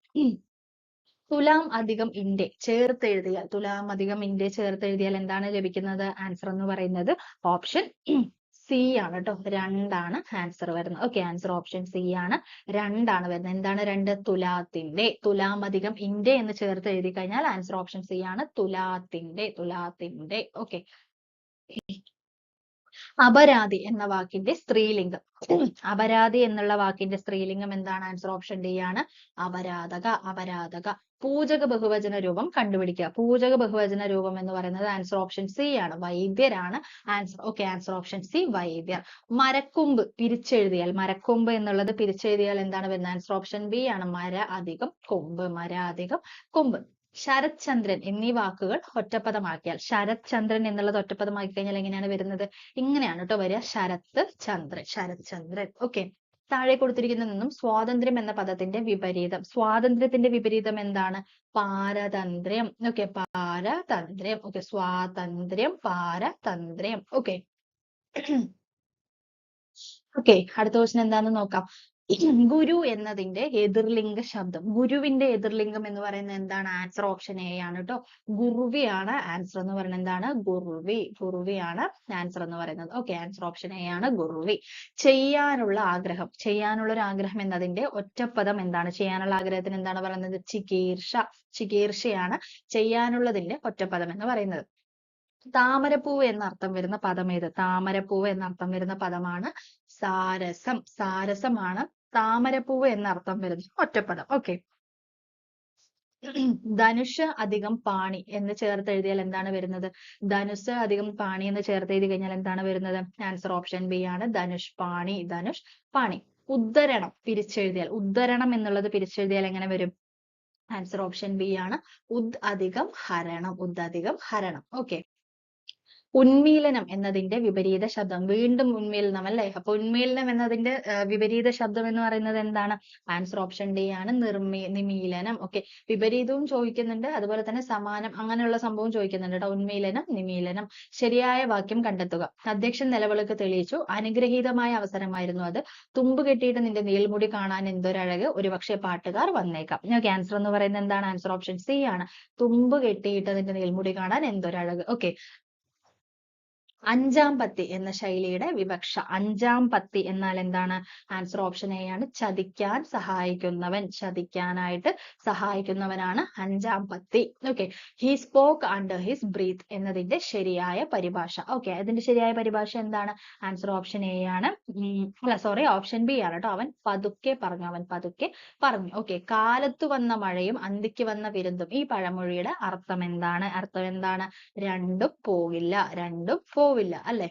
തുലാം അധികം ഇന്റെ ചേർത്ത് എഴുതിയാൽ, തുലാം അധികം ഇന്റെ ചേർത്ത് എഴുതിയാൽ എന്താണ് ലഭിക്കുന്നത്? ആൻസർ എന്ന് പറയുന്നത് ഓപ്ഷൻ സി ആണ് കേട്ടോ. രണ്ടാണ് ആൻസർ വരുന്നത്. ഓക്കെ, ആൻസർ ഓപ്ഷൻ സി ആണ്, രണ്ടാണ് വരുന്നത്. എന്താണ് രണ്ട്? തുലാത്തിന്റെ. തുലാം അധികം ഇന്റെ എന്ന് ചേർത്ത് എഴുതി കഴിഞ്ഞാൽ ആൻസർ ഓപ്ഷൻ സി ആണ്, തുലാത്തിന്റെ. ഓക്കെ, അപരാധി എന്ന വാക്കിന്റെ സ്ത്രീലിംഗം. അപരാധി എന്നുള്ള വാക്കിന്റെ സ്ത്രീലിംഗം എന്താണ്? ആൻസർ ഓപ്ഷൻ ഡി ആണ്, അപരാധക. പൂജക ബഹുവചന രൂപം കണ്ടുപിടിക്കുക. പൂജക ബഹുവചന രൂപം എന്ന് പറയുന്നത് ആൻസർ ഓപ്ഷൻ സി ആണ്, വൈദ്യരാണ് answer. Okay, answer option C, വൈദ്യർ. മരക്കൊമ്പ് പിരിച്ചെഴുതിയാൽ, മരക്കൊമ്പ് എന്നുള്ളത് പിരിച്ചെഴുതിയാൽ എന്താണ് വരുന്നത്? ആൻസർ ഓപ്ഷൻ ബി ആണ്, മര അധികം കൊമ്പ്. ശരത് ചന്ദ്രൻ എന്നീ വാക്കുകൾ ഒറ്റപ്പദമാക്കിയാൽ, ശരത് ചന്ദ്രൻ എന്നുള്ളത് ഒറ്റപ്പദമാക്കി കഴിഞ്ഞാൽ എങ്ങനെയാണ് വരുന്നത്? ഇങ്ങനെയാണ് കേട്ടോ വരിക, ശരത് ചന്ദ്രൻ. ഓക്കെ, താഴെ കൊടുത്തിരിക്കുന്നതിൽ നിന്നും സ്വാതന്ത്ര്യം എന്ന പദത്തിന്റെ വിപരീതം. സ്വാതന്ത്ര്യത്തിന്റെ വിപരീതം എന്താണ്? പാരതന്ത്ര്യം. ഓക്കെ, പാരതന്ത്ര്യം. ഓക്കെ, സ്വാതന്ത്ര്യം, പാരതന്ത്ര്യം. ഓക്കെ, അടുത്ത ക്വസ്റ്റ്യൻ എന്താണെന്ന് നോക്കാം. ഗുരു എന്നതിന്റെ എതിർലിംഗ ശബ്ദം. ഗുരുവിന്റെ എതിർലിംഗം എന്ന് പറയുന്നത് എന്താണ്? ആൻസർ ഓപ്ഷൻ എ ആണ് കേട്ടോ, ഗുർവിയാണ് ആൻസർ എന്ന് പറയുന്നത്. എന്താണ്? ഗുർവിയാണ് ആൻസർ എന്ന് പറയുന്നത്. ഓക്കെ, ആൻസർ ഓപ്ഷൻ എ ആണ്, ഗുർവി. ചെയ്യാനുള്ള ഒരു ആഗ്രഹം എന്നതിന്റെ ഒറ്റപ്പദം എന്താണ്? ചെയ്യാനുള്ള ആഗ്രഹത്തിന് എന്താണ് പറയുന്നത്? ചികീർഷയാണ് ചെയ്യാനുള്ളതിന്റെ ഒറ്റപ്പദം എന്ന് പറയുന്നത്. താമരപ്പൂവ് എന്നർത്ഥം വരുന്ന പദം ഏത്? താമരപ്പൂവ് എന്നർത്ഥം വരുന്ന പദമാണ് സാരസം. സാരസമാണ് താമരപ്പൂവ് എന്നർത്ഥം വരുന്ന ഒറ്റപ്പദം. ഓക്കെ. ധനുഷ് അധികം പാണി എന്ന് ചേർത്ത് എഴുതിയാൽ എന്താണ് വരുന്നത്? ധനുസ് അധികം പാണി എന്ന് ചേർത്ത് എഴുതി കഴിഞ്ഞാൽ എന്താണ് വരുന്നത്? ആൻസർ ഓപ്ഷൻ ബി ആണ്, ധനുഷ് പാണി. ധനുഷ് പാണി. ഉദ്ധരണം പിരിച്ചെഴുതിയാൽ, ഉദ്ധരണം എന്നുള്ളത് പിരിച്ചെഴുതിയാൽ എങ്ങനെ വരും? ആൻസർ ഓപ്ഷൻ ബി ആണ്, ഉദ് അധികം ഹരണം. ഉദ് അധികം ഹരണം. ഓക്കെ. ഉന്മീലനം എന്നതിന്റെ വിപരീത ശബ്ദം. വീണ്ടും ഉന്മീലനം അല്ലേ? അപ്പൊ ഉന്മീലനം എന്നതിന്റെ വിപരീത ശബ്ദം എന്ന് പറയുന്നത് എന്താണ്? ആൻസർ ഓപ്ഷൻ ഡി ആണ്, നിമീലനം. ഓക്കെ. വിപരീതവും ചോദിക്കുന്നുണ്ട്, അതുപോലെ തന്നെ സമാനം അങ്ങനെയുള്ള സംഭവം ചോദിക്കുന്നുണ്ട് കേട്ടോ. ഉന്മീലനം, നിമീലനം. ശരിയായ വാക്യം കണ്ടെത്തുക. അധ്യക്ഷൻ നിലവിളക്ക് തെളിയിച്ചു. അനുഗ്രഹീതമായ അവസരമായിരുന്നു അത്. തുമ്പ് കെട്ടിയിട്ട് നിന്റെ നീൾമുടി കാണാൻ എന്തൊരഴക്, ഒരുപക്ഷെ പാട്ടുകാർ വന്നേക്കാം. ഓക്കെ. ആൻസർ എന്ന് പറയുന്നത് എന്താണ്? ആൻസർ ഓപ്ഷൻ സി ആണ്, തുമ്പ് കെട്ടിയിട്ട് നിന്റെ നീൾമുടി കാണാൻ എന്തൊരഴക്. ഓക്കെ. അഞ്ചാം പത്തി എന്ന ശൈലിയുടെ വിവക്ഷ. അഞ്ചാം പത്തി എന്നാൽ എന്താണ്? ആൻസർ ഓപ്ഷൻ എ ആണ്, ചതിക്കാൻ സഹായിക്കുന്നവൻ. ചതിക്കാനായിട്ട് സഹായിക്കുന്നവനാണ് അഞ്ചാം പത്തി. Okay. He spoke under his breath എന്നതിന്റെ ശരിയായ പരിഭാഷ. ഓക്കെ. അതിന്റെ ശരിയായ പരിഭാഷ എന്താണ്? ആൻസർ ഓപ്ഷൻ എ ആണ്. അല്ല സോറി, ഓപ്ഷൻ ബി ആണ് കേട്ടോ. അവൻ പതുക്കെ പറഞ്ഞു. അവൻ പതുക്കെ പറഞ്ഞു. ഓക്കെ. കാലത്തു വന്ന മഴയും അന്തിക്ക് വന്ന വിരുന്നും. ഈ പഴമൊഴിയുടെ അർത്ഥം എന്താണ്? അർത്ഥം എന്താണ്? രണ്ടും പോകില്ല. രണ്ടും പോവില്ല അല്ലെ?